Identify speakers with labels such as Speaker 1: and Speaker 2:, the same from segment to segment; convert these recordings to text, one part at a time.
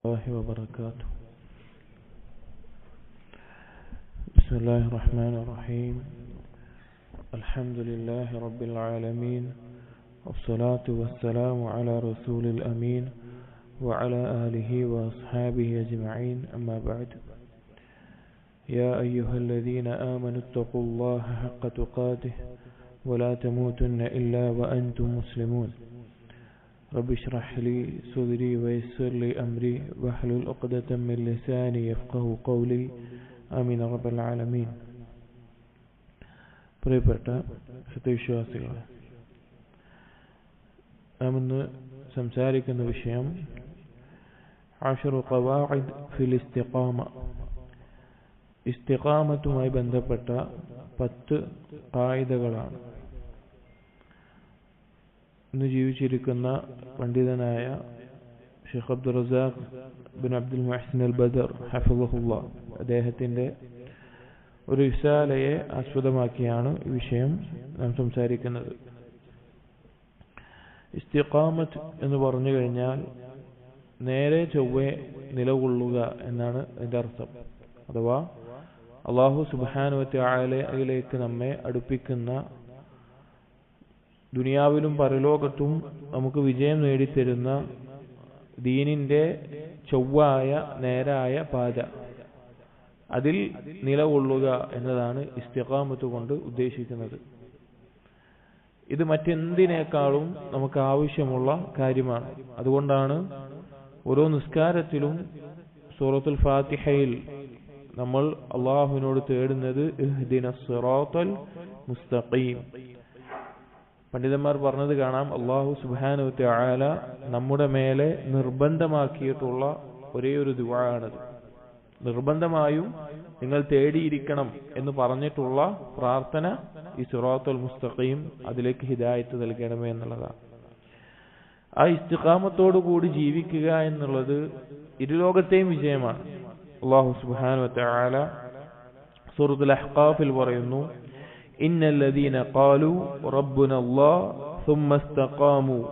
Speaker 1: الله وبركاته. بسم الله الرحمن الرحيم. الحمد لله رب العالمين، والصلاة والسلام على رسول الأمين وعلى آله وأصحابه أجمعين، أما بعد. يا أيها الذين آمنوا اتقوا الله حق تقاته ولا تموتن إلا وأنتم مسلمون. رب اشرح لي صدري ويسر لي أمري واحلل عقدة من لساني يفقهوا قولي. آمين رب العالمين. പ്രിയപ്പെട്ട സത്യവിശ്വാസികളെ, നാം ഇന്ന് സംസാരിക്കുന്ന വിഷയം അശ്റു ഖവാഇദ് ഫിൽ ഇസ്തിഖാമ, ഇസ്തിഖാമത്തുമായി ബന്ധപ്പെട്ട 10 ഖായിദകളാണ്. ഇന്ന് ജീവിച്ചിരിക്കുന്ന പണ്ഡിതനായ Sheikh Abdur Razzaq bin Abdul Muhsin al Badr ഹഫിളഹുല്ലാഹ് അദ്ദേഹത്തിന്റെ ഒരു റിസാലയെ ആസ്പദമാക്കിയാണ് ഈ വിഷയം നാം സംസാരിക്കുന്നത്. ഇസ്തിഖാമത്ത് എന്ന് പറഞ്ഞു കഴിഞ്ഞാൽ നേരെ ചൊവ്വേ നിലകൊള്ളുക എന്നാണ് അതിന്റെ അർത്ഥം. അഥവാ അല്ലാഹു സുബ്ഹാനഹു വ തആലയിലേക്ക് നമ്മെ അടുപ്പിക്കുന്ന, ദുനിയാവിലും പരലോകത്തും നമുക്ക് വിജയം നേടിത്തരുന്ന ദീനിന്റെ ചൊവ്വായ നേരായ പാത, അതിൽ നിലകൊള്ളുക എന്നതാണ് ഇസ്തിഖാമത്ത് കൊണ്ട് ഉദ്ദേശിക്കുന്നത്. ഇത് മറ്റെന്തിനേക്കാളും നമുക്ക് ആവശ്യമുള്ള കാര്യമാണ്. അതുകൊണ്ടാണ് ഓരോ നിസ്കാരത്തിലും സൂറത്തുൽ ഫാത്തിഹയിൽ നമ്മൾ അള്ളാഹുവിനോട് തേടുന്നത് ഇഹ്ദിനസ് സിറാത്തൽ മുസ്തഖീം. പണ്ഡിതന്മാർ പറഞ്ഞത് കാണാം, അള്ളാഹു സുബ്ഹാനഹു വ തആല നമ്മുടെ മേലെ നിർബന്ധമാക്കിയിട്ടുള്ള ഒരേ ഒരു ദുആ ആണത്. നിർബന്ധമായും നിങ്ങൾ തേടിയിരിക്കണം എന്ന് പറഞ്ഞിട്ടുള്ള പ്രാർത്ഥന ഈ സിറാത്തുൽ മുസ്തഖീം, അതിലേക്ക് ഹിദായത്ത് നൽകണമേ എന്നുള്ളതാണ്. ആ ഇസ്തിഖാമത്തോടു കൂടി ജീവിക്കുക എന്നുള്ളത് ഇരുലോകത്തെയും വിജയമാണ്. അല്ലാഹു സുബ്ഹാനഹു വ തആല സൂറത്തുൽ അഹ്ഖാഫിൽ പറയുന്നു, ഇന്നല്ലദീന ഖാലു റബ്ബുനല്ലാഹ് ثم استقاموا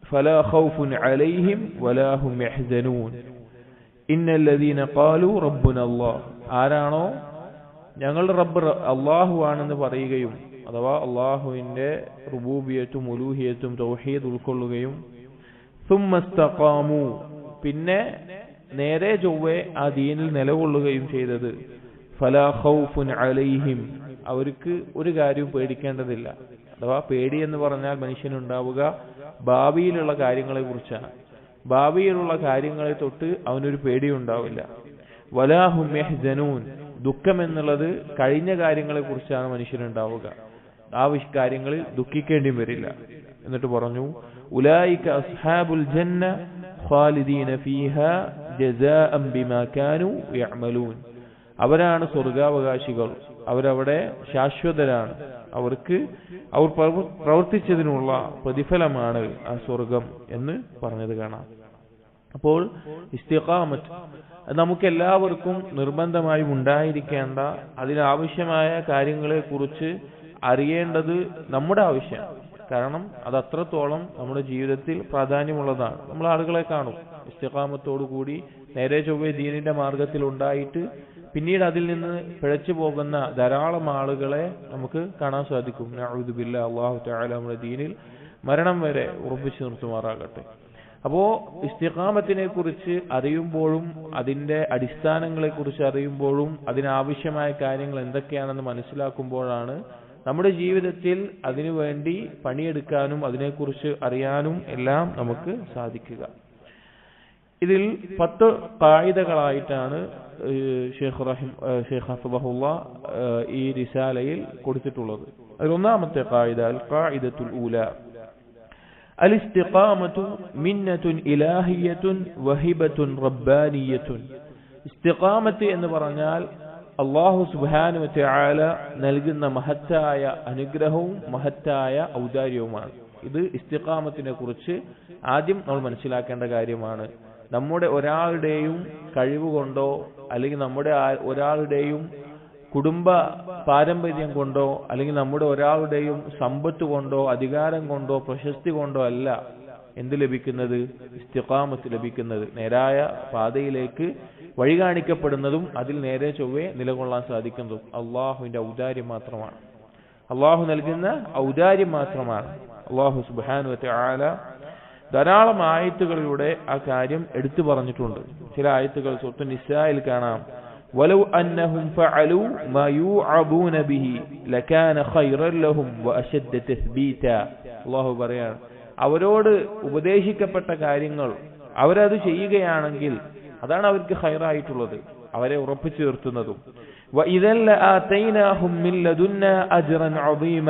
Speaker 1: فلا خوف عليهم ولا هم يحزنون. ഇന്നല്ലദീന ഖാലു റബ്ബുനല്ലാഹ്, ആരാണോ ഞങ്ങളുടെ റബ്ബ് അല്ലാഹു ആണെന്ന് പറയുകയും, അഥവാ അല്ലാഹുവിന്റെ റുബൂബിയത്തും ഉലൂഹിയത്തും തൗഹീദ് ഉൾക്കൊള്ളുകയും, ثم استقاموا പിന്നെ നേരെ ചൊവ്വേ ആ ദീനിൽ നിലകൊള്ളുകയും ചെയ്തത്, ഫലാ ഖൗഫുൻ അലൈഹിം അവർക്ക് ഒരു കാര്യവും പേടിക്കേണ്ടതില്ല. അഥവാ പേടി എന്ന് പറഞ്ഞാൽ മനുഷ്യനുണ്ടാവുക ഭാവിയിലുള്ള കാര്യങ്ങളെ കുറിച്ചാണ്. ഭാവിയിലുള്ള കാര്യങ്ങളെ തൊട്ട് അവനൊരു പേടിയുണ്ടാവില്ല. വലാ ഹും യഹ്സനൂൻ, ദുഃഖം എന്നുള്ളത് കഴിഞ്ഞ കാര്യങ്ങളെ കുറിച്ചാണ് മനുഷ്യനുണ്ടാവുക. ആ കാര്യങ്ങളിൽ ദുഃഖിക്കേണ്ടിയും വരില്ല. എന്നിട്ട് പറഞ്ഞു, ഉലൈക അസ്ഹാബുൽ ജന്ന ഖാലിദീന ഫീഹാ ജസാഅൻ ബിമാ കാനൂ യഅമലൂൻ. അവരാണ് സ്വർഗാവകാശികൾ, അവരവിടെ ശാശ്വതരാണ്. അവർക്ക് അവർ പ്രവർത്തിച്ചതിനുള്ള പ്രതിഫലമാണ് ആ സ്വർഗം എന്ന് പറഞ്ഞത് കാണാം. അപ്പോൾ ഇസ്തിഖാമത്ത് നമുക്കെല്ലാവർക്കും നിർബന്ധമായും ഉണ്ടായിരിക്കേണ്ട, അതിനാവശ്യമായ കാര്യങ്ങളെ കുറിച്ച് അറിയേണ്ടത് നമ്മുടെ ആവശ്യമാണ്. കാരണം അത് അത്രത്തോളം നമ്മുടെ ജീവിതത്തിൽ പ്രാധാന്യമുള്ളതാണ്. നമ്മൾ ആളുകളെ കാണും ഇസ്തിഖാമത്തോടു കൂടി നേരെ ചൊവ്വേ ദീനിന്റെ മാർഗത്തിൽ ഉണ്ടായിട്ട് പിന്നീട് അതിൽ നിന്ന് പിഴച്ചു പോകുന്ന ധാരാളം ആളുകളെ നമുക്ക് കാണാൻ സാധിക്കും. നഊദു ബില്ലാഹ്, അല്ലാഹു തആല നമ്മുടെ ദീനിൽ മരണം വരെ ഉറപ്പിച്ചു നിർത്തുമാറാകട്ടെ. അപ്പോ ഇസ്തിഖാമത്തിനെ കുറിച്ച് അറിയുമ്പോഴും അതിന്റെ അടിസ്ഥാനങ്ങളെ കുറിച്ച് അറിയുമ്പോഴും അതിനാവശ്യമായ കാര്യങ്ങൾ എന്തൊക്കെയാണെന്ന് മനസ്സിലാക്കുമ്പോഴാണ് നമ്മുടെ ജീവിതത്തിൽ അതിനുവേണ്ടി പണിയെടുക്കാനും അതിനെക്കുറിച്ച് അറിയാനും എല്ലാം നമുക്ക് സാധിക്കുക. ഇതിൽ 10 ഖായിദകളായിട്ടാണ് ഷെയ്ഖ് ഹഫിളഹുല്ലാഹ് ഈ റിസാലയിൽ കൊടുത്തിട്ടുള്ളത്. അതിൽ ഒന്നാമത്തെ ഖായിദ അൽ ഖായിദത്തുൽ ഊല, അൽ ഇസ്തിഖാമത്തു മിന്നത്തുൻ ഇലാഹിയ്യത്തുൻ വഹിബത്തുൻ റബ്ബാനിയ്യത്തുൻ. ഇസ്തിഖാമത്ത് എന്ന് പറഞ്ഞാൽ അല്ലാഹു സുബ്ഹാനഹു വ തആല നൽകുന്ന മഹത്തായ അനുഗ്രഹവും മഹത്തായ ഔദാര്യവുമാണ്. ഇത് ഇസ്തിഖാമത്തിനെ കുറിച്ച് ആദ്യം നമ്മൾ മനസ്സിലാക്കേണ്ട കാര്യമാണ്. നമ്മുടെ ഒരാളുടെയും കഴിവ് കൊണ്ടോ അല്ലെങ്കിൽ നമ്മുടെ ഒരാളുടെയും കുടുംബ പാരമ്പര്യം കൊണ്ടോ അല്ലെങ്കിൽ നമ്മുടെ ഒരാളുടെയും സമ്പത്ത് കൊണ്ടോ അധികാരം കൊണ്ടോ പ്രശസ്തി കൊണ്ടോ അല്ല എന്ത് ലഭിക്കുന്നത്? ഇസ്തിഖാമത്ത് ലഭിക്കുന്നത്, നേരായ പാതയിലേക്ക് വഴി കാണിക്കപ്പെടുന്നതും അതിൽ നേരെ ചൊവ്വേ നിലകൊള്ളാൻ സാധിക്കുന്നതും അള്ളാഹുവിന്റെ ഔദാര്യം മാത്രമാണ്. അള്ളാഹു നൽകുന്ന ഔദാര്യം മാത്രമാണ്. അള്ളാഹു സുബ്ഹാനഹു വ തആല ധാരാളം ആയത്തുകളിലൂടെ ആ കാര്യം എടുത്തു പറഞ്ഞിട്ടുണ്ട്. ചില ആയത്തുകൾ സൂറത്തുൻ നിസായിൽ കാണാം, വലൗ അന്നഹും ഫഅലു മാ യുഅബൂന ബിഹി ലകാന ഖൈറൻ ലഹും വഅശദ്ദ തസ്ബീത. അല്ലാഹു പറയാണ്, അവരോട് ഉപദേശിക്കപ്പെട്ട കാര്യങ്ങൾ അവരത് ചെയ്യുകയാണെങ്കിൽ അതാണ് അവർക്ക് ഖൈറായിട്ടുള്ളത്, അവരെ ഉറപ്പിച്ചു നിർത്തുന്നതും. വഇദൻ ലആതൈനാഹും മിൻ ലദുന്നാ അജ്റൻ അദീമ,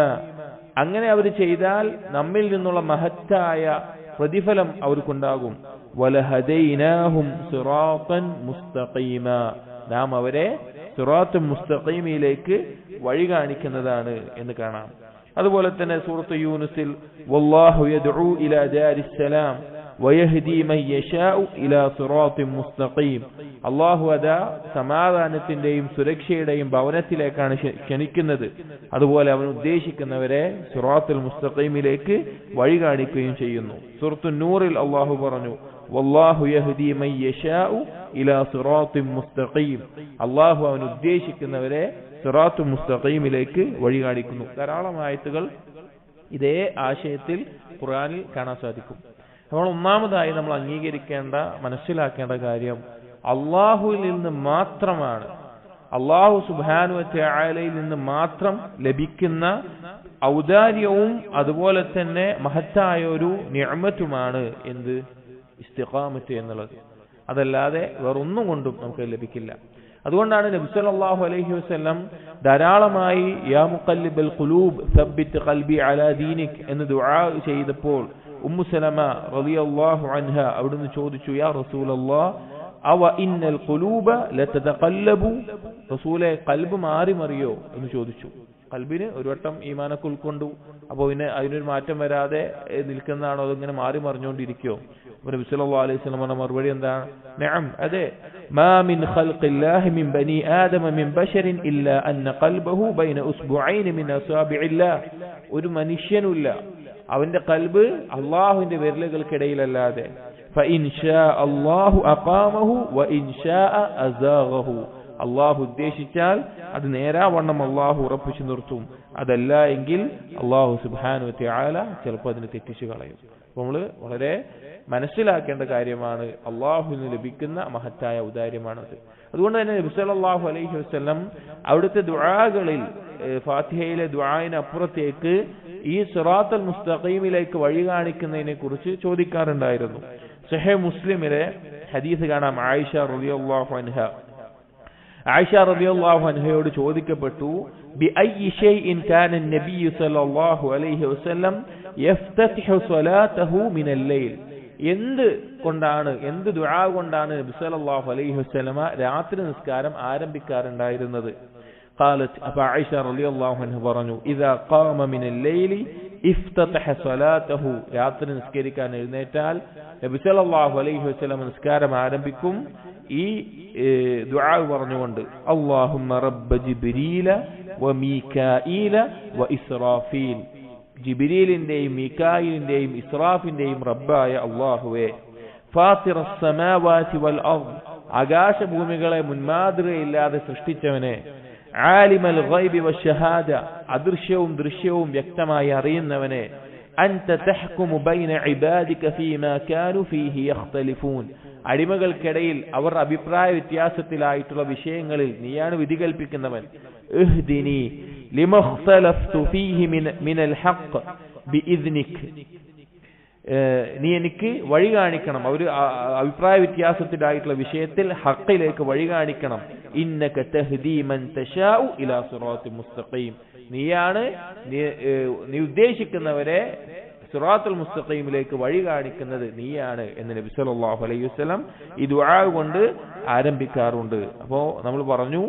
Speaker 1: അങ്ങനെ അവർ ചെയ്താൽ നമ്മിൽ നിന്നുള്ള മഹത്തായ പ്രതിഫലം അവർക്കുണ്ടാകും. വലഹദൈനാഹും സിറാത്തൻ മുസ്തഖീമ, നാം അവരെ സിറാത്തുൽ മുസ്തഖീമിലേക്ക് വഴി കാണിക്കുന്നതാണ് എന്ന് കാണാം. അതുപോലെ തന്നെ സൂറത്ത് യൂനുസിൽ വല്ലാഹു യദ്ഉ ഇലാ ദാരിസ്സലാം വയഹ്ദി മൻ യശാഉ ഇലാ സിറാത്തിൻ മുസ്തഖീം, അല്ലാഹു അതാ സമാധാനത്തിന്റെയും സുരക്ഷയുടെയും ഭവനത്തിലേക്കാണ് ക്ഷണിക്കുന്നത്. അതുപോലെ അവൻ ഉദ്ദേശിക്കുന്നവരെ സിറാത്തുൽ മുസ്തഖീമിലേക്ക് വഴി കാണിക്കുകയും ചെയ്യുന്നു. സൂറത്തു നൂറിൽ അല്ലാഹു പറഞ്ഞു, വല്ലാഹു യഹ്ദി മൻ യശാഉ ഇലാ സിറാത്തിൻ മുസ്തഖീം, അല്ലാഹു അവൻ ഉദ്ദേശിക്കുന്നവരെ സിറാത്തുൽ മുസ്തഖീമിലേക്ക് വഴി കാണിക്കുന്നു. ധാരാളം ആയത്തുകൾ ഇതേ ആശയത്തിൽ ഖുർആനിൽ കാണാൻ സാധിക്കും. അപ്പോൾ ഒന്നാമതായി നമ്മൾ അംഗീകരിക്കേണ്ട, മനസ്സിലാക്കേണ്ട കാര്യം അള്ളാഹുവിൽ നിന്ന് മാത്രമാണ്, അള്ളാഹു സുബ്ഹാനഹു വ തആലയിൽ നിന്ന് മാത്രം ലഭിക്കുന്ന ഔദാര്യവും അതുപോലെ തന്നെ മഹത്തായ ഒരു നിഅമത്തുമാണ് എന്ത്? ഇസ്തിഖാമത്ത് എന്നുള്ളത്. അതല്ലാതെ വേറൊന്നും കൊണ്ടും നമുക്ക് ലഭിക്കില്ല. അതുകൊണ്ടാണ് നബി സല്ലല്ലാഹു അലൈഹി വസല്ലം ധാരാളമായി യാ മുഖല്ലിബൽ ഖുലൂബ് സബ്ബിത് ഖൽബി അലാ ദീനിക് എന്ന് ദുആ ചെയ്തപ്പോൾ ഉമ്മു സലമ റളിയല്ലാഹു അൻഹ അവിടുന്ന് ചോദിച്ചു, യാ റസൂലല്ലാഹ് അവ ഇന്നൽ ഖുലൂബ ലതതഖല്ലബു, റസൂലേ ഖൽബ് മാറി മറിയോ എന്ന് ചോദിച്ചു. ഖൽബിന് ഒരു വട്ടം ഈമാനൊക്കെ ഉൾക്കൊണ്ടു, അപ്പോൾ പിന്നെ അതിനൊരു മാറ്റം വരാതെ നിൽക്കുന്നതാണോ, അതിങ്ങനെ മാറി മറിഞ്ഞുകൊണ്ടിരിക്കുകയോ? നബി സല്ലല്ലാഹു അലൈഹി വസല്ലം പറഞ്ഞ മറുപടി എന്താണ്? നഅം, അതെ. മാ മിൻ ഖൽഖില്ലാഹി മിൻ ബനി ആദമ മിൻ ബശരിൻ ഇല്ലാ അന്ന ഖൽബഹു ബൈന ഉസ്ബുഐനി മിൻ അസാബിഇല്ലാഹ്, ഒരു മനുഷ്യനുമില്ല അവന്റെ ഖൽബ് അല്ലാഹുവിന്റെ വിരലുകൾക്കിടയിലല്ലാതെ ഫഇൻ ഷാ അല്ലാഹു അഖാമഹു വഇൻ ഷാ അസാഗഹു, അള്ളാഹു ഉദ്ദേശിച്ചാൽ അത് നേരാവണ്ണം അള്ളാഹു ഉറപ്പിച്ചു നിർത്തും, അതല്ല എങ്കിൽ അള്ളാഹു സുബ്ഹാനഹു വ തആല ചിലപ്പോൾ അതിനെ തെറ്റിച്ചു കളയും. അപ്പോൾ നമ്മൾ വളരെ മനസ്സിലാക്കേണ്ട കാര്യമാണ്, അള്ളാഹുവിൽ നിന്ന് ലഭിക്കുന്ന മഹത്തായ ഔദാര്യമാണത്. അതുകൊണ്ട് തന്നെ നബി സല്ലല്ലാഹു അലൈഹി വസല്ലം അവിടുത്തെ ദുആകളിൽ ഫാത്തിഹയിലെ ദുആയിന് അപ്പുറത്തേക്ക് ഈ സിറാത്തുൽ മുസ്തഖീമിലേക്ക് വഴി കാണിക്കുന്നതിനെ കുറിച്ച് ചോദിക്കാറുണ്ടായിരുന്നു. സഹീഹ് മുസ്ലിമിലെ ഹദീസ് കാണാം, ആയിഷ റളിയല്ലാഹു അൻഹ, ആയിഷ റളിയല്ലാഹു അൻഹയോട് ചോദിക്കപ്പെട്ടു, ബി അയ്യി ഷൈഇൻ കാന നബി സല്ലല്ലാഹു അലൈഹി വസല്ലം യഫ്തതിഹു സ്വലാതഹു മിനൽ ലൈൽ, എന്ത് കൊണ്ടാണ്, എന്ത് ദുആ കൊണ്ടാണ് നബി സല്ലല്ലാഹു അലൈഹി വസല്ലമ രാത്രി നിസ്കാരം ആരംഭിക്കാറുണ്ടായിരുന്നത്? ഖാലത്ത്, അപ്പോൾ ആയിഷ റളിയല്ലാഹു അൻഹ പറഞ്ഞു, ഇദാ ഖാമ മിനൽ ലൈലി ഇഫ്തതഹ സ്വലാതഹു, രാത്രി നിസ്കരിക്കാൻ എഴുന്നേറ്റാൽ നബി സല്ലല്ലാഹു അലൈഹി വസല്ലം നിസ്കാരം ആരംഭിക്കും ഈ ദുആ പറഞ്ഞുകൊണ്ട്, അല്ലാഹുമ്മ റബ്ബ ജിബ്രീല വ മീകാഈല വ ഇസ്റാഫീൽ, ജിബ്രീലിന്റെയും മീകായിലിന്റെയും ഇസ്റാഫിന്റെയും റബ്ബായ അല്ലാഹുവേ, ഫാത്തിറസ് സമാവാതി വൽ അർദ്, ആകാശഭൂമികളെ മുൻമാതൃകയില്ലാതെ സൃഷ്ടിച്ചവനെ, ആലിമൽ ഗൈബി വശഹാദ, അദൃശ്യവും ദൃശ്യവും വ്യക്തമായി അറിയുന്നവനെ, അൻത തഹ്കുമു ബൈന ഇബാദിക ഫീമാ കാനൂ ഫീഹി യഖ്തലിഫൂൻ, അടിമകൾക്കിടയിൽ അവർ അഭിപ്രായ വ്യത്യാസത്തിലായിട്ടുള്ള വിഷയങ്ങളിൽ നീയാണ് വിധി കൽപ്പിക്കുന്നവൻ. ഇഹ്ദിനി ലിമഖ്തലഫ്തു ഫീഹി മിനൽ ഹഖ് ബിഇദ്നിക്, നീ എനിക്ക് വഴി കാണിക്കണം, ഒരു അഭിപ്രായ വ്യത്യാസത്തിലായിട്ടുള്ള വിഷയത്തിൽ ഹഖിലേക്ക് വഴി കാണിക്കണം. ഇന്നക തഹ്ദീ മൻ തശാഉ ഇലാ സിറാത്തിൻ മുസ്തഖീം, നീയാണ് നീ ഉദ്ദേശിക്കുന്നവരെ സിറാത്തുൽ മുസ്തഖീമിലേക്ക് വഴി കാണിക്കുന്നത് നീയാണ് എന്ന് നബി സല്ലല്ലാഹു അലൈഹി വസല്ലം ഈ ദുആ കൊണ്ട് ആരംഭിക്കാറുണ്ട്. അപ്പോൾ നമ്മൾ പറഞ്ഞു,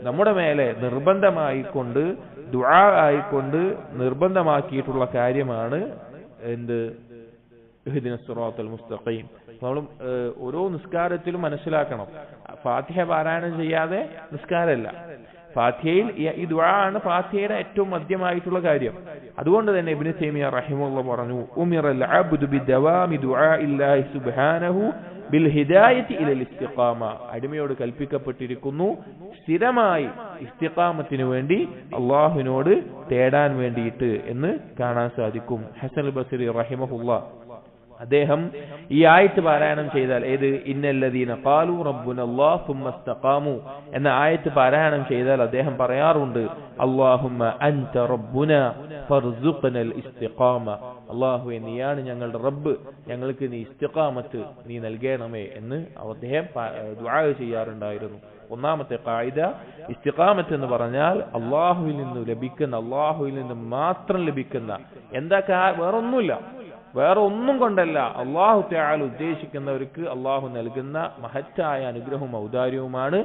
Speaker 1: നമ്മുടെ മേലെ നിർബന്ധമായിക്കൊണ്ട് ദുആ ആയിക്കൊണ്ട് നിർബന്ധമാക്കിയിട്ടുള്ള കാര്യമാണ് എന്ത്? ഇഹ്ദിനസ് സിറാത്തുൽ മുസ്തഖീം. നമ്മൾ ഓരോ നിസ്കാരത്തിലും മനസ്സിലാക്കണം, ഫാത്തിഹ പാരായണം ചെയ്യാതെ നിസ്കാരമല്ല. ഫാത്തിഹയിൽ ഈ ദുആ ആണ് ഫാത്തിഹയുടെ ഏറ്റവും മധ്യമായിട്ടുള്ള കാര്യം. അതുകൊണ്ട് തന്നെ ഇബ്നു തൈമിയ്യ റഹിമഹുല്ലാഹ് പറഞ്ഞു, ഉമിറൽ അബ്ദു ബിദവാമി ദുആഇല്ലാഹി സുബ്ഹാനഹു ബിൽ ഹിദായത്തി ഇലൽ ഇസ്തിഖാമ. അടിമയോട് കൽപ്പിക്കപ്പെട്ടിരിക്കുന്നു സ്ഥിരമായി ഇസ്തിഖാമത്തിന് വേണ്ടി അള്ളാഹുവിനോട് തേടാൻ വേണ്ടിയിട്ട് എന്ന് കാണാൻ സാധിക്കും. ഹസൻ അൽ ബസ്രി റഹിമഹുല്ലാഹ് അദ്ദേഹം ഈ ആയത്ത് പാരായണം ചെയ്താൽ, ഏത് ഇന്നല്ലദീന ഖാലു റബ്ബുനല്ലാഹ് സുമ്മ ഇസ്തഖാമു എന്ന ആയത്ത് പാരായണം ചെയ്താൽ അദ്ദേഹം പറയാറുണ്ട്, അല്ലാഹുമ്മ അൻത റബ്ബുന ഫർസുഖ്നൽ ഇസ്തിഖാമ. അല്ലാഹുവേ നീയാണ് ഞങ്ങളുടെ റബ്ബ്, ഞങ്ങൾക്ക് നീ ഇസ്തിഖാമത്ത് നീ നൽകണമേ എന്ന് അദ്ദേഹം ദുആ ചെയ്യാറുണ്ടായിരുന്നു. ഒന്നാമത്തെ ഖായിദ, ഇസ്തിഖാമത്ത് എന്ന് പറഞ്ഞാൽ അല്ലാഹുവിൽ നിന്ന് ലഭിക്കുന്ന, അല്ലാഹുവിൽ നിന്ന് മാത്രം ലഭിക്കുന്ന, എന്താ വേറൊന്നുമില്ല, വേറെ ഒന്നും കൊണ്ടല്ല, അല്ലാഹു തആല ഉദ്ദേശിക്കുന്നവർക്ക് അല്ലാഹു നൽകുന്ന മഹത്തായ അനുഗ്രഹവും ഔദാര്യവുമാണ്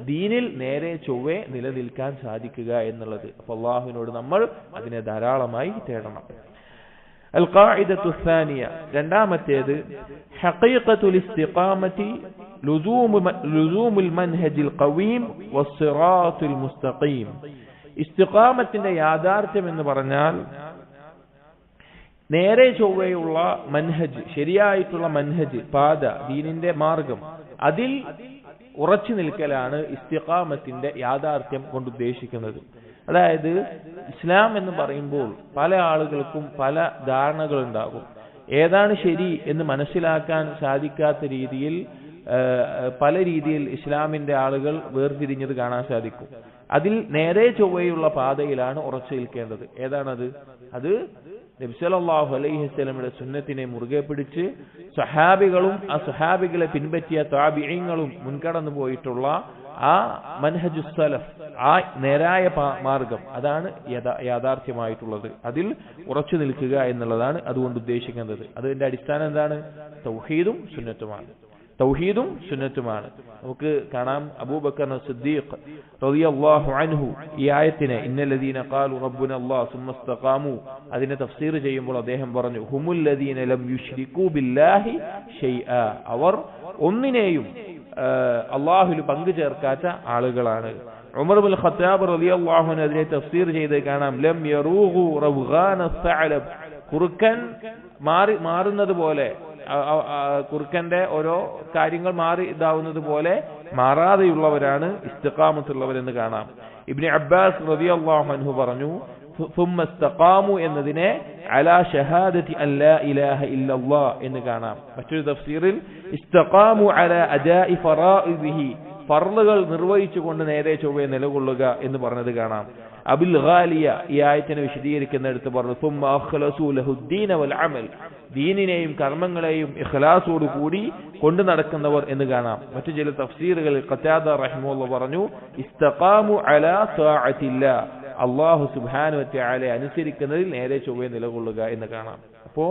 Speaker 1: ദീനിൽ നേരെ ചൊവ്വേ നിലനിൽക്കാൻ സാധിക്കുക എന്നുള്ളത്. അപ്പോൾ അല്ലാഹുവിനോട് നമ്മൾ അതിനെ ധാരാളമായി തേടണം. അൽ ഖാഇദത്തു الثانിയ, രണ്ടാമത്തേത്, ഹഖീഖത്തുൽ ഇസ്തിഖാമത്തി ലുസൂമുൽ മൻഹജിൽ ഖവീം വസ്സിറാത്തുൽ മുസ്തഖീം. ഇസ്തിഖാമത്തിന്റെ യാഥാർത്ഥ്യം എന്ന് പറഞ്ഞാൽ നേരെ ചൊവ്വയുള്ള മൻഹജ്, ശരിയായിട്ടുള്ള മൻഹജ്, പാത, ദീനിന്റെ മാർഗം, അതിൽ ഉറച്ചു നിൽക്കലാണ് ഇസ്തിഖാമത്തിന്റെ യാഥാർത്ഥ്യം കൊണ്ട് ഉദ്ദേശിക്കുന്നത്. അതായത് ഇസ്ലാം എന്ന് പറയുമ്പോൾ പല ആളുകൾക്കും പല ധാരണകളുണ്ടാകും. ഏതാണ് ശരി എന്ന് മനസ്സിലാക്കാൻ സാധിക്കാത്ത രീതിയിൽ പല രീതിയിൽ ഇസ്ലാമിന്റെ ആളുകൾ വേർതിരിഞ്ഞത് കാണാൻ സാധിക്കും. അതിൽ നേരെ ചൊവ്വയുള്ള പാതയിലാണ് ഉറച്ചു നിൽക്കേണ്ടത്. ഏതാണത്? അത് നബി സല്ലല്ലാഹു അലൈഹി വസല്ലമയുടെ സുന്നത്തിനെ മുറുകെ പിടിച്ച് സഹാബികളും ആ സഹാബികളെ പിൻപറ്റിയ താബിഈങ്ങളും മുൻകടന്നു പോയിട്ടുള്ള ആ മൻഹജുസ് സലഫ്, ആ നേരായ മാർഗം, അതാണ് യാഥാർത്ഥ്യമായിട്ടുള്ളത്. അതിൽ ഉറച്ചു നിൽക്കുക എന്നുള്ളതാണ് അതുകൊണ്ട് ഉദ്ദേശിക്കുന്നത്. അതിന്റെ അടിസ്ഥാനം എന്താണ്? തൗഹീദും സുന്നത്തുമാണ്. തൗഹീദും സുന്നത്തുമാണ്. നമുക്ക് കാണാം, അബൂബക്കർ സിദ്ദീഖ് റളിയല്ലാഹു അൻഹു ഈ ആയത്തിനെ ഇന്നല്ലദീന ഖാലു റബ്ബുനല്ലാഹ് സുമ്മ ഇസ്തഖാമു അതിനെ തഫ്സീർ ചെയ്യുമ്പോൾ അദ്ദേഹം പറഞ്ഞു, ഹുമുൽ ലദീന ലം യുശ്രികൂ ബില്ലാഹി ഷൈആ, അവർ ഒന്നിനെയും അല്ലാഹുവിൽ പങ്കു ചേർക്കാത്ത ആളുകളാണ്. ഉമർ ഇബ്നുൽ ഖത്താബ് റളിയല്ലാഹു അൻഹു അതിനെ തഫ്സീർ ചെയ്ത് കാണാം, ലം യറൂഹു റവ്ഗാന സഅലബ്, കുറുക്കൻ മാറുന്നത് പോലെ, കുറുക്കന്റെ ഓരോ കാര്യങ്ങൾ മാറി ഇതാവുന്നത് പോലെ മാറാതെയുള്ളവരാണ് ഇസ്തിഖാമത്തുള്ളവരെന്ന് കാണാം. ഇബ്നു അബ്ബാസ് റളിയല്ലാഹു അൻഹു പറഞ്ഞു, ثم استقاموا എന്നതിനെ അലാ ഷഹാദതി അൻ ലാ ഇലാഹ ഇല്ലല്ലാഹ് എന്ന് കാണാം. മറ്റൊരു തഫ്സീറിൽ ഇസ്തഖാമു അലാ അദാഇ ഫറാഇദിഹി, ഫർളുകൾ നിർവഹിച്ചുകൊണ്ട് നേരെ ചൊവ്വേ നിലകൊള്ളുക എന്ന് പറഞ്ഞത് കാണാം. അബുൽ ഗാലിയ ഈ ആയത്തിനെ വിശദീകരിക്കുന്നിടത്ത് പറഞ്ഞു, ثم اخلصوا له الدين والعمل, ദീനിനെയും കർമ്മങ്ങളെയും ഇഖ്ലാസോട് കൂടി കൊണ്ടു നടക്കുന്നവർ എന്ന് കാണാം. മറ്റു ചില തഫ്സീറുകളിൽ ഖതാദ റഹിമഹുല്ലാഹ് പറഞ്ഞു, ഇസ്തഖാമു അലാ തആത്തില്ലാ, അല്ലാഹു സുബ്ഹാനഹു വ തആല അനുസരിക്കുന്നതിൽ നേരെ ചൊവ്വേ നിലകൊള്ളുക എന്ന് കാണാം. അപ്പോ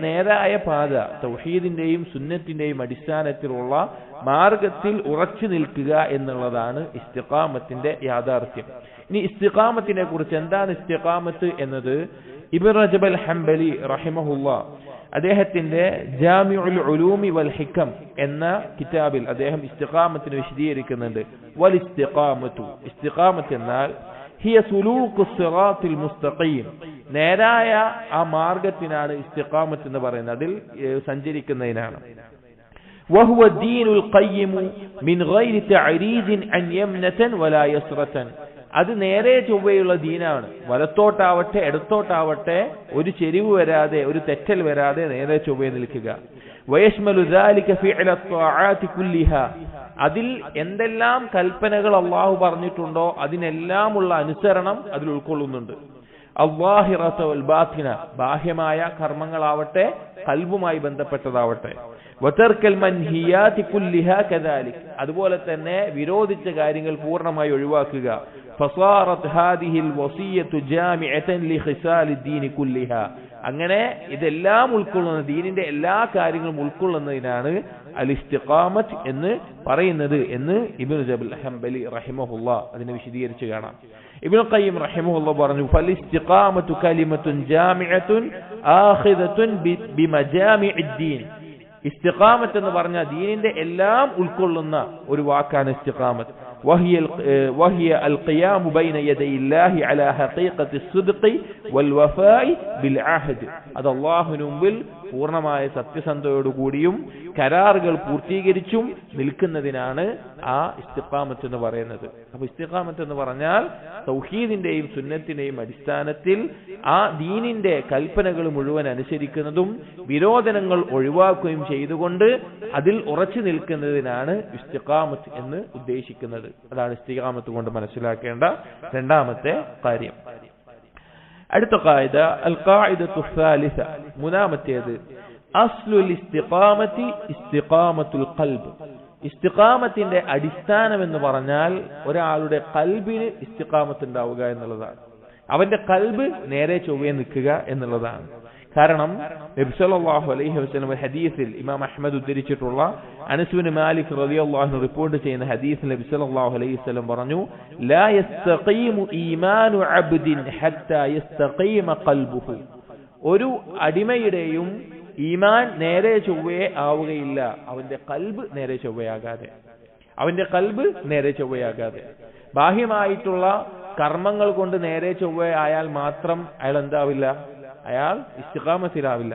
Speaker 1: നേരായ പാത, തൗഹീദിന്റെയും സുന്നത്തിന്റെയും അടിസ്ഥാനത്തിലുള്ള മാർഗത്തിൽ ഉറച്ചു നിൽക്കുക എന്നുള്ളതാണ് ഇസ്തിഖാമത്തിന്റെ യാഥാർത്ഥ്യം. ഇനി ഇസ്തിഖാമത്തിനെ കുറിച്ച്, എന്താണ് ഇസ്തിഖാമത്ത് എന്നത്, ഇബ്നു റജബ് അൽ ഹംബലി റഹിമഹുല്ലാഹ് അദ്ദേഹത്തിന്റെ ജാമിഉൽ ഉലൂമി വൽ ഹിക്കം എന്ന കിതാബിൽ അദ്ദേഹം ഇസ്തിഖാമത്തിനെ വിശദീകരിക്കുന്നുണ്ട്. വൽ ഇസ്തിഖാമത്തു, ഇസ്തിഖാമത്ത് എന്നാൽ ഹിയ സുലൂഖു സിറാത്തിൽ മുസ്തഖീം, നേരായ ആ മാർഗത്തിനാണ് ഇസ്തിഖാമത്ത് എന്ന് പറയുന്നത്, അതിൽ സഞ്ചരിക്കുന്നതിനാണ്. വഹുവ ദീനുൽ ഖയ്യിം മിൻ ഗൈരി തഅരീദ് അൻ യമനതൻ വലാ യസ്റതൻ, അത് നേരെ ചൊവ്വയുള്ള ദീനാണ്. വലത്തോട്ടാവട്ടെ ഇടത്തോട്ടാവട്ടെ ഒരു ചെരിവ് വരാതെ, ഒരു തെറ്റൽ വരാതെ നേരെ ചൊവ്വേ നിൽക്കുക. വയശ്മലു ദാലിക ഫിഅല ത്വാആതി കുല്ലിഹാ, അതിൽ എന്തെല്ലാം കൽപ്പനകൾ അല്ലാഹു പറഞ്ഞിട്ടുണ്ടോ അതിനെല്ലാമുള്ള അനുസരണം അതിൽ ഉൾക്കൊള്ളുന്നുണ്ട്. അല്ലാഹിറത വൽ ബാത്തിന, ബാഹ്യമായ കർമ്മങ്ങളാവട്ടെ ഖൽബുമായി ബന്ധപ്പെട്ടതാവട്ടെ. വതർക്കൽ മൻഹിയാതി കുല്ലിഹാ കദാലിക്, അതുപോലെ തന്നെ വിരോധിച്ച കാര്യങ്ങൾ പൂർണ്ണമായി ഒഴിവാക്കുക. ഫസാറത് ഹാദിഹിൽ വസിയ്യതു ജാമിഅതൻ ലിഖിസാലി ദീനി കുല്ലിഹാ, അങ്ങനെ ഇതെല്ലാം ഉൾക്കൊള്ളുന്ന, ദീനിന്റെ എല്ലാ കാര്യങ്ങളും ഉൾക്കൊള്ളുന്നതിനാണ് അൽ ഇസ്തിഖാമത്ത് എന്ന് പറയുന്നത് എന്ന് ഇബ്നു റജബ് അൽ ഹംബലി റഹിമഹുല്ലാഹ് അതിനെ വിശദീകരിച്ച് കാണാം. ഇബ്നു ഖയ്യിം റഹിമഹുല്ലാഹ് പറഞ്ഞു, ഫൽ ഇസ്തിഖാമത്തു കലിമത്തുൻ ജാമിഅത്തുൻ ആഖിദത്തുൻ ബിമജാമിഇദ് ദീൻ, ഇസ്തിഖാമത്ത് എന്ന് പറഞ്ഞാൽ ദീനിന്റെ എല്ലാം ഉൾക്കൊള്ളുന്ന ഒരു വാക്കാണ് ഇസ്തിഖാമത്ത്.
Speaker 2: وهي القيام بين يدي الله على حقيقة الصدق والوفاء بالعهد. അത് അല്ലാഹുവിന് മുമ്പിൽ പൂർണ്ണമായ സത്യസന്ധതയോടുകൂടിയും കരാറുകൾ പൂർത്തീകരിച്ചും നിൽക്കുന്നതിനാണ് ആ ഇസ്തിഖാമത്ത് എന്ന് പറയുന്നത്. അപ്പൊ ഇസ്തിഖാമത്ത് എന്ന് പറഞ്ഞാൽ തൗഹീദിന്റെയും സുന്നത്തിന്റെയും അടിസ്ഥാനത്തിൽ ആ ദീനിന്റെ കൽപ്പനകൾ മുഴുവൻ അനുസരിക്കുന്നതും വിരോധനങ്ങൾ ഒഴിവാക്കുകയും ചെയ്തുകൊണ്ട് അതിൽ ഉറച്ചു നിൽക്കുന്നതിനാണ് ഇസ്തിഖാമത്ത് എന്ന് ഉദ്ദേശിക്കുന്നത്. അതാണ് ഇസ്തിഖാമത്ത് കൊണ്ട് മനസ്സിലാക്കേണ്ട രണ്ടാമത്തെ കാര്യം. അടുത്ത ഖായിദ അൽ ഖായിദത്തു സാലിസ, മൂന്നാമത്തേത് അസ്ലുൽ ഇസ്തിഖാമത്തി ഇസ്തിഖാമത്തുൽ ഖൽബ്. ഇസ്തിഖാമത്തിന്റെ അടിസ്ഥാനം എന്ന് പറഞ്ഞാൽ ഒരാളുടെ ഖൽബിന് ഇസ്തിഖാമത്ത് ഉണ്ടാവുക എന്നുള്ളതാണ്. അവന്റെ ഖൽബ് നേരെ ചൊവ്വേ നിൽക്കുക എന്നുള്ളതാണ്. കാരണം നബി സല്ലല്ലാഹു അലൈഹി വസല്ലം ഹദീസിൽ ഇമാം അഹ്മദ് ഉദ്ധരിച്ചിട്ടുള്ള അനസ് ബിൻ മാലിക് റളിയല്ലാഹു അൻഹു റിപ്പോർട്ട് ചെയ്യുന്ന ഹദീസിൽ നബി സല്ലല്ലാഹു അലൈഹി വസല്ലം പറഞ്ഞു, ലാ യസ്തഖീമു ഈമാനു അബ്ദിൻ ഹത്താ യസ്തഖീമ ഖൽബുഹു. ഒരു അടിമയുടെയും ഈമാൻ നേരെ ചൊവ്വേ ആവുകയില്ല അവന്റെ ഖൽബ് നേരെ ചൊവ്വയാകാതെ. അവന്റെ ഖൽബ് നേരെ ചൊവ്വയാകാതെ ബാഹ്യമായിട്ടുള്ള കർമ്മങ്ങൾ കൊണ്ട് നേരെ ചൊവ്വ ആയാൽ മാത്രം അയാൾ എന്താവില്ല, അയാൾ ഇസ്തിഖാമത്തിലാവില്ല.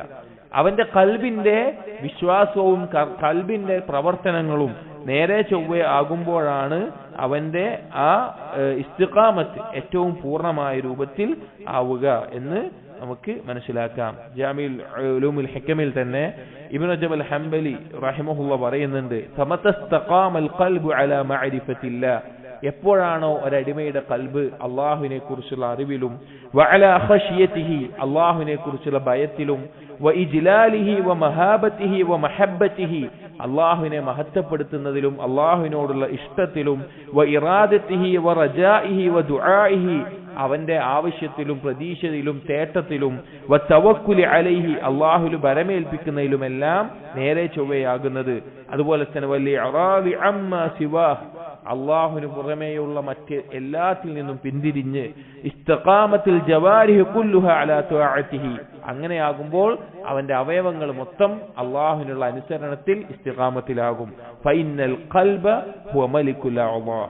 Speaker 2: അവന്റെ ഖൽബിന്റെ വിശ്വാസവും ഖൽബിന്റെ പ്രവർത്തനങ്ങളും നേരെ ചൊവ്വ ആകുമ്പോഴാണ് അവന്റെ ആ ഇസ്തിഖാമത്ത് ഏറ്റവും പൂർണ്ണമായ രൂപത്തിൽ ആവുക എന്ന് നമുക്ക് മനസ്സിലാക്കാം. ജാമിഉൽ ഉലൂമുൽ ഹികമിൽ തന്നെ ഇബ്നു റജബ് അൽ ഹംബലി റഹിമഹുല്ലാഹ് പറയുന്നുണ്ട്, ഫമതസ്തഖാമൽ ഖൽബു അലാ മഅരിഫത്തില്ലാ. എപ്പോഴാണോ ഒരടിമയുടെ ഖൽബ് അല്ലാഹുവിനെ കുറിച്ചുള്ള അറിവിലും വഅലാ ഖശിയതിഹി അല്ലാഹുവിനെ കുറിച്ചുള്ള ഭയത്തിലും വഇജ്ലാലിഹി വമഹാബതിഹി വമഹബ്ബതിഹി അല്ലാഹുവിനെ മഹത്വപ്പെടുത്തുന്നതിലും അല്ലാഹുവിനോടുള്ള ഇഷ്ടത്തിലും വഇറാദതിഹി വറജാഇഹി വദുആഇഹി അവന്റെ ആവശ്യത്തിലും പ്രതീക്ഷയിലും തേട്ടത്തിലും വതവക്കുലി അലൈഹി അല്ലാഹുവിൽ ബരമേൽപ്പിക്കുന്നതിലുമെല്ലാം നേരെ ചൊവ്വയാകുന്നത്. അതുപോലെ തന്നെ വലിയ അറാദി അമ്മാ സിവാഹ് അല്ലാഹുവിന് പുറമേയുള്ള മറ്റ് എല്ലാത്തിൽ നിന്നും പിന്തിരിഞ്ഞ് ഇസ്തിഖാമത്തുൽ ജവാരിഹ് കുല്ലുഹാ അലാ തുആഅതിഹി. അങ്ങനെയാകുമ്പോൾ അവന്റെ അവയവങ്ങൾ മൊത്തം അല്ലാഹുവിനുള്ള അനുസരണത്തിൽ ഇസ്തിഖാമത്തിലാകും. ഫഇന്നൽ ഖൽബ ഹുവ മലികുൽ അഅ്ളാ.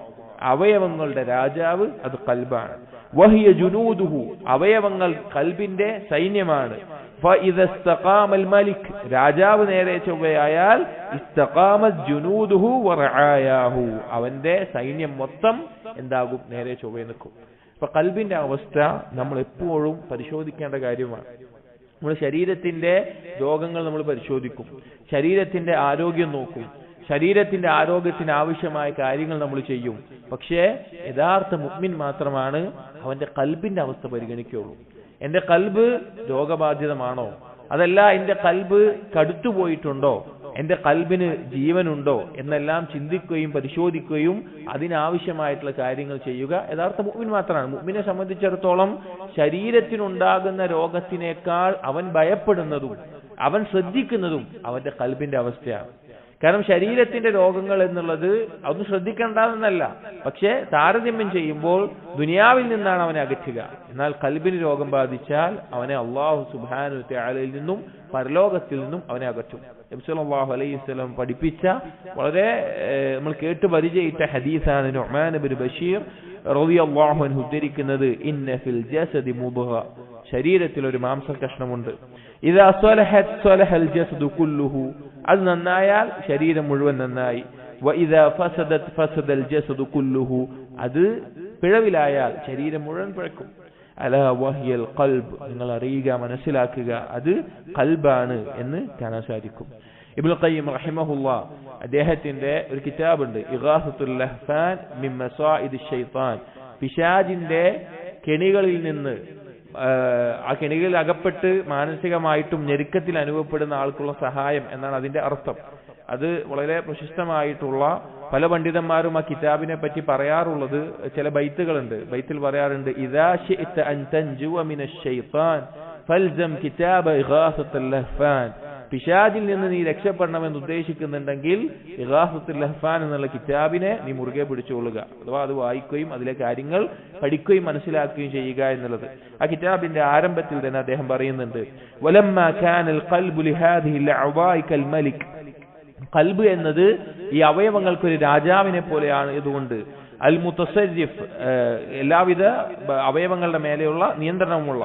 Speaker 2: അവയവങ്ങളുടെ രാജാവ് അത് ഖൽബാണ്. വഹിയ ജുനൂദുഹു. അവയവങ്ങൾ ഖൽബിന്റെ സൈന്യമാണ്. ഫഇദാ ഇസ്തഖാമൽ മലിക്. രാജാവ് നേരെ ചൊവ്വയായാൽ ഇസ്തഖാമത് ജുനൂദുഹു വറആയാഹു. അവന്റെ സൈന്യം മൊത്തം എന്താകും, നേരെ ചൊവ്വേ നിൽക്കും. അപ്പൊ ഖൽബിന്റെ അവസ്ഥ നമ്മൾ എപ്പോഴും പരിശോധിക്കേണ്ട കാര്യമാണ്. നമ്മൾ ശരീരത്തിന്റെ രോഗങ്ങൾ നമ്മൾ പരിശോധിക്കും, ശരീരത്തിന്റെ ആരോഗ്യം നോക്കും, ശരീരത്തിന്റെ ആരോഗ്യത്തിന് ആവശ്യമായ കാര്യങ്ങൾ നമ്മൾ ചെയ്യും. പക്ഷേ യഥാർത്ഥ മുഅ്മിൻ മാത്രമാണ് അവന്റെ ഖൽബിന്റെ അവസ്ഥ പരിഗണിക്കുകയുള്ളൂ. എന്റെ ഖൽബ് രോഗബാധിതമാണോ, അതല്ല എന്റെ ഖൽബ് കടുത്തുപോയിട്ടുണ്ടോ, എന്റെ ഖൽബിന് ജീവനുണ്ടോ എന്നെല്ലാം ചിന്തിക്കുകയും പരിശോധിക്കുകയും അതിനാവശ്യമായിട്ടുള്ള കാര്യങ്ങൾ ചെയ്യുക യഥാർത്ഥ മുഅ്മിൻ മാത്രമാണ്. മുഅ്മിനെ സംബന്ധിച്ചിടത്തോളം ശരീരത്തിനുണ്ടാകുന്ന രോഗത്തിനേക്കാൾ അവൻ ഭയപ്പെടുന്നതും അവൻ ശ്രദ്ധിക്കുന്നതും അവന്റെ ഖൽബിന്റെ അവസ്ഥയാണ്. കാരണം ശരീരത്തിന്റെ രോഗങ്ങൾ എന്നുള്ളത് അതൊന്നും ശ്രദ്ധിക്കേണ്ടതെന്നല്ല, പക്ഷെ താരതമ്യം ചെയ്യുമ്പോൾ ദുനിയാവിൽ നിന്നാണ് അവനെ അകറ്റുക. എന്നാൽ ഖൽബിന് രോഗം ബാധിച്ചാൽ അവനെ അല്ലാഹു സുബ്ഹാനഹു വ തആലയിൽ നിന്നും പരലോകത്തിൽ നിന്നും അവനെ അകറ്റും. നബി സല്ലല്ലാഹു അലൈഹി വസല്ലം പഠിപ്പിച്ച വളരെ നമ്മൾ കേട്ട് പരിചയിച്ച ഹദീസാണ് നുഅ്മാൻ ഇബ്നു ബശീർ റളിയല്ലാഹു അൻഹു ഉദ്ധരിക്കുന്നത്, ഇന്ന ഫിൽ ജസദി മുദ്ഗ. ശരീരത്തിൽ ഒരു മാംസ കഷ്ണമുണ്ട്. ഇദാ സ്വലഹത് സ്വലഹൽ ജസദു കുല്ലുഹു. അത് നന്നായാൽ ശരീരം മുഴുവൻ നന്നായി. വഇദാ ഫസദത് ഫസദൽ ജസദു കുല്ലുഹു. അത് പിഴവിലായാൽ ശരീരം മുഴുവൻ പിഴക്കും. അലാ വഹിയൽ ഖൽബ്. നിങ്ങൾ അറിയുക, മനസ്സിലാക്കുക, അത് ഖൽബാണ് എന്ന് കാണാൻ സാധിക്കും. ഇബ്നുൽ ഖയ്യിം റഹിമഹുല്ലാഹ് അദ്ദേഹത്തിന്റെ ഒരു കിതാബുണ്ട്, ഇഗാസത്തുൽ ലഹ്ഫാൻ മിൻ മസാഇദിശ് ശൈത്താൻ. പിശാചിന്റെ കെണികളിൽ നിന്ന്, ആ കെണികളിൽ അകപ്പെട്ട് മാനസികമായിട്ടും ഞെരുക്കത്തിൽ അനുഭവപ്പെടുന്ന ആൾക്കുള്ള സഹായം എന്നാണ് അതിന്റെ അർത്ഥം. അത് വളരെ പ്രശസ്തമായിട്ടുള്ള പല പണ്ഡിതന്മാരും ആ കിതാബിനെ പറ്റി പറയാറുള്ളത് ചില ബൈത്തുകളുണ്ട്. ബൈത്തിൽ പറയാറുണ്ട്, ഇദാ ശിഅത അൻ തൻജുവ മിനശ് ശൈത്താൻ ഫൽസം കിതാബ ഇഗാസത്തുൽ ലഹ്ഫാൻ. പിശാചിൽ നിന്ന് നീ രക്ഷപ്പെടണമെന്ന് ഉദ്ദേശിക്കുന്നുണ്ടെങ്കിൽ ഇഗാസത്തുൽ ലഹ്ഫാൻ എന്നുള്ള കിതാബിനെ നീ മുറുകെ പിടിച്ചുകൊള്ളുക. അഥവാ അത് വായിക്കുകയും അതിലെ കാര്യങ്ങൾ പഠിക്കുകയും മനസ്സിലാക്കുകയും ചെയ്യുക എന്നുള്ളത്. ആ കിതാബിന്റെ ആരംഭത്തിൽ തന്നെ അദ്ദേഹം പറയുന്നുണ്ട്, വലമ്മാ കാനൽ ഖൽബു ലിഹാദിഹിൽ അഅ്വാഇ കൽ മലിക്. ഖൽബ് എന്നത് ഈ അവയവങ്ങൾക്ക് ഒരു രാജാവിനെ പോലെയാണ്. ഇതുകൊണ്ട് അൽ മുതസരിഫ് എല്ലാവിധ അവയവങ്ങളുടെ മേലെയുള്ള നിയന്ത്രണമുള്ള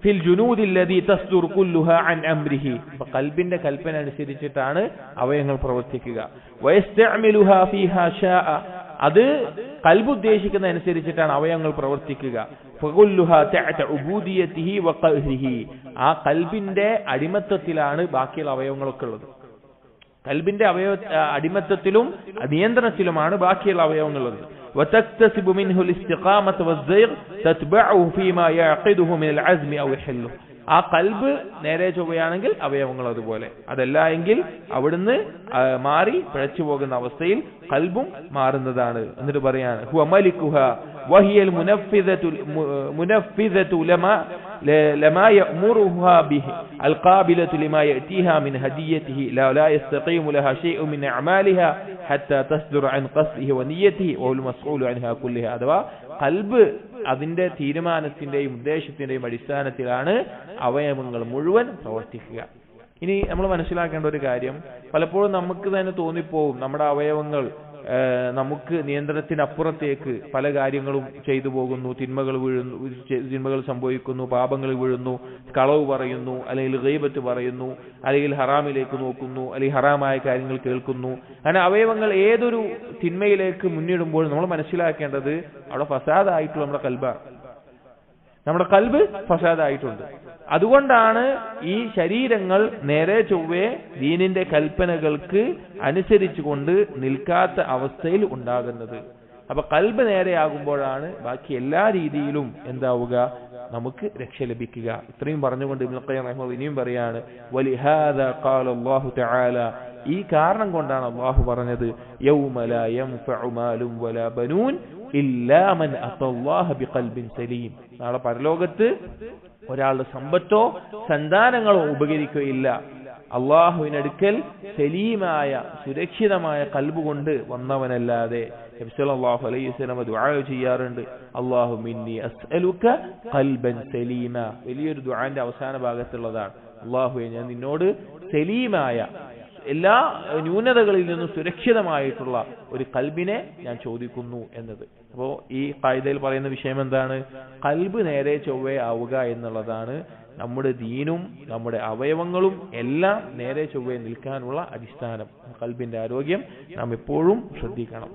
Speaker 2: ഫിൽ ജുനൂദില്ലദീ തസ്ദുർ കുല്ലുഹാ അൻ അംരിഹി ഖൽബിന്റെ കൽപ്പന അനുസരിച്ചിട്ടാണ് അവയവങ്ങൾ പ്രവർത്തിക്കുക വയസ്തഅമിലുഹാ ഫീഹാ ശാഅ അത് ഖൽബ് ഉദ്ദേശിക്കുന്ന അനുസരിച്ചിട്ടാണ് അവയവങ്ങൾ പ്രവർത്തിക്കുക ഫകുല്ലുഹാ തഅത ഉബൂദിയതിഹി വഖഹ്രിഹി ആ ഖൽബിന്റെ അടിമത്തത്തിലാണ് ബാക്കിയുള്ള അവയവങ്ങളൊക്കെ ഉള്ളത് ഖൽബിന്റെ അടിമത്തത്തിലും നിയന്ത്രണത്തിലുമാണ് ബാക്കിയുള്ള അവയവങ്ങളുള്ളത് وتكتسب منه الاستقامة والزيغ تتبعه فيما يعقده من العزم أو يحله ആ ഖൽബ് നേരെ ചൊവ്വയാണെങ്കിൽ അവയവങ്ങൾ അതുപോലെ അതല്ല എങ്കിൽ അവിടുന്ന് മാറി പിഴച്ചു പോകുന്ന അവസ്ഥയിൽ ഖൽബും മാറുന്നതാണ് എന്നിട്ട് പറയാണ് ഹുവ മലിക്കുഹാ വഹിയൽ മുനഫിദതു ലമാ യഅ്മുറുഹാ ബിഹി അൽഖാബിലതു ലിമാ യഅതിഹാ മിൻ ഹദിയതിഹി ലാ യസ്തഖീമു ലഹാ ശൈഉ മിൻ അഅമാലിഹാ ഹത്താ തസ്ദുറ അൻ ഖസ്ദിഹി വനിയ്യതിഹി വഹുൽ മസ്ഊലു അൻഹാ കുല്ലിഹാ അഥവാ ഖൽബ് അതിന്റെ തീരുമാനത്തിന്റെയും ഉദ്ദേശത്തിന്റെയും അടിസ്ഥാനത്തിലാണ് അവയവങ്ങൾ മുഴുവൻ പ്രവർത്തിക്കുക. ഇനി നമ്മൾ മനസ്സിലാക്കേണ്ട ഒരു കാര്യം പലപ്പോഴും നമുക്ക് തന്നെ തോന്നിപ്പോവും നമ്മുടെ അവയവങ്ങൾ നമുക്ക് നിയന്ത്രണത്തിനപ്പുറത്തേക്ക് പല കാര്യങ്ങളും ചെയ്തു പോകുന്നു തിന്മകൾ സംഭവിക്കുന്നു പാപങ്ങൾ വീഴുന്നു കളവ് പറയുന്നു അല്ലെങ്കിൽ ഗീബത്ത് പറയുന്നു അല്ലെങ്കിൽ ഹറാമിലേക്ക് നോക്കുന്നു അല്ലെങ്കിൽ ഹറാമായ കാര്യങ്ങൾ കേൾക്കുന്നു അങ്ങനെ അവയവങ്ങൾ ഏതൊരു തിന്മയിലേക്ക് മുന്നിടുമ്പോൾ നമ്മൾ മനസ്സിലാക്കേണ്ടത് അവിടെ ഫസാദായിട്ടുള്ള നമ്മുടെ ഖൽബ് ഫസാദായിട്ടുണ്ട്. അതുകൊണ്ടാണ് ഈ ശരീരങ്ങൾ നേരെ ചൊവ്വേ ദീനിന്റെ കൽപ്പനകൾക്ക് അനുസരിച്ചുകൊണ്ട് നിൽക്കാത്ത അവസ്ഥയിൽ ഉണ്ടാകുന്നത്. അപ്പൊ ഖൽബ് നേരെയാകുമ്പോഴാണ് ബാക്കി എല്ലാ രീതിയിലും എന്താവുക നമുക്ക് രക്ഷ ലഭിക്കുക. ഇത്രയും പറഞ്ഞുകൊണ്ട് ഇബ്നു ഖയ്യിം റഹിമഹുല്ലാഹ് ഇനിയും പറയാണ് വലിഹാദാ ഖാല അല്ലാഹു തആല ഈ കാരണം കൊണ്ടാണ് അല്ലാഹു പറഞ്ഞത് യൗമ ലാ യൻഫഉ മാലും വലാ ബനൂൻ ഇല്ലാ മൻ അത്തല്ലാഹ ബിഖൽബിൻ സലീം നാളെ പരലോകത്ത് ഒരാളുടെ സമ്പത്തോ സന്താനങ്ങളോ ഉപകരിക്കുകയില്ല അള്ളാഹുവിനടുക്കൽ സലീമായ സുരക്ഷിതമായ ഖൽബ് കൊണ്ട് വന്നവനല്ലാതെ. നബി സല്ലല്ലാഹു അലൈഹി വസല്ലം ദുആ ചെയ്യാറുണ്ട് അല്ലാഹു മിന്നി അസ്അലുക ഖൽബൻ സലീമ വലിയൊരു ദുആന്റെ അവസാന ഭാഗത്തുള്ളതാണ് അല്ലാഹുവേ ഞാൻ നിന്നോട് സലീമായ എല്ലാ ന്യൂനതകളിൽ നിന്നും സുരക്ഷിതമായിട്ടുള്ള ഒരു ഖൽബിനെ ഞാൻ ചോദിക്കുന്നു എന്നത്. അപ്പോൾ ഈ ഖായിദയിൽ പറയുന്ന വിഷയം എന്താണ്? ഖൽബ് നേരെ ചൊവ്വേ ആവുക എന്നുള്ളതാണ് നമ്മുടെ ദീനും നമ്മുടെ അവയവങ്ങളും എല്ലാം നേരെ ചൊവ്വേ നിൽക്കാനുള്ള അടിസ്ഥാനം. ഖൽബിന്റെ ആരോഗ്യം നാം എപ്പോഴും ശ്രദ്ധിക്കണം.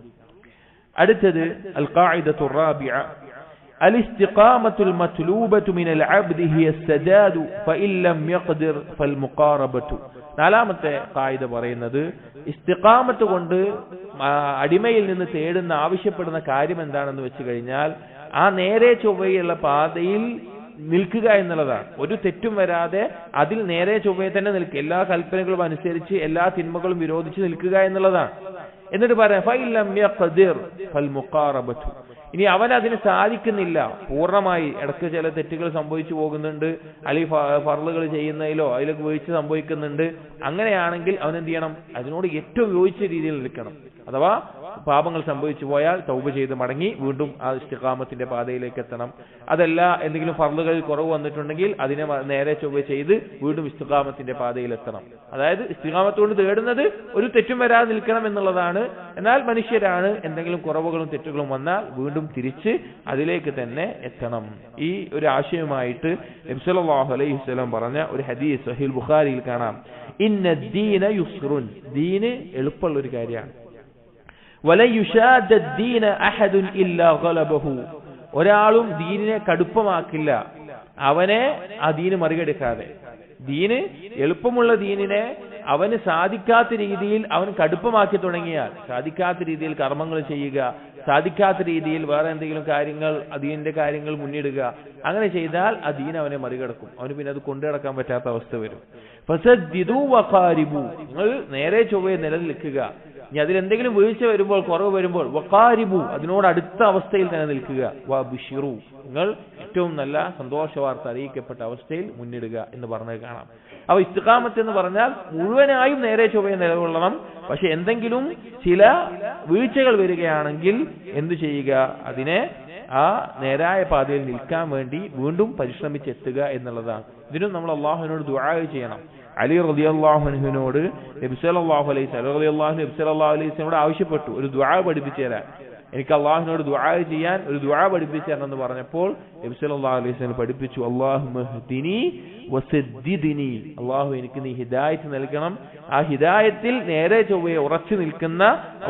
Speaker 2: അടുത്തത് അൽ ഖാഇദത്തു റാബിഅ الاستقامة المطلوبة من العبد هي السداد فإن لم يقدر فالمقاربة. നാലാമത്തെ ഖായിദ പറയുന്നത് ഇസ്തിഖാമത്ത് കൊണ്ട് അടിമയിൽ നിന്ന് തേടുന്ന ആവശ്യപ്പെടുന്ന കാര്യം എന്താണെന്ന് വെച്ച് കഴിഞ്ഞാൽ ആ നേരെ ചൊവ്വയുള്ള പാതയിൽ നിൽക്കുക എന്നുള്ളതാണ്. ഒരു തെറ്റും വരാതെ അതിൽ നേരെ ചൊവ്വയെ തന്നെ നിൽക്കുക, എല്ലാ കൽപ്പനകളും അനുസരിച്ച് എല്ലാ തിന്മകളും വിരോധിച്ച് നിൽക്കുക എന്നുള്ളതാണ്. എന്നിട്ട് പറയാം ഫഇല്ലം യഖ്ദിർ ഫൽമുഖാറബതു. ഇനി അവൻ അതിന് സാധിക്കുന്നില്ല പൂർണ്ണമായി, ഇടയ്ക്ക് ചില തെറ്റുകൾ സംഭവിച്ചു പോകുന്നുണ്ട്, അല്ലെങ്കിൽ ഫർളുകൾ ചെയ്യുന്നതിലോ അതിലൊക്കെ വീഴ്ച സംഭവിക്കുന്നുണ്ട്, അങ്ങനെയാണെങ്കിൽ അവൻ എന്ത് ചെയ്യണം? അതിനോട് ഏറ്റവും യോജിച്ച രീതിയിൽ നിൽക്കണം. അഥവാ പാപങ്ങൾ സംഭവിച്ചു പോയാൽ തൗബ ചെയ്ത് മടങ്ങി വീണ്ടും ആ ഇസ്തിഖാമത്തിന്റെ പാതയിലേക്ക് എത്തണം. അതല്ല എന്തെങ്കിലും ഫർളുകളിൽ കുറവ് വന്നിട്ടുണ്ടെങ്കിൽ അതിനെ നേരെ ചൊവ്വ ചെയ്ത് വീണ്ടും ഇസ്തിഖാമത്തിന്റെ പാതയിൽ എത്തണം. അതായത് ഇസ്തിഖാമത്ത് കൊണ്ട് തേടുന്നത് ഒരു തെറ്റും വരാതെ നിൽക്കണം എന്നുള്ളതാണ്. എന്നാൽ മനുഷ്യരാണ് എന്തെങ്കിലും കുറവുകളും തെറ്റുകളും വന്നാൽ വീണ്ടും തിരിച്ച് അതിലേക്ക് തന്നെ എത്തണം. ഈ ഒരു ആശയവുമായിട്ട് നബി സല്ലല്ലാഹു അലൈഹി വസല്ലം പറഞ്ഞ ഒരു ഹദീസ് സഹീഹ് ബുഖാരിയിൽ കാണാം. ഇന്നദ്ദീന യുസ്റുൻ, ദീന് എളുപ്പമുള്ള ഒരു കാര്യമാണ്. വലൻ യുശാദ്ദ ദീന അഹദുൻ ഇല്ലാ ഗലബഹു, ഒരാളും ദീനിനെ കടുപ്പമാക്കില്ല അവനെ ആ ദീന് മറികടക്കാതെ. ദീന് എളുപ്പമുള്ള ദീനിനെ അവന് സാധിക്കാത്ത രീതിയിൽ അവൻ കടുപ്പമാക്കി തുടങ്ങിയാൽ, സാധിക്കാത്ത രീതിയിൽ കർമ്മങ്ങൾ ചെയ്യുക, സാധിക്കാത്ത രീതിയിൽ വേറെ എന്തെങ്കിലും കാര്യങ്ങൾ ദീനിന്റെ കാര്യങ്ങൾ മുന്നിടുക, അങ്ങനെ ചെയ്താൽ ആ ദീൻ അവനെ മറികടക്കും. അവന് പിന്നെ അത് കൊണ്ടു നടക്കാൻ പറ്റാത്ത അവസ്ഥ വരും. ഫസദ്ദിദു വഖാരിബു, നിങ്ങൾ നേരെ ചൊവ്വേ നിലനിൽക്കുക. ഇനി അതിലെന്തെങ്കിലും വീഴ്ച വരുമ്പോൾ, കുറവ് വരുമ്പോൾ വഖാരിബു, അതിനോട് അടുത്ത അവസ്ഥയിൽ തന്നെ നിൽക്കുക. വബിഷിറു, നിങ്ങൾ ഏറ്റവും നല്ല സന്തോഷ വാർത്ത അറിയിക്കപ്പെട്ട അവസ്ഥയിൽ മുന്നിടുക എന്ന് പറഞ്ഞത് കാണാം. അപ്പൊ ഇസ്തിഖാമത്ത് എന്ന് പറഞ്ഞാൽ മുഴുവനായും നേരെ ചൊവ്വേ നിലകൊള്ളണം. പക്ഷെ എന്തെങ്കിലും ചില വീഴ്ചകൾ വരികയാണെങ്കിൽ എന്തു ചെയ്യുക? അതിനെ ആ നേരായ പാതയിൽ നിൽക്കാൻ വേണ്ടി വീണ്ടും പരിശ്രമിച്ചെത്തുക എന്നുള്ളതാണ്. ഇതിനും നമ്മൾ അള്ളാഹുവിനോട് ദുആ ചെയ്യണം. അലി റളിയല്ലാഹു അൻഹുവിനോട് നബി സല്ലല്ലാഹു അലൈഹി വസല്ലം നബി സല്ലല്ലാഹു അലൈഹി വസല്ലം ആവശ്യപ്പെട്ടു ഒരു ദുആ പഠിപ്പിച്ചു തരാൻ. എനിക്ക് അള്ളാഹുവിനോട് ദുആ ചെയ്യാൻ ഒരു ദുആ പഠിപ്പിച്ചു തരണമെന്ന് പറഞ്ഞപ്പോൾ നബി സല്ലല്ലാഹു അലൈഹി വസല്ലം പഠിപ്പിച്ചു, അല്ലാഹുമ്മ ഹ്ദിനി വസദ്ദിദ്നി, അള്ളാഹു എനിക്ക് നീ ഹിദായത്ത് നൽകണം, ആ ഹിദായത്തിൽ നേരെ ചൊവ്വയെ ഉറച്ചു നിൽക്കുന്ന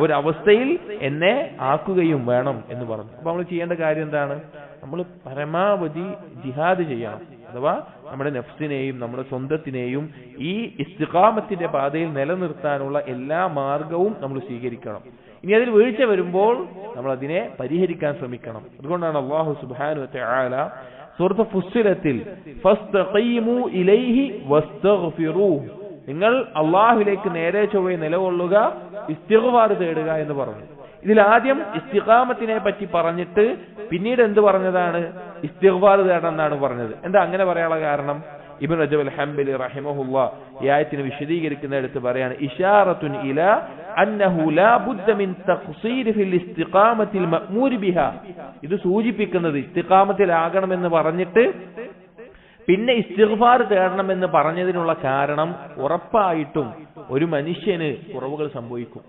Speaker 2: ഒരവസ്ഥയിൽ എന്നെ ആക്കുകയും വേണം എന്ന് പറഞ്ഞു. അപ്പൊ നമ്മൾ ചെയ്യേണ്ട കാര്യം എന്താണ്? നമ്മൾ പരമാവധി ജിഹാദ് ചെയ്യണം. അഥവാ നമ്മുടെ നഫ്സിനെയും നമ്മുടെ സ്വന്തത്തിനെയും ഈ ഇസ്തിഖാമത്തിന്റെ പാതയിൽ നിലനിർത്താനുള്ള എല്ലാ മാർഗവും നമ്മൾ സ്വീകരിക്കണം. ഇനി അതിൽ വീഴ്ച വരുമ്പോൾ നമ്മൾ അതിനെ പരിഹരിക്കാൻ ശ്രമിക്കണം. അതുകൊണ്ടാണ് അല്ലാഹു സുബ്ഹാനഹു വ തആല സൂറത്ത് ഫുസ്സിലത്തിൽ ഫസ്തഖീമു ഇലൈഹി വസ്തഗ്ഫിറൂഹ്, നിങ്ങൾ അല്ലാഹുവിലേക്ക് നേരെ ചൊവ്വേ നിലകൊള്ളുക, ഇസ്തിഗ്ഫാർ തേടുക എന്ന് പറഞ്ഞു. ഇതിൽ ആദ്യം ഇസ്തിഖാമത്തിനെ പറ്റി പറഞ്ഞിട്ട് പിന്നീട് എന്ത് പറഞ്ഞതാണ്? ഇസ്തിഗ്ഫാർ തേടണം എന്നാണ് പറഞ്ഞത്. എന്താ അങ്ങനെ പറയാനുള്ള കാരണം? ഇബ്നു റജബ് അൽ ഹംബലി റഹിമഹുല്ലാഹ് ഈ ആയത്തിനെ വിശദീകരിക്കുന്നിടത്ത് പറയാണ്, ഇശാറത്തുൻ ഇലാ അന്നഹു ലാ ബുദ്ദ മിൻ തഖ്സീർ ഫിൽ ഇസ്തിഖാമത്തിൽ മഅ്മൂർ ബിഹാ, ഇത് സൂചിപ്പിക്കുന്നത് ഇസ്തിഖാമത്തിലാകണമെന്ന് പറഞ്ഞിട്ട് പിന്നെ ഇസ്തിഗ്ഫാർ തേടണമെന്ന് പറഞ്ഞതിനുള്ള കാരണം ഉറപ്പായിട്ടും ഒരു മനുഷ്യന് കുറവുകൾ സംഭവിക്കും.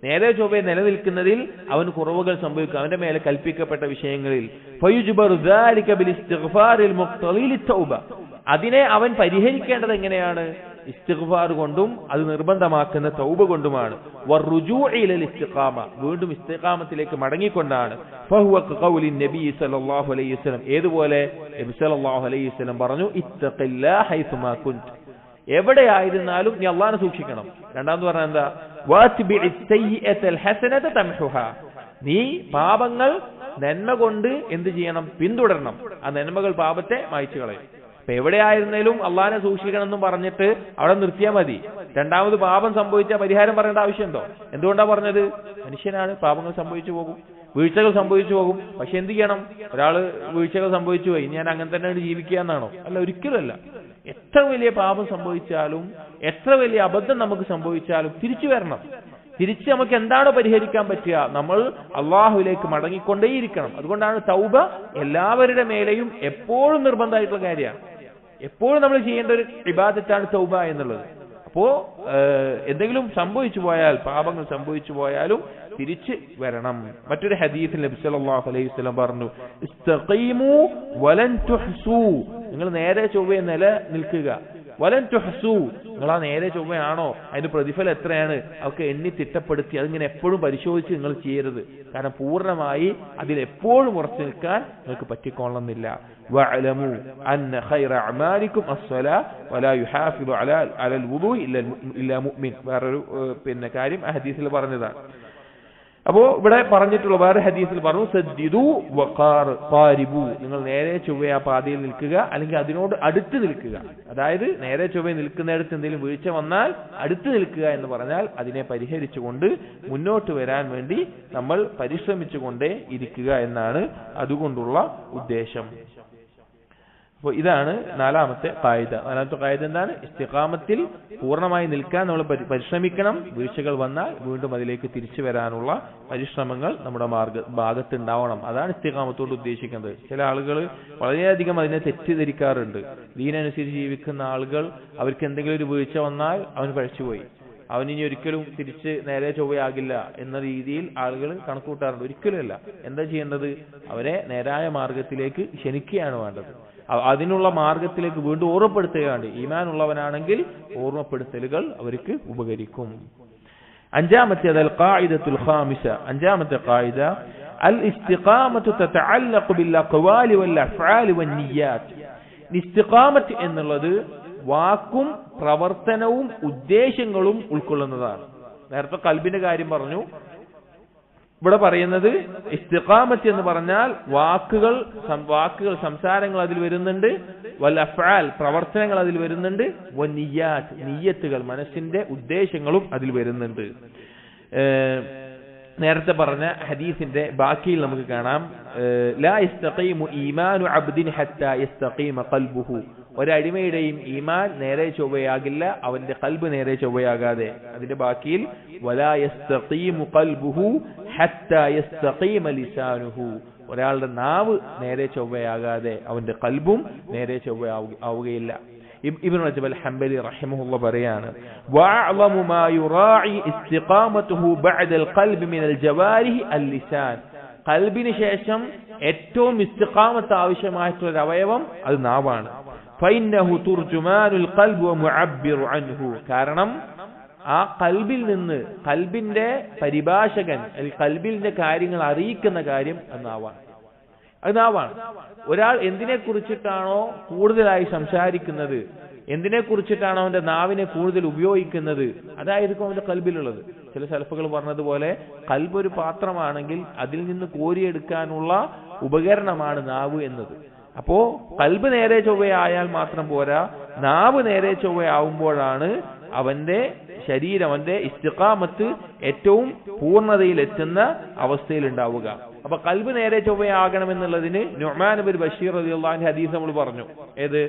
Speaker 2: നേരെ ചൊവ്വേ നിലനിൽക്കുന്നതിൽ അവൻ കുറവുകൾ സംഭവിക്കും, അവന്റെ മേലെ കൽപ്പിക്കപ്പെട്ട വിഷയങ്ങളിൽ. ഫയുജ്ബറു ദാലിക ബിൽ ഇസ്തിഗ്ഫാറിൽ മുഖ്തളി ലിത്തൗബ, അതിനെ അവൻ പരിഹരിക്കേണ്ടത് എങ്ങനെയാണ്? ഇസ്തിഗ്ഫാർ കൊണ്ടും അത് നിർബന്ധമാക്കുന്ന തൗബ കൊണ്ടുമാണ്. വറുജൂഇ ഇലൽ ഇസ്തിഖാമ, വീണ്ടും ഇസ്തിഖാമത്തിലേക്ക് മടങ്ങിക്കൊണ്ടാണ്. ഫഹുവ ഖൗലി നബി സല്ലല്ലാഹു അലൈഹി വസല്ലം, ഏതുപോലെ നബി സല്ലല്ലാഹു അലൈഹി വസല്ലം പറഞ്ഞു, ഇത്തഖില്ലാഹ ഹൈസുമാ കുൻത, എവിടെയായിരുന്നാലും നീ അല്ലാഹുവിനെ സൂക്ഷിക്കണം. രണ്ടാമത് പറഞ്ഞാൽ എന്താ? വഅത്ബിഇസ് സയ്യിഅത്തൽ ഹസനത തംഹുഹാ, നീ പാപങ്ങൾ നന്മ കൊണ്ട് എന്ത് ചെയ്യണം? പിന്തുടരണം. ആ നന്മകൾ പാപത്തെ മായ്ച്ചു കളയും. അപ്പൊ എവിടെയായിരുന്നാലും അള്ളാഹിനെ സൂക്ഷിക്കണം എന്നും പറഞ്ഞിട്ട് അവിടെ നിർത്തിയാൽ മതി. രണ്ടാമത് പാപം സംഭവിച്ചാൽ പരിഹാരം പറയേണ്ട ആവശ്യമുണ്ടോ? എന്തുകൊണ്ടാ പറഞ്ഞത്? മനുഷ്യനാണ്, പാപങ്ങൾ സംഭവിച്ചു പോകും, വീഴ്ചകൾ സംഭവിച്ചു പോകും. പക്ഷെ എന്ത് ചെയ്യണം? ഒരാള് വീഴ്ചകൾ സംഭവിച്ചു പോയി, ഞാൻ അങ്ങനെ തന്നെ ജീവിക്കുക എന്നാണോ? അല്ല, ഒരിക്കലുമല്ല. എത്ര വലിയ പാപം സംഭവിച്ചാലും എത്ര വലിയ അബദ്ധം നമുക്ക് സംഭവിച്ചാലും തിരിച്ചു വരണം. തിരിച്ച് നമുക്ക് എന്താണോ പരിഹരിക്കാൻ പറ്റുക നമ്മൾ അള്ളാഹുവിലേക്ക് മടങ്ങിക്കൊണ്ടേയിരിക്കണം. അതുകൊണ്ടാണ് തൗബ എല്ലാവരുടെ മേലെയും എപ്പോഴും നിർബന്ധമായിട്ടുള്ള കാര്യമാണ്. എപ്പോഴും നമ്മൾ ചെയ്യേണ്ട ഒരു ഇബാദത്താണ് തൗബ എന്നുള്ളത്. അപ്പോ എന്തെങ്കിലും സംഭവിച്ചു പോയാൽ, പാപങ്ങൾ സംഭവിച്ചു പോയാലും തിരിച്ച് വരണം. മറ്റൊരു ഹദീസിൽ നബി സല്ലല്ലാഹു അലൈഹി വസല്ലം പറഞ്ഞു, ഇസ്തഖീമു വലൻ തുഹ്സൂ, നിങ്ങൾ നേരെ ചൊവ്വേ നില നിൽക്കുക. വലൻ തുഹ്സൂ, നിങ്ങൾ ആ നേരെ ചൊവ്വയാണോ, അതിന്റെ പ്രതിഫലം എത്രയാണ്, അതൊക്കെ എണ്ണി തിട്ടപ്പെടുത്തി അതിങ്ങനെ എപ്പോഴും പരിശോധിച്ച് നിങ്ങൾ ചെയ്യരുത്. കാരണം പൂർണ്ണമായി അതിലെപ്പോഴും ഉറച്ചു നിൽക്കാൻ നിങ്ങൾക്ക് പറ്റിക്കൊള്ളുന്നില്ല. വഅലമു അന്ന ഖൈറ അഅമാലിക്കും അസ്സലാ വലാ യുഹാഫിദു അലൽ വുദൂഇ ഇല്ലാ മുഅ്മിൻ, വേറൊരു കാര്യം ആ ഹദീസിൽ പറഞ്ഞതാണ്. അപ്പോ ഇവിടെ പറഞ്ഞിട്ടുള്ള വേറെ ഹദീസിൽ പറഞ്ഞു, സദ്ദിദു വഖാരിബു, നിങ്ങൾ നേരെ ചൊവ്വേ ആ പാതയിൽ നിൽക്കുക, അല്ലെങ്കിൽ അതിനോട് അടുത്ത് നിൽക്കുക. അതായത് നേരെ ചൊവ്വേ നിൽക്കുന്നിടത്ത് എന്തെങ്കിലും വീഴ്ച വന്നാൽ അടുത്ത് നിൽക്കുക എന്ന് പറഞ്ഞാൽ അതിനെ പരിഹരിച്ചുകൊണ്ട് മുന്നോട്ട് വരാൻ വേണ്ടി നമ്മൾ പരിശ്രമിച്ചുകൊണ്ടേ ഇരിക്കുക എന്നാണ് അതുകൊണ്ടുള്ള ഉദ്ദേശം. അപ്പോൾ ഇതാണ് നാലാമത്തെ ഖായിദ. നാലാമത്തെ ഖായിദ എന്താണ്? ഇസ്തിഖാമത്തിൽ പൂർണ്ണമായി നിൽക്കാൻ നമ്മൾ പരിശ്രമിക്കണം. വീഴ്ചകൾ വന്നാൽ വീണ്ടും അതിലേക്ക് തിരിച്ചു വരാനുള്ള പരിശ്രമങ്ങൾ നമ്മുടെ ഭാഗത്തുണ്ടാവണം. അതാണ് ഇസ്തിഖാമത്തോട് ഉദ്ദേശിക്കുന്നത്. ചില ആളുകൾ വളരെയധികം അതിനെ തെറ്റിദ്ധരിക്കാറുണ്ട്. ദീനനുസരിച്ച് ജീവിക്കുന്ന ആളുകൾ അവർക്ക് എന്തെങ്കിലും ഒരു വീഴ്ച വന്നാൽ അവൻ പഴച്ചുപോയി, അവനിനി ഒരിക്കലും തിരിച്ച് നേരെ ചൊവ്വയാകില്ല എന്ന രീതിയിൽ ആളുകൾ കണക്കൂട്ടാറുണ്ട്. ഒരിക്കലുമല്ല. എന്താ ചെയ്യേണ്ടത്? അവരെ നേരായ മാർഗത്തിലേക്ക് ക്ഷണിക്കുകയാണ് വേണ്ടത്. അതിനുള്ള മാർഗത്തിലേക്ക് വീണ്ടും ഓർമ്മപ്പെടുത്തുകയാണ്. ഈമാൻ ഉള്ളവനാണെങ്കിൽ ഓർമ്മപ്പെടുത്തലുകൾ അവർക്ക് ഉപകരിക്കും. അഞ്ചാമത്തേത് അൽ ഖായിദത്തുൽ ഖാമിസ, അഞ്ചാമത്തെ ഖായിദ, അൽ ഇസ്തിഖാമത്തു തതഅല്ലഖു ബിൽ അഖ്വാലി വൽ അഫ്ആലി വൻ നിയ്യാത്ത്. ഇസ്തിഖാമത്ത് എന്നുള്ളത് വാക്കും പ്രവർത്തനവും ഉദ്ദേശങ്ങളും ഉൾക്കൊള്ളുന്നതാണ്. നേരത്തെ ഖൽബിന്റെ കാര്യം പറഞ്ഞു. ഇവിടെ പറയുന്നത് ഇസ്തിഖാമത്ത് എന്ന് പറഞ്ഞാൽ വാക്കുകൾ സംസാരങ്ങൾ അതിൽ വരുന്നുണ്ട്, വൽ അഫ്ആൽ പ്രവർത്തനങ്ങൾ അതിൽ വരുന്നുണ്ട്, വൻ നിയ്യാത്ത് നിയ്യത്തുകൾ മനസ്സിന്റെ ഉദ്ദേശങ്ങളും അതിൽ വരുന്നുണ്ട്. നേരത്തെ പറഞ്ഞ ഹദീസിന്റെ ബാക്കിയിൽ നമുക്ക് കാണാം, ലാ യസ്തഖീമു ഈമാനു അബ്ദിൻ ഹത്താ യസ്തഖീമ ഖൽബുഹു, ഒരടിമയുടെയും ഈമാൻ നേരെ ചൊവ്വയാകില്ല അവന്റെ ഖൽബ് നേരെ ചൊവ്വയാകാതെ. അതിന്റെ ബാക്കിയിൽ വലാ യസ്തഖീമു ഖൽബുഹു ഹത്താ യസ്തഖീമ ലിസാനുഹു, ഒരാളുടെ നാവ് നേരെ ചൊവ്വയാകാതെ അവന്റെ ഖൽബും നേരെ ചൊവ്വയാവുകയില്ല. ഇബ്നു റജബ് അൽ ഹംബലി റഹിമഹുല്ലാഹ് പറയാണ് വഅഅലമു മാ യുറാഇ ഇസ്തിഖാമതുഹു ബഅദൽ ഖൽബി മിനൽ ജവാരിഹി അൽ ലിസാൻ. ഖൽബിന് ശേഷം ഏറ്റവും ഇസ്തിഖാമത്ത് ആവശ്യമായിട്ടുള്ള ഒരു അവയവം അത് നാവാണ്. ഫഇന്നഹു തുർജുമാനുൽ ഖൽബ് വമുഅബ്ബിറു അൻഹു. കാരണം ആ ഖൽബിൽ നിന്ന് ഖൽബിന്റെ പരിഭാഷകൻ, ഖൽബിന്റെ കാര്യങ്ങൾ അറിയിക്കുന്ന കാര്യം അത് നാവാണ്. ഒരാൾ എന്തിനെ കുറിച്ചിട്ടാണോ കൂടുതലായി സംസാരിക്കുന്നത്, എന്തിനെ കുറിച്ചിട്ടാണോ അവന്റെ നാവിനെ കൂടുതൽ ഉപയോഗിക്കുന്നത്, അതായിരിക്കും അവന്റെ ഖൽബിലുള്ളത്. ചില സലഫുകൾ പറഞ്ഞതുപോലെ ഖൽബ് ഒരു പാത്രമാണെങ്കിൽ അതിൽ നിന്ന് കോരിയെടുക്കാനുള്ള ഉപകരണമാണ് നാവ് എന്നത്. അപ്പോ ഖൽബ് നേരെ ചൊവ്വയായാൽ മാത്രം പോരാ, നാവ് നേരെ ചൊവ്വയാവുമ്പോഴാണ് അവന്റെ ശരീരം, അവന്റെ ഇസ്തിഖാമത്ത് ഏറ്റവും പൂർണ്ണതയിലെത്തുന്ന അവസ്ഥയിൽ ഉണ്ടാവുക. അപ്പൊ ഖൽബ് നേരെ ചൊവ്വയാകണമെന്നുള്ളതിന് നുഅ്മാൻ ഇബ്നു ബഷീർ റളിയല്ലാഹു അൻഹു ഹദീസ് നമ്മൾ പറഞ്ഞു. ഏത്?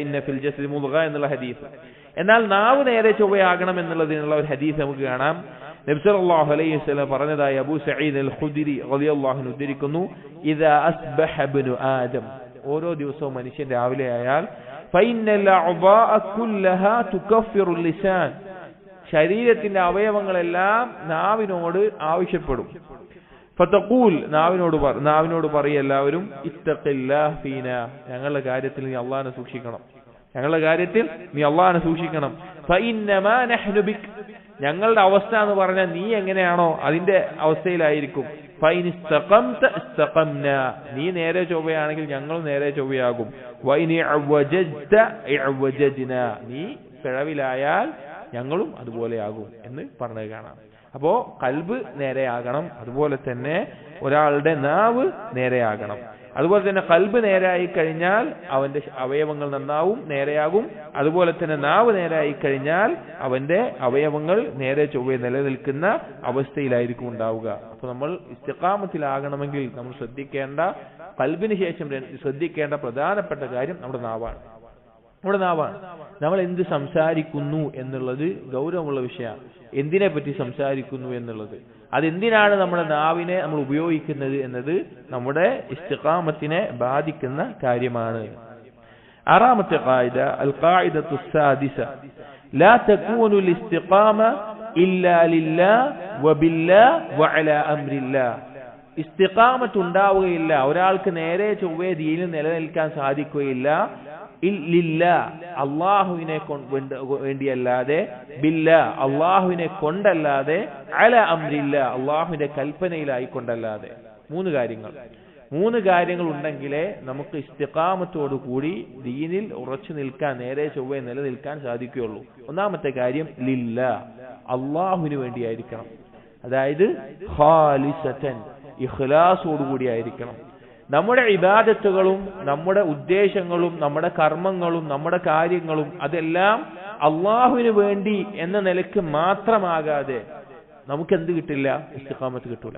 Speaker 2: ഇന്ന ഫിൽ ജസ്ദി മുദ്ഗ എന്നുള്ള ഹദീസ്. എന്നാൽ നാവ് നേരെ ചൊവ്വയാകണം എന്നുള്ളതിനുള്ള ഒരു ഹദീസ് നമുക്ക് കാണാം. നബി സല്ലല്ലാഹു അലൈഹി വസല്ലം പറഞ്ഞതായി അബൂ സഈദ് അൽ ഖുദരി റളിയല്ലാഹു അൻഹു ഉദ്ധരിക്കുന്നു, ഇദാ അസ്ബഹ ഇബ്നു ആദം, ഓരോ ദിവസവും മനുഷ്യൻ രാവിലെ ആയാൽ ഫഇന്നൽ അഅ്ദാഅ കുല്ലഹാ തുകഫിറു ലിസാൻ, ശരീരത്തിന്റെ അവയവങ്ങളെല്ലാം നാവിനോട് ആവശ്യപ്പെടും. ഫതഖൂൽ, നാവിനോട് പറയും എല്ലാവരും, ഇത്തഖില്ലാഹ് ഫീനാ, ഞങ്ങളുടെ കാര്യത്തിൽ നീ അല്ലാഹനെ സൂക്ഷിക്കണം, ഞങ്ങളുടെ കാര്യത്തിൽ നീ അല്ലാഹനെ സൂക്ഷിക്കണം. ഫഇന്നമാ നഹ്നു ബിക്, ഞങ്ങളുടെ അവസ്ഥ എന്ന് പറഞ്ഞാൽ നീ എങ്ങനെയാണോ അതിന്റെ അവസ്ഥയിലായിരിക്കും. ഫൈൻ ഇസ്തഖംത ഇസ്തഖംനാ, നീ നേരെ ചൊവ്വയാണെങ്കിൽ ഞങ്ങൾ നേരെ ചൊവ്വയാകും. വൈൻ ഇഅ്വജജ്ത ഇഅ്വജജ്നാ, നീ പിഴവിലായാൽ ഞങ്ങളും അതുപോലെയാകും എന്ന് പറഞ്ഞത് കാണാം. അപ്പോ ഖൽബ് നേരെയാകണം, അതുപോലെ തന്നെ ഒരാളുടെ നാവ് നേരെയാകണം. അതുപോലെ തന്നെ ഖൽബ് നേരെയായി കഴിഞ്ഞാൽ അവന്റെ അവയവങ്ങൾ നന്നാവും, നേരെയാകും. അതുപോലെ തന്നെ നാവ് നേരെയായി കഴിഞ്ഞാൽ അവന്റെ അവയവങ്ങൾ നേരെ ചൊവ്വേ നിലനിൽക്കുന്ന അവസ്ഥയിലായിരിക്കും ഉണ്ടാവുക. അപ്പൊ നമ്മൾ ഇസ്തിഖാമത്തിലാകണമെങ്കിൽ നമ്മൾ ശ്രദ്ധിക്കേണ്ട, ഖൽബിന് ശേഷം ശ്രദ്ധിക്കേണ്ട പ്രധാനപ്പെട്ട കാര്യം നമ്മുടെ നാവാണ്. നമ്മൾ എന്ത് സംസാരിക്കുന്നു എന്നുള്ളത് ഗൗരവമുള്ള വിഷയമാണ്. എന്തിനെ പറ്റി സംസാരിക്കുന്നു എന്നുള്ളത്, അതെന്തിനാണ് നമ്മുടെ നാവിനെ നമ്മൾ ഉപയോഗിക്കുന്നത് എന്നത് നമ്മുടെ ഇസ്തിഖാമത്തിനെ ബാധിക്കുന്ന കാര്യമാണ്. ആറാമത്തെ ഖായിദ, അൽ ഖായിദത്തു സാദിസ, ലാ തകൂനു അൽ ഇസ്തിഖാമ ഇല്ലാ ലില്ലാഹ് വബില്ലാഹ് വഅലാ അംരില്ലാഹ്. ഇസ്തിഖാമത്ത് ഉണ്ടാവുകയില്ല, ഒരാൾക്ക് നേരെ ചൊവ്വേ ദീനിൽ നിലനിൽക്കാൻ സാധിക്കുകയില്ല ലില്ലാഹ്, അല്ലാഹുവിനെ വേണ്ടിയല്ലാതെ, ബില്ലാഹ്, അല്ലാഹുവിനെ കൊണ്ടല്ലാതെ, അലാ അംരില്ലാഹ്, അല്ലാഹുവിന്റെ കൽപ്പനയിലായിക്കൊണ്ടല്ലാതെ. മൂന്ന് കാര്യങ്ങൾ ഉണ്ടെങ്കിലേ നമുക്ക് ഇസ്തിഖാമത്തോടു കൂടി ദീനിൽ ഉറച്ചു നിൽക്കാൻ, നേരെ ചൊവ്വേ നിലനിൽക്കാൻ സാധിക്കുകയുള്ളൂ. ഒന്നാമത്തെ കാര്യം ലില്ലാഹ്, അല്ലാഹുവിന് വേണ്ടിയായിരിക്കണം. അതായത് ഖാലിസതൻ, ഇഖ്ലാസോടുകൂടി ആയിരിക്കണം. നമ്മുടെ ഇബാദത്തുകളും നമ്മുടെ ഉദ്ദേശങ്ങളും നമ്മുടെ കർമ്മങ്ങളും നമ്മുടെ കാര്യങ്ങളും അതെല്ലാം അള്ളാഹുവിന് വേണ്ടി എന്ന നിലയ്ക്ക് മാത്രമാകാതെ നമുക്ക് എന്ത് കിട്ടില്ല? ഇസ്തിഖാമത്ത് കിട്ടൂല.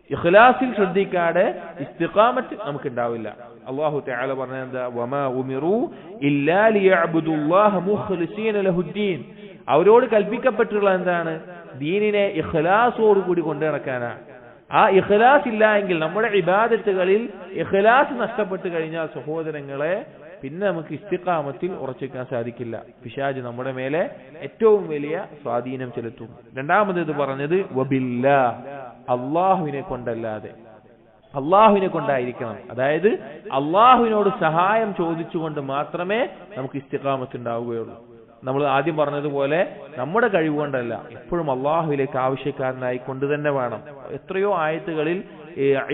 Speaker 2: ഇഖ്ലാസിൽ ശ്രദ്ധിക്കാതെ ഇസ്തിഖാമത്ത് നമുക്ക് ഉണ്ടാവില്ല. അല്ലാഹു തആല പറഞ്ഞത് എന്താ? വമാ ഉമിറു ഇല്ലാ ലിയഅബ്ദുല്ലാഹ മുഖ്ലിസീന ലഹുദ്ദീൻ. അവരോട് കൽപ്പിക്കപ്പെട്ടുള്ള എന്താണ്? ദീനിനെ ഇഖ്ലാസോട് കൂടി കൊണ്ടു നടക്കാനാണ്. ആ ഇഖ്ലാസ് ഇല്ല എങ്കിൽ, നമ്മുടെ ഇബാദത്തുകളിൽ ഇഖ്ലാസ് നഷ്ടപ്പെട്ടു കഴിഞ്ഞാൽ സഹോദരങ്ങളെ, പിന്നെ നമുക്ക് ഇസ്തിഖാമത്തിൽ ഉറച്ചിക്കാൻ സാധിക്കില്ല. പിശാച് നമ്മുടെ മേലെ ഏറ്റവും വലിയ സ്വാധീനം ചെലുത്തും. രണ്ടാമത് പറഞ്ഞത് വബില്ലാഹ്, അള്ളാഹുവിനെ കൊണ്ടല്ലാതെ, അള്ളാഹുവിനെ കൊണ്ടായിരിക്കണം. അതായത് അള്ളാഹുവിനോട് സഹായം ചോദിച്ചുകൊണ്ട് മാത്രമേ നമുക്ക് ഇസ്തിഖാമത്ത് ഉണ്ടാവുകയുള്ളൂ. നമ്മൾ ആദ്യം പറഞ്ഞതുപോലെ നമ്മുടെ കഴിവുകൊണ്ടല്ല, എപ്പോഴും അള്ളാഹുവിലേക്ക് ആവശ്യക്കാരനായി കൊണ്ട് തന്നെ വേണം. എത്രയോ ആയത്തുകളിൽ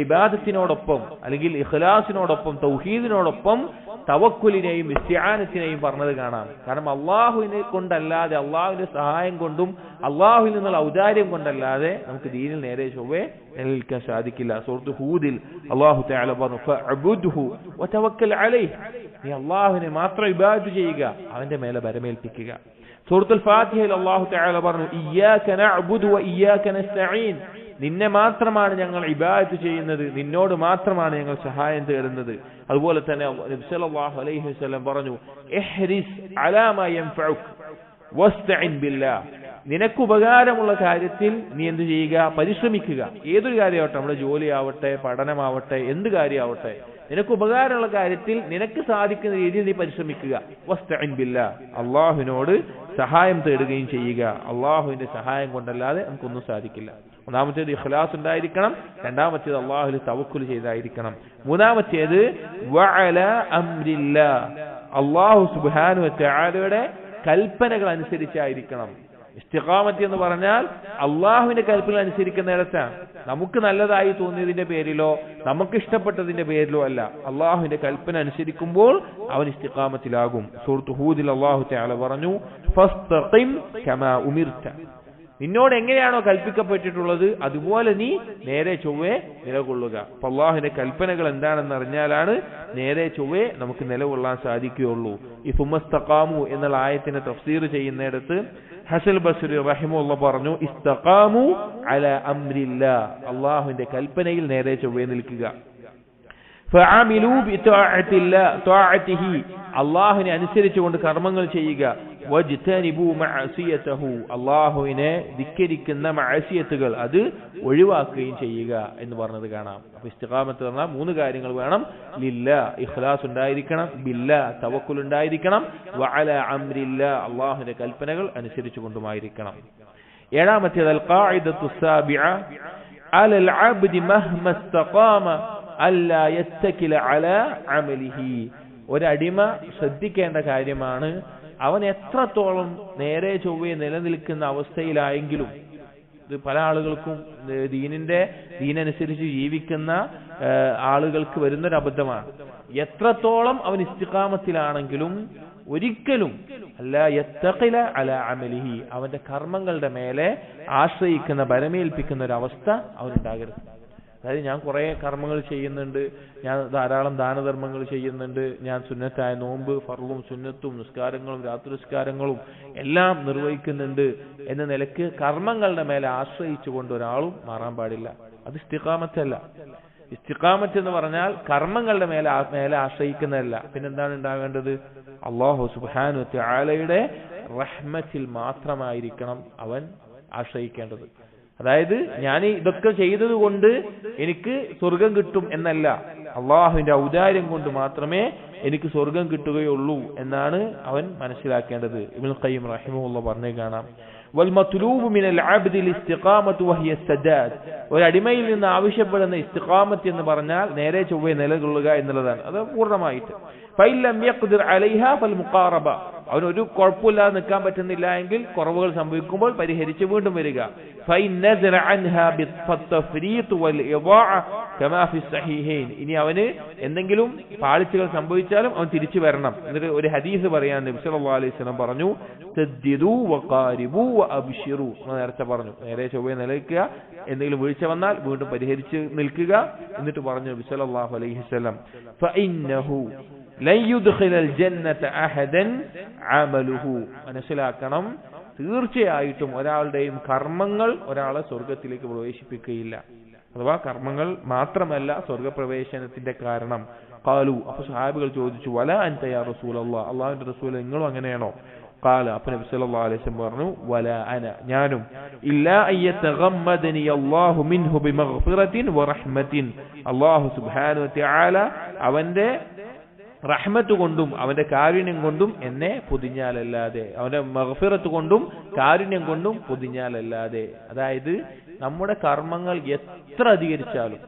Speaker 2: ഇബാദത്തിനോടൊപ്പം അല്ലെങ്കിൽ ഇഖ്ലാസിനോടൊപ്പം തൗഹീദിനോടൊപ്പം തവക്കുലിനെയും ഇസ്തിആനത്തിനെയും പറഞ്ഞത് കാണാം. കാരണം അള്ളാഹുവിനെ കൊണ്ടല്ലാതെ, അള്ളാഹുവിന്റെ സഹായം കൊണ്ടും അള്ളാഹുവിൽ നിന്നുള്ള ഔദാര്യം കൊണ്ടല്ലാതെ നമുക്ക് ദീനിൽ നേരെ ചൊവ്വേ നിലനിൽക്കാൻ സാധിക്കില്ല. സൂറത്ത് ഹൂദിൽ അല്ലാഹു തആല പറഞ്ഞു, ഫഅബ്ദുഹു വതവക്കൽ അലൈഹി, നീ അള്ളാഹുവിനെ മാത്രം ഇബാദത്ത് ചെയ്യുക, അവന്റെ മേലെ ബരമേൽപ്പിക്കുക. സൂറത്തുൽ ഫാത്തിഹയിൽ അല്ലാഹു തആല പറഞ്ഞു, ഇയ്യാക നഅ്ബുദു വ ഇയ്യാക നസ്തഈൻ, നിന്നെ മാത്രമാണ് ഞങ്ങൾ ഇബാദത്ത് ചെയ്യുന്നത്, നിന്നോട് മാത്രമാണ് ഞങ്ങൾ സഹായം തേടുന്നത്. അതുപോലെ തന്നെ നബി സല്ലല്ലാഹു അലൈഹി വസല്ലം പറഞ്ഞു, ഇഹ്രിസ് അലാ മാ യൻഫഉക വസ്തഇൻ ബില്ലാഹ്, നിനക്ക് ഉപകാരമുള്ള കാര്യത്തിൽ നീ എന്ത് ചെയ്യുക? പരിശ്രമിക്കുക. ഏതൊരു കാര്യമാവട്ടെ, നമ്മുടെ ജോലിയാവട്ടെ, പഠനമാവട്ടെ, എന്ത് കാര്യമാവട്ടെ, നിനക്ക് ഉപകാരമുള്ള കാര്യത്തിൽ നിനക്ക് സാധിക്കുന്ന രീതിയിൽ നീ പരിശ്രമിക്കുക. വസ്തഈൻ ബില്ലാഹ്, അള്ളാഹുവിനോട് സഹായം തേടുകയും ചെയ്യുക. അള്ളാഹുവിന്റെ സഹായം കൊണ്ടല്ലാതെ നമുക്കൊന്നും സാധിക്കില്ല. ഒന്നാമത്തേത് ഇഖ്ലാസ് ഉണ്ടായിരിക്കണം. രണ്ടാമത്തേത് അള്ളാഹുവിൽ തവക്കുൽ ചെയ്തായിരിക്കണം. മൂന്നാമത്തേത് വഅലാ അംരില്ലാഹ്, അള്ളാഹു സുബ്ഹാനഹു വ തആലയുടെ കൽപ്പനകൾ അനുസരിച്ചായിരിക്കണം. ഇസ്തിഖാമത്ത് എന്ന് പറഞ്ഞാൽ അള്ളാഹുവിന്റെ കൽപ്പന അനുസരിക്കുന്നിടത്താണ്. നമുക്ക് നല്ലതായി തോന്നിയതിന്റെ പേരിലോ നമുക്ക് ഇഷ്ടപ്പെട്ടതിന്റെ പേരിലോ അല്ല, അള്ളാഹുവിന്റെ കൽപ്പന അനുസരിക്കുമ്പോൾ അവൻ ഇസ്തിഖാമത്തിലാകും. സൂറത്ത് ഹൂദിൽ അള്ളാഹു തആല പറഞ്ഞു, ഫസ്തഖിം കമാ ഉമിർത, നിന്നോട് എങ്ങനെയാണോ കൽപ്പിക്കപ്പെട്ടിട്ടുള്ളത് അതുപോലെ നീ നേരെ ചൊവ്വേ നിലകൊള്ളുക. അപ്പൊ അള്ളാഹുവിന്റെ കൽപ്പനകൾ എന്താണെന്ന് അറിഞ്ഞാലാണ് നേരെ ചൊവ്വേ നമുക്ക് നിലകൊള്ളാൻ സാധിക്കുകയുള്ളൂ. ഈ സുമസ്തഖാമു എന്നുള്ള ആയത്തിനെ തഫ്സീർ ചെയ്യുന്നിടത്ത് ഹസൻ ബസ്രി റഹിമഹുല്ലാഹ് പറഞ്ഞു, ഇസ്തഖാമു അലാ അംരില്ലാഹ്, അള്ളാഹുവിന്റെ കൽപ്പനയിൽ നേരെ ചൊവ്വേ നിൽക്കുക. ഫഅമിലു ബിതഅത്തില്ലാഹ്, തഅഅതിഹി, അള്ളാഹുവിനെ അനുസരിച്ചുകൊണ്ട് കർമ്മങ്ങൾ ചെയ്യുക. വജ്തനിബു മഅസിയതഹു, അള്ളാഹുവിനെ ധിക്കരിക്കുന്ന മഅസിയത്തുകൾ അത് ഒഴിവാക്കുകയും ചെയ്യുക എന്ന് പറഞ്ഞത് കാണാം. അപ്പൊ ഇസ്തിഖാമത്ത് പറഞ്ഞാൽ മൂന്ന് കാര്യങ്ങൾ വേണം. ലില്ലാഹ്, ഇഖ്ലാസ് ഉണ്ടായിരിക്കണം. ബില്ലാഹ്, തവക്കുൽ ഉണ്ടായിരിക്കണം. വഅലാ അംരില്ലാഹ്, അള്ളാഹുവിന്റെ കൽപ്പനകൾ അനുസരിച്ചുകൊണ്ടുമായിരിക്കണം. ഏഴാമത്തേത് അൽ ഖാഇദത്തു സാബിഅ അലൽ അബ്ദി മഹ്മ ഇസ്തഖാമ അല്ലാ യസ്തകില അലാ അമലിഹി, ഒരടിമ ശ്രദ്ധിക്കേണ്ട കാര്യമാണ്, അവൻ എത്രത്തോളം നേരെ ചൊവ്വേ നിലനിൽക്കുന്ന അവസ്ഥയിലായെങ്കിലും, ഇത് പല ആളുകൾക്കും ദീനനുസരിച്ച് ജീവിക്കുന്ന ആളുകൾക്ക് വരുന്നൊരു അബദ്ധമാണ്. എത്രത്തോളം അവൻ ഇസ്തിഖാമത്തിലാണെങ്കിലും ഒരിക്കലും അല്ലാ യത്തഖില അലാ അമലിഹി, അവന്റെ കർമ്മങ്ങളുടെ മേലെ ആശ്രയിക്കുന്ന, ബലമേൽപ്പിക്കുന്ന ഒരു അവസ്ഥ അവനുണ്ടാകരുത്. അതായത് ഞാൻ കുറെ കർമ്മങ്ങൾ ചെയ്യുന്നുണ്ട്, ഞാൻ ധാരാളം ദാനധർമ്മങ്ങൾ ചെയ്യുന്നുണ്ട്, ഞാൻ സുന്നത്തായ നോമ്പ്, ഫർളും സുന്നത്തും നിസ്കാരങ്ങളും രാത്രി നിസ്കാരങ്ങളും എല്ലാം നിർവഹിക്കുന്നുണ്ട് എന്ന നിലക്ക് കർമ്മങ്ങളുടെ മേലെ ആശ്രയിച്ചുകൊണ്ട് ഒരാളും മാറാൻ പാടില്ല. അത് ഇസ്തിഖാമത്തല്ല. ഇസ്തിഖാമത്ത് എന്ന് പറഞ്ഞാൽ കർമ്മങ്ങളുടെ മേലെ ആശ്രയിക്കുന്നതല്ല. പിന്നെന്താണ് ഉണ്ടാകേണ്ടത്? അല്ലാഹു സുബ്ഹാനഹു വ തആലയുടെ റഹ്മത്തിൽ മാത്രമായിരിക്കണം അവൻ ആശ്രയിക്കേണ്ടത്. അതായത് ഞാൻ ഇതൊക്കെ ചെയ്തത് കൊണ്ട് എനിക്ക് സ്വർഗം കിട്ടും എന്നല്ല, അള്ളാഹുവിന്റെ ഔദാര്യം കൊണ്ട് മാത്രമേ എനിക്ക് സ്വർഗം കിട്ടുകയുള്ളൂ എന്നാണ് അവൻ മനസ്സിലാക്കേണ്ടത്. ഇബ്നുൽ ഖയ്യിം റഹിമഹുല്ലാഹ് പറഞ്ഞു കാണാം, വൽ മത്ലൂബു മിനൽ അബ്ദിൽ ഇസ്തിഖാമത്തു വഹിയ സദാദ്, ഒരു അടിമയിൽ നിന്ന് ആവശ്യപ്പെടുന്ന ഇസ്തിഖാമത്ത് എന്ന് പറഞ്ഞാൽ നേരെ ചൊവ്വേ നിലകൊള്ളുക എന്നുള്ളതാണ്. അത് പൂർണ്ണമായിട്ട് ഫൈലം യഖ്ദിർ അലൈഹാ ഫൽ മുഖാറബ, അവനൊരു കുഴപ്പമില്ലാതെ നിൽക്കാൻ പറ്റുന്നില്ല എങ്കിൽ കുറവുകൾ സംഭവിക്കുമ്പോൾ പരിഹരിച്ച് വീണ്ടും വരിക. ഫൈനസറ അൻഹാ ബിത്തഫ്രീത്ത് വൽ ഇദാഅ കമാ ഫി സഹീഹൈൻ, ഇനി അവന് എന്തെങ്കിലും പാളിച്ചകൾ സംഭവിച്ചാലും അവൻ തിരിച്ചു വരണം. എന്നിട്ട് ഒരു ഹദീസ് പറയാൻ നബി സല്ലല്ലാഹു അലൈഹി വസല്ലം പറഞ്ഞു, സദ്ദിദു വഖാരിബു വഅബ്ശിറു, നേരത്തെ പറഞ്ഞു നേരെ ചൊവ്വേ നിലയ്ക്കുക, എന്തെങ്കിലും വീഴ്ച വന്നാൽ വീണ്ടും പരിഹരിച്ച് നിൽക്കുക. എന്നിട്ട് പറഞ്ഞു നബി സല്ലല്ലാഹു അലൈഹി വസല്ലം, ഫഇന്നഹു ലൻ യുദ്ഖിലൽ ജന്നത അഹദൻ അമലുഹു, മനസ്സിലാക്കണം, തീർച്ചയായിട്ടും ഒരാളുടെയും കർമ്മങ്ങൾ ഒരാളെ സ്വർഗത്തിലേക്ക് പ്രവേശിപ്പിക്കുകയില്ല. അഥവാ കർമ്മങ്ങൾ മാത്രമല്ല സ്വർഗപ്രവേശനത്തിന്റെ കാരണം. ഖാലു, അപ്പോൾ സഹാബികൾ ചോദിച്ചു, വല അൻത യാ റസൂലല്ലാഹ്, അല്ലാഹുവിന്റെ റസൂൽ നിങ്ങളും അങ്ങനെയാണോ? ഖാല, അപ്പോൾ നബി സല്ലല്ലാഹു അലൈഹി വസല്ലം പറഞ്ഞു, വല അന, ഞാനും, ഇല്ലാ അയ്യതഗമ്മദനി അല്ലാഹു മിൻഹു ബിമഗ്ഫിറത്തിൻ വറഹ്മത്തിൻ, അല്ലാഹു സുബ്ഹാനഹു വ തആല അവന്റെ റഹ്മത്ത് കൊണ്ടും അവന്റെ കാരുണ്യം കൊണ്ടും എന്നെ പൊതിഞ്ഞാലല്ലാതെ, അവന്റെ മഗ്ഫിറത്ത് കൊണ്ടും കാരുണ്യം കൊണ്ടും പൊതിഞ്ഞാലല്ലാതെ. അതായത് നമ്മുടെ കർമ്മങ്ങൾ എത്ര അധികരിച്ചാലും,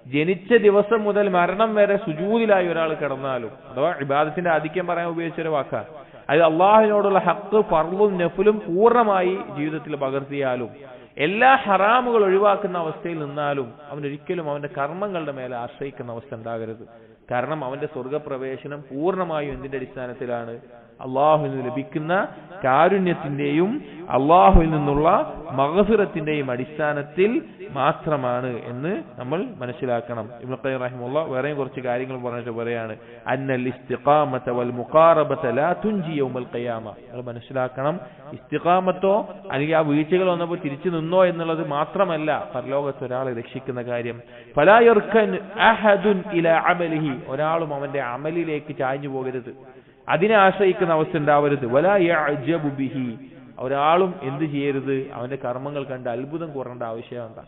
Speaker 2: ജനിച്ച ദിവസം മുതൽ മരണം വരെ സുജൂദിലായി ഒരാൾ കിടന്നാലും, അഥവാ ഇബാദത്തിന്റെ ആധിക്യം പറയാൻ ഉപയോഗിച്ചൊരു വാക്കാണ്, അത് അള്ളാഹുവിനോടുള്ള ഹക്ക്, ഫർളും നഫ്ലും പൂർണ്ണമായി ജീവിതത്തിൽ പകർത്തിയാലും, എല്ലാ ഹറാമുകൾ ഒഴിവാക്കുന്ന അവസ്ഥയിൽ നിന്നാലും അവനൊരിക്കലും അവന്റെ കർമ്മങ്ങളുടെ മേലെ ആശ്രയിക്കുന്ന അവസ്ഥ ഉണ്ടാകരുത്. കാരണം അവന്റെ സ്വർഗപ്രവേശനം പൂർണ്ണമായും എന്തിന്റെ അടിസ്ഥാനത്തിലാണ്? അള്ളാഹുവിൽ നിന്ന് ലഭിക്കുന്ന കാരുണ്യത്തിന്റെയും അള്ളാഹുവിൽ നിന്നുള്ള മഗ്ഫിറത്തിന്റെയും അടിസ്ഥാനത്തിൽ മാത്രമാണ് എന്ന് നമ്മൾ മനസ്സിലാക്കണം. ഇബ്നു ഖയ്യിം റഹിമഹുല്ലാഹ് വേറെയും കുറച്ച് കാര്യങ്ങൾ പറഞ്ഞിട്ട് പറയാണ്, അന്നൽ ഇസ്തിഖാമത വൽ മുഖാറബത ലാ തുൻജി യൗമൽ ഖിയാമ. നമ്മൾ മനസ്സിലാക്കണം, ഇസ്തിഖാമത്തോ അല്ലെങ്കിൽ ആ വീഴ്ചകൾ വന്നപ്പോൾ തിരിച്ചു നിന്നോ എന്നുള്ളത് മാത്രമല്ല പരലോകത്ത് ഒരാളെ രക്ഷിക്കുന്ന കാര്യം. ഫലാ യർകൻ അഹദുൻ ഇലാ അമലിഹി, ഒരാളും അവന്റെ അമലിലേക്ക് ചാഞ്ഞു പോകരുത്, അതിനെ ആശ്രയിക്കുന്ന അവസ്ഥ ഉണ്ടാവരുത്. വലാ യഅജബു ബിഹി, ഒരാളും എന്ത് ചെയ്യരുത്, അവന്റെ കർമ്മങ്ങൾ കണ്ട് അത്ഭുതം കൂറേണ്ട ആവശ്യമുണ്ട,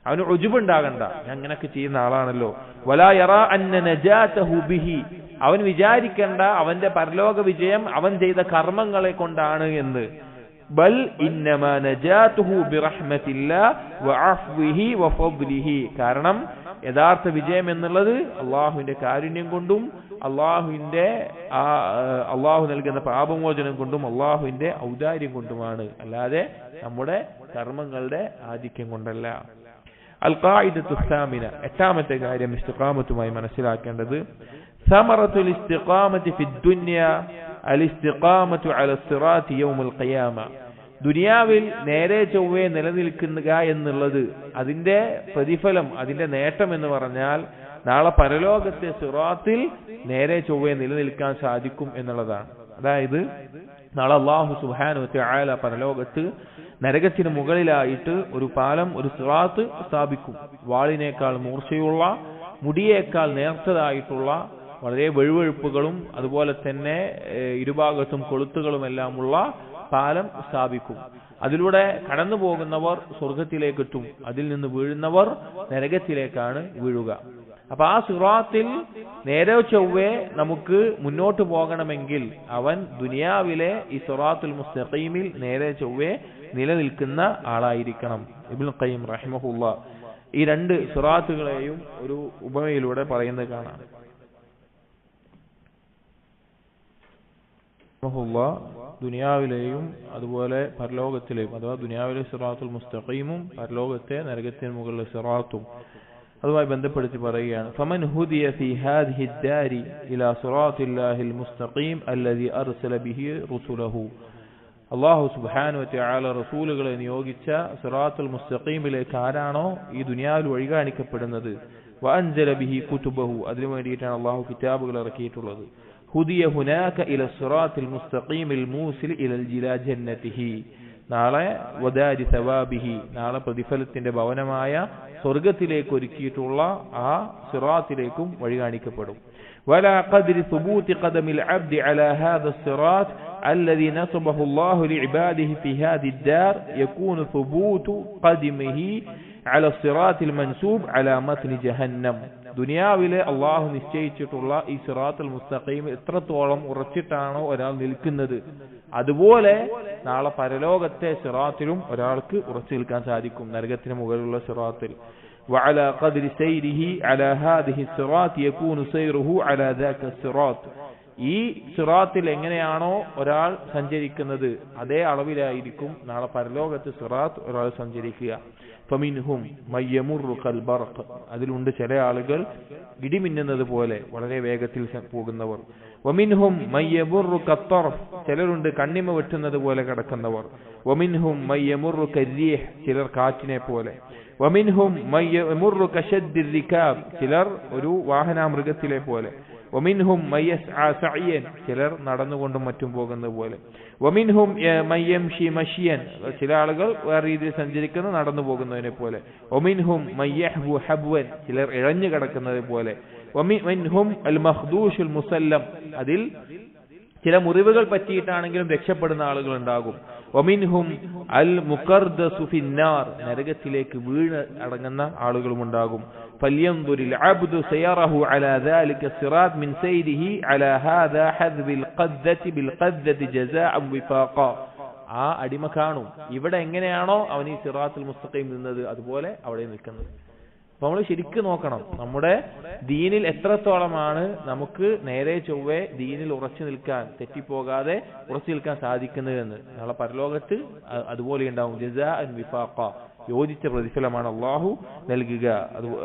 Speaker 2: അവന് ഉജുബുണ്ടാകണ്ട, ഞാൻ അങ്ങനെയൊക്കെ ചെയ്യുന്ന ആളാണല്ലോ. വലാ യറാ അന്ന നജാതഹു ബിഹി, അവൻ വിചാരിക്കേണ്ട അവന്റെ പരലോക വിജയം അവൻ ചെയ്ത കർമ്മങ്ങളെ കൊണ്ടാണ് എന്ന്. ബൽ ഇന്നമാ നജാതുഹു ബിറഹ്മത്തില്ലാഹ് വഅഫ്വിഹി വഫദ്ലിഹി, കാരണം യഥാർത്ഥ വിജയം എന്നുള്ളത് അള്ളാഹുവിന്റെ കാരുണ്യം കൊണ്ടും അള്ളാഹു നൽകുന്ന പാപമോചനം കൊണ്ടും അള്ളാഹുവിന്റെ ഔദാര്യം കൊണ്ടുമാണ്, അല്ലാതെ നമ്മുടെ കർമ്മങ്ങളുടെ ആധിക്യം കൊണ്ടല്ല. അൽ ഖാഇദത്തു സാമിന, എട്ടാമത്തെ കാര്യം ഇസ്തിഖാമത്തുമായി മനസ്സിലാക്കേണ്ടത്, സമറത്തുൽ ഇസ്തിഖാമത്തി ഫിദ് ദുനിയ അൽ ഇസ്തിഖാമത്തു അല സിറാത്തി യൗമുൽ ഖിയാമ. ദുനിയാവിൽ നേരെ ചൊവ്വേ നിലനിൽക്കുക എന്നുള്ളത് അതിന്റെ പ്രതിഫലം, അതിന്റെ നേട്ടം എന്ന് പറഞ്ഞാൽ നാളെ പരലോകത്തെ സിറാത്തിൽ നേരെ ചൊവ്വേ നിലനിൽക്കാൻ സാധിക്കും എന്നുള്ളതാണ്. അതായത് നാളെ അല്ലാഹു സുബ്ഹാനഹു വ തആല പരലോകത്ത് നരകത്തിന് മുകളിലായിട്ട് ഒരു പാലം, ഒരു സിറാത്ത് സ്ഥാപിക്കും. വാളിനേക്കാൾ മൂർച്ചയുള്ള, മുടിയേക്കാൾ നേർത്തതായിട്ടുള്ള, വളരെ വെഴുവെഴുപ്പുകളും അതുപോലെ തന്നെ ഇരുഭാഗത്തും കൊളുത്തുകളുമെല്ലാമുള്ള പാലം സ്ഥാപിക്കും. അതിലൂടെ കടന്നു പോകുന്നവർ സ്വർഗത്തിലേക്കെത്തും, അതിൽ നിന്ന് വീഴുന്നവർ നരകത്തിലേക്കാണ് വീഴുക. അപ്പൊ ആ സിറാത്തിൽ നേരെ ചൊവ്വേ നമുക്ക് മുന്നോട്ട് പോകണമെങ്കിൽ അവൻ ദുനിയാവിലെ ഈ സിറാത്തുൽ മുസ്തഖീമിൽ നേരെ ചൊവ്വേ നിലനിൽക്കുന്ന ആളായിരിക്കണം. ഇബ്നുൽ ഖയ്യിം റഹിമഹുല്ലാ ഈ രണ്ട് സിറാത്തുകളെയും ഒരു ഉപമയിലൂടെ പറയുന്നത് കാണാം. ദുനിയാവിലെയും അതുപോലെ പരലോകത്തിലെയും, അഥവാ ദുനിയാവിലെ സിറാത്തുൽ മുസ്തഖീമും പരലോകത്തെ നരകത്തിന് മുകളിലെ സിറാത്തും അതുമായി ബന്ധപ്പെടുത്തി പറയുകയാണ്. ഫമൻ ഹുദിയ ഫീ ഹാദിഹി ദാരി ഇലാ സിറാത്തില്ലാഹിൽ മുസ്തഖീം അല്ലദീ അർസല ബിഹി റുസുലഹു. അല്ലാഹു സുബ്ഹാനഹു വ തആല റസൂലുകളെ നിയോഗിച്ച സിറാത്തുൽ മുസ്തഖീമിലേക്ക് ആരാണോ ഈ ദുനിയാവിൽ വഴികാണിക്കപ്പെടുന്നത്, വഅൻസല ബിഹി കുതുബഹു, അതിനു വേണ്ടിയിട്ടാണ് അല്ലാഹു കിതാബുകൾ ഇറക്കിയിട്ടുള്ളത്. ഹുദിയ ഹുനാക ഇല സിറാത്തിൽ മുസ്തഖീമിൽ മൂസിൽ ഇലൽ ജിലാ ജന്നതിഹി, നാളെ വദാരി സവാബിഹി, നാളെ പ്രതിഫലത്തിന്റെ ഭവനമായ സ്വർഗത്തിലേക്ക് ഒരുക്കിയിട്ടുള്ള ആ സിറാത്തിലേക്കും വഴി കാണിക്കപ്പെടും. വലാ ഖദ്രി സുബൂതി ഖദമിൽ അബ്ദി അലാ ഹാദാ സിറാത്ത് അല്ലദീ നസബഹു അല്ലാഹു ലിഇബാദിഹി ഫീ ഹാദി ദാർ യകൂനു സുബൂതു ഖദമിഹി അലാ സിറാത്തിൽ മൻസൂബ് അലാ മത്നി ജഹന്നം. ദുനിയാവിലെ അള്ളാഹു നിശ്ചയിച്ചിട്ടുള്ള ഈ സിറാത്തുൽ മുസ്തഖീം എത്രത്തോളം ഉറച്ചിട്ടാണോ ഒരാൾ നിൽക്കുന്നത്, അതുപോലെ നാളെ പരലോകത്തെ സിറാത്തിലും ഒരാൾക്ക് ഉറച്ചു നിൽക്കാൻ സാധിക്കും, നരകത്തിന് മുകളിലുള്ള സിറാത്തിൽ. വഅലാ ഖദ്രി സൈരിഹി അലാ ഹാദിഹി സിറാത്ത് യകൂനു സൈറുഹു അലാ ദാക സിറാത്ത്. ഈ സിറാത്തിൽ എങ്ങനെയാണോ ഒരാൾ സഞ്ചരിക്കുന്നത് അതേ അളവിലായിരിക്കും നാളെ പരലോകത്തെ സിറാത്ത് ഒരാൾ സഞ്ചരിക്കുക. ഫമിൻഹും മയ്യമുറു കൽ ബർഖ്, അതിലുണ്ട് ചില ആളുകൾ ഇടിമിന്നുന്നത് പോലെ വളരെ വേഗത്തിൽ പോകുന്നവർ. വമിൻഹും മയ്യമുറു കത്തർഫ്, ചിലരുണ്ട് കണ്ണിമ വെട്ടുന്നത് പോലെ കിടക്കുന്നവർ. വമിൻഹും മയ്യമുറു കരീഹ്, ചിലർ കാറ്റിനെ പോലെ. വമിൻഹും മയ്യമുറു കശദ്ദിർ റികാബ്, ചിലർ ഒരു വാഹനാമൃഗത്തിലെ പോലെ. വമിൻഹും മയ്യസ്ആ സഅയൻ, ചിലർ നടന്നുകൊണ്ടും മറ്റും പോകുന്നത് പോലെ. വമിൻഹും മയ്യംശി മഷിയൻ, ചില ആളുകൾ വേറെ രീതിയിൽ സഞ്ചരിക്കുന്ന നടന്നു പോകുന്നതിനെ പോലെ. വമിൻഹും മയ്യഹ്ബു ഹബ്വൻ, ചിലർ ഇഴഞ്ഞു കിടക്കുന്നത് പോലെ. വമിൻഹും അൽ മഖ്ദൂഷുൽ മുസല്ലം, അതിൽ ചില മുറിവുകൾ പറ്റിയിട്ടാണെങ്കിലും രക്ഷപ്പെടുന്ന ആളുകൾ ഉണ്ടാകും. വമിൻഹും അൽ മുഖർദസു ഫിന്നാർ, നരകത്തിലേക്ക് വീണ് അടങ്ങുന്ന ആളുകളും ഉണ്ടാകും. ഫല്യൻദുരിൽ അബ്ദു സയറഹു അലാ ദാലിക സിറാത്ത് മിൻ സൈരിഹി അലാ ഹാദാ ഹദ്ബിൽ ഖദ്ദതി ബിൽ ഖദ്ദതി ജസാഅൻ വിഫാഖ. ആ അടിമ കാണും ഇവിടെ എങ്ങനെയാണോ അവൻ ഈ സിറാത്തുൽ മുസ്തഖീം നിന്നത് അതുപോലെ അവിടെ നിൽക്കുന്നത്. അപ്പൊ നമ്മൾ ശരിക്കും നോക്കണം നമ്മുടെ ദീനിൽ എത്രത്തോളമാണ് നമുക്ക് നേരെ ചൊവ്വേ ദീനിൽ ഉറച്ചു നിൽക്കാൻ, തെറ്റിപ്പോകാതെ ഉറച്ചു നിൽക്കാൻ സാധിക്കുന്നത് എന്ന്. നാളെ പരലോകത്ത് അതുപോലെ ഉണ്ടാവും. ജസാഅൻ വിഫാഖ, യോജിച്ച പ്രതിഫലമാണ് അല്ലാഹു നൽകുക.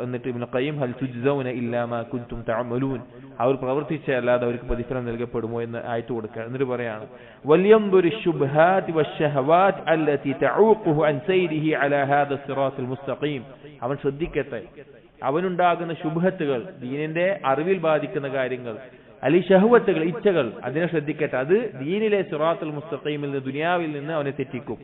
Speaker 2: എന്നിട്ട് ഇബ്നു ഖയ്യിം ഹൽ തുജ്സൗന ഇല്ലാ മാ കുൻതും തഅമലൂൻ, അവർ പ്രവർത്തിച്ച അല്ലാതെ അവർക്ക് പ്രതിഫലം നൽകപ്പെടുമോ എന്ന് ആയത്ത് കൊടുക്കുക. എന്നിട്ട് പറയാണ് വൽയൻദുരി ശുബ്ഹാതി വശഹവാത് അല്ലതി തഊഖുഹു അൻ സൈരിഹി അലാ ഹാദാ സിറാത്തുൽ മുസ്തഖീം. അവൻ ശ്രദ്ധിക്കട്ടെ, അവനുണ്ടാകുന്ന ശുബ്ഹത്തുകൾ, ദീനിന്റെ അറിവിൽ ബാധിക്കുന്ന കാര്യങ്ങൾ, അലി ഷഹ്വത്തുകൾ, ഇച്ഛകൾ, അതിനെ ശ്രദ്ധിക്കട്ടെ. അത് ദീനിലെ സിറാത്തുൽ മുസ്തഖീമിൽ നിന്ന്, ദുനിയാവിൽ നിന്ന് അവനെ തെറ്റിക്കും.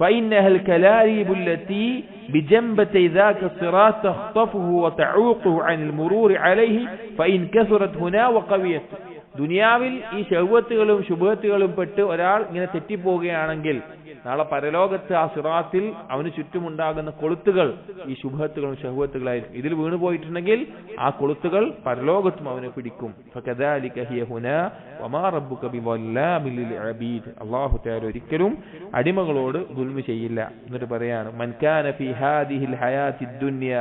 Speaker 2: فإنها الكلاليب التي بجنبتي ذاك الصراط تخطفه وتعوقه عن المرور عليه فإن كثرت هنا وقويت. ദുനിയാവിൽ ഈ ശഹ്വത്തുകളും ശുബ്ഹത്തുകളും പെട്ട് ഒരാൾ ഇങ്ങനെ തെറ്റിപ്പോവുകയാണെങ്കിൽ നാളെ പരലോകത്ത് ആ സിറാത്തിൽ അവന് ചുറ്റുമുണ്ടാകുന്ന കൊളുത്തുകൾ ഈ ശുഭത്തുകളും ഷഹ്വത്തുകളായിരിക്കും. ഇതിൽ വീണു പോയിട്ടുണ്ടെങ്കിൽ ആ കൊളുത്തുകൾ പരലോകത്തും അവനെ പിടിക്കും. അല്ലാഹു തആല ഒരിക്കലും അടിമകളോട് ദുൽമ ചെയ്യില്ല. എന്നിട്ട് പറയാണ്, മൻ കാന ഫീ ഹാദിഹിൽ ഹയാത്തിദ് ദുനിയ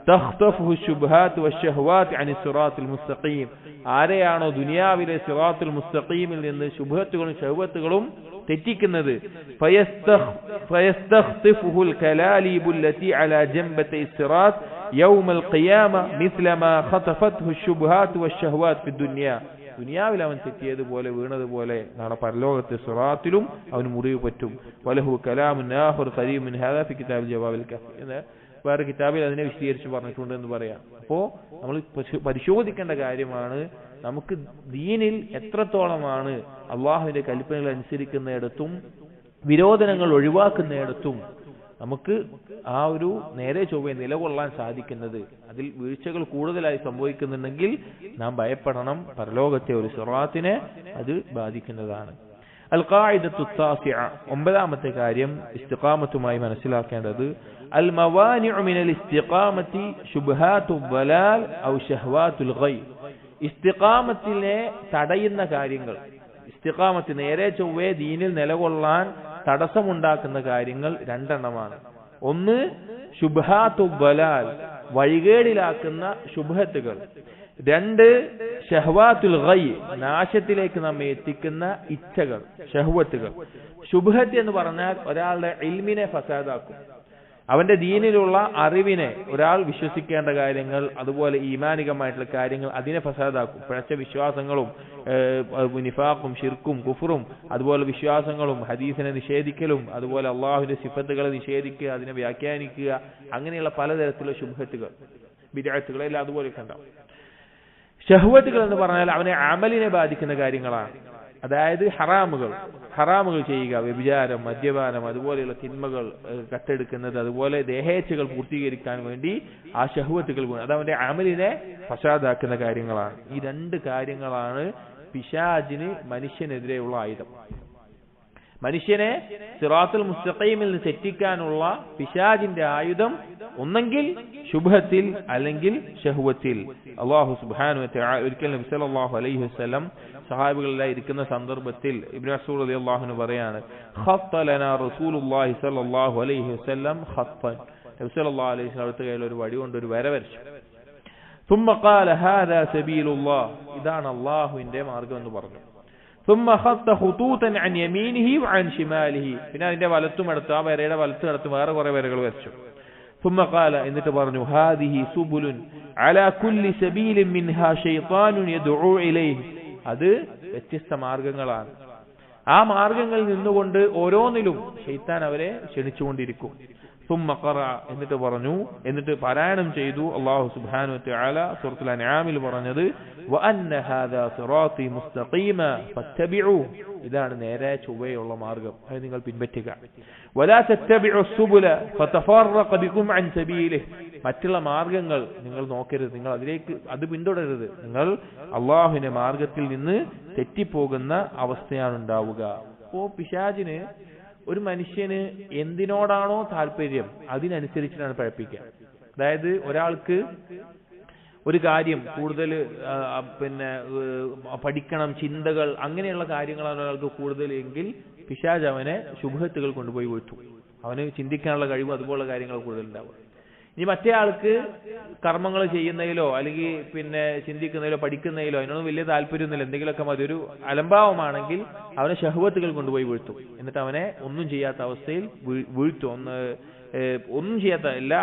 Speaker 2: തഖ്തഫുഹു ശുബ്ഹാത്ത് വശഹവാത്ത് അനി സിറാത്തിൽ മുസ്തഖീം, ആരെയാണോ ദുനിയാവിലെ സിറാത്തുൽ മുസ്തഖീമിൽ നിന്ന് ശുബ്ഹത്തുകളും ഷഹവത്തുകളും തെറ്റിക്കുന്നത്, ഫയസ്തഖ്തിഫുൽ കലാലിബു ലത്തി അലാ ജംബതി സിറാത്ത് യൗമൽ ഖിയാമ മിസ്ല മാ ഖതഫത്ഹു ശുബ്ഹാത്ത് വശഹവാത്ത് ഫി ദുനിയ, ദുനിയാവിൽ അവൻ തെറ്റിയതുപോലെ വീണതുപോലെ നാളെ പരലോകത്തെ സിറാത്തിലും അവന് മുറിവ് പറ്റും. വലഹു കലാമുൻ ആഖിർ ഖരീബ് മിൻ ഹാദാ ഫി കിതാബിൽ ജവാബിൽ കഫി, എന്ന് വേറെ കിതാബിൽ അതിനെ വിശദീകരിച്ച് പറഞ്ഞിട്ടുണ്ട് എന്ന് പറയാം. അപ്പോൾ നമ്മൾ പരിശോധിക്കേണ്ട കാര്യമാണ്, നമുക്ക് ദീനിൽ എത്രത്തോളമാണ് അള്ളാഹുവിന്റെ കൽപ്പനകൾ അനുസരിക്കുന്നിടത്തും വിരോധനങ്ങൾ ഒഴിവാക്കുന്നിടത്തും നമുക്ക് ആ ഒരു നേരെ ചൊവ്വയെ നിലകൊള്ളാൻ സാധിക്കുന്നത്. അതിൽ വീഴ്ചകൾ കൂടുതലായി സംഭവിക്കുന്നുണ്ടെങ്കിൽ നാം ഭയപ്പെടണം, പരലോകത്തെ ഒരു സിറാത്തിനെ അത് ബാധിക്കുന്നതാണ്. അൽ ഖാഇദത്തു താസിഅ, ഒമ്പതാമത്തെ കാര്യം ഇസ്തിഖാമത്തുമായി മനസ്സിലാക്കേണ്ടത്, അൽ മവാനിഉ മിനൽ ഇസ്തിഖാമത്തി ശുബ്ഹാത്തു ദലാൽ ഔ ശഹവാത്തുൽ ഗൈ, ഇസ്തിഖാമത്തിനെ തടയുന്ന കാര്യങ്ങൾ, ഇസ്തിഖാമത്ത് നേരെ ചൊവ്വേ ദീനിൽ നിലകൊള്ളാൻ തടസ്സമുണ്ടാക്കുന്ന കാര്യങ്ങൾ രണ്ടെണ്ണമാണ്. ഒന്ന് ശുബ്ഹാത്തു ദലാൽ, വഴികേടിലാക്കുന്ന ശുബ്ഹത്തുകൾ. രണ്ട് ഷഹ്വാത്തുൽ ഗൈ, നാശത്തിലേക്ക് നമ്മെ എത്തിക്കുന്ന ഇച്ഛകൾ, ഷഹ്വത്തുകൾ. ശുബ്ഹത്ത് എന്ന് പറഞ്ഞാൽ ഒരാളുടെ ഇൽമിനെ ഫസാദാക്കും, അവന്റെ ദീനിലുള്ള അറിവിനെ, ഒരാൾ വിശ്വസിക്കേണ്ട കാര്യങ്ങൾ, അതുപോലെ ഈമാനികമായിട്ടുള്ള കാര്യങ്ങൾ, അതിനെ ഫസാദാക്കും. പിഴച്ച വിശ്വാസങ്ങളും നിഫാഖും ശിർക്കും കുഫറും അതുപോലെ വിശ്വാസങ്ങളും, ഹദീസിനെ നിഷേധിക്കലും, അതുപോലെ അള്ളാഹുവിന്റെ സിഫത്തുകളെ നിഷേധിക്കുക, അതിനെ വ്യാഖ്യാനിക്കുക, അങ്ങനെയുള്ള പലതരത്തിലുള്ള ശുബ്ഹത്തുകൾ, ബിദ്അത്തുകൾ എല്ലാം അതുപോലെയൊക്കെ ഉണ്ടാവും. ഷഹ്വത്തുകൾ എന്ന് പറഞ്ഞാൽ അവനെ അമലിനെ ബാധിക്കുന്ന കാര്യങ്ങളാണ്. അതായത് ഹറാമുകൾ ചെയ്യുക, വ്യഭിചാരം, മദ്യപാനം, അതുപോലെയുള്ള തിന്മകൾ കട്ടെടുക്കുന്നത്, അതുപോലെ ദേഹേച്ഛകൾ പൂർത്തീകരിക്കാൻ വേണ്ടി ആ ഷഹ്വത്തുകൾ വീണ് അത് അവന്റെ അമലിനെ ഫസാദാക്കുന്ന കാര്യങ്ങളാണ്. ഈ രണ്ട് കാര്യങ്ങളാണ് പിശാചിന് മനുഷ്യനെതിരെയുള്ള ആയുധം. മനുഷ്യനെ സിറാത്തുൽ മുസ്തഖീമിൽ നിന്ന് തെറ്റിക്കാനുള്ള പിശാചിന്റെ ആയുധം ഒന്നെങ്കിൽ ശുബ്ഹത്തിൽ അല്ലെങ്കിൽ ഷഹ്വത്തിൽ. അല്ലാഹു സുബ്ഹാനഹു വ തആല ഒരിക്കൽ നബി സല്ലല്ലാഹു അലൈഹി വസല്ലം സഹാബികളെല്ലാം ഇരിക്കുന്ന സന്ദർഭത്തിൽ ഇബ്നു മസ്ഊദ് റളിയല്ലാഹു അൻഹു പറയാണ്, ഖത്ത ലനാ റസൂലുള്ളാഹി സല്ലല്ലാഹു അലൈഹി വസല്ലം ഖത്തൻ, നബി സല്ലല്ലാഹു അലൈഹി വസല്ലം അടുത്ത കയ്യിൽ ഒരു വടി കൊണ്ട് ഒരു വര വരച്ചു. ثم قال هذا سبيل الله, ഇതാണ് അല്ലാഹുവിന്റെ മാർഗ്ഗം എന്ന് പറഞ്ഞു. ثم خط خطوطا عن يمينه وعن شماله, പിന്നെ അതിന്റെ വലത്തും അടുത്ത്, ആ വരയുടെ വലത്തും അടുത്ത് വേറെ കുറെ വരകൾ വരച്ചു. ثم قال, എന്നിട്ട് പറഞ്ഞു, هذه سبل على كل سبيل منها شيطان يدعو إليه, അത് വ്യത്യസ്ത മാർഗങ്ങളാണ്. ആ മാർഗങ്ങളിൽ നിന്നുകൊണ്ട് ഓരോന്നിലും ശൈത്താൻ അവരെ ക്ഷണിച്ചുകൊണ്ടിരിക്കും. ثم قرأ, എന്നിട്ട് പറഞ്ഞു, എന്നിട്ട് പാരായണം ചെയ്തു അല്ലാഹു സുബ്ഹാനഹു വ തആല സൂറത്തുൽ അൻആമിൽ പറഞ്ഞത്, وأن هذا صراطي مستقيما فاتبعوه, ഇതാണ് നേരെ ചൊവ്വയുള്ള മാർഗം, അത് നിങ്ങൾ പിൻപറ്റുക. ولا تتبعوا السبل فتفرق بكم عن سبيله, മറ്റുള്ള മാർഗങ്ങൾ നിങ്ങൾ നോക്കരുത്, നിങ്ങൾ അതിലേക്ക് അത് പിന്തുടരരുത്, നിങ്ങൾ അല്ലാഹുവിന്റെ മാർഗത്തിൽ നിന്ന് തെറ്റിപ്പോകുന്ന അവസ്ഥയാണ് ഉണ്ടാവുക. അപ്പോൾ പിശാചിന് ഒരു മനുഷ്യന് എന്തിനോടാണോ താല്പര്യം അതിനനുസരിച്ചിട്ടാണ് പഠിപ്പിക്കുക. അതായത് ഒരാൾക്ക് ഒരു കാര്യം കൂടുതൽ പഠിക്കണം, ചിന്തകൾ, അങ്ങനെയുള്ള കാര്യങ്ങളാണ് ഒരാൾക്ക് കൂടുതൽ എങ്കിൽ പിശാച് അവനെ ശുബ്ഹത്തുകൾ കൊണ്ടുപോയി വീഴ്ത്തും. അവന് ചിന്തിക്കാനുള്ള കഴിവ് അതുപോലുള്ള കാര്യങ്ങൾ കൂടുതൽ ഉണ്ടാവും. ഇനി മറ്റേ ആൾക്ക് കർമ്മങ്ങൾ ചെയ്യുന്നതിലോ അല്ലെങ്കിൽ ചിന്തിക്കുന്നതിലോ പഠിക്കുന്നതിലോ അതിനൊന്നും വലിയ താല്പര്യമൊന്നുമില്ല, എന്തെങ്കിലുമൊക്കെ മതി, ഒരു അലംഭാവമാണെങ്കിൽ അവനെ ഷഹ്വത്തുകൾ കൊണ്ടുപോയി വീഴ്ത്തും. എന്നിട്ട് അവനെ ഒന്നും ചെയ്യാത്ത അവസ്ഥയിൽ വീഴ്ത്തും. ഒന്നും ചെയ്യാത്ത ഇല്ല,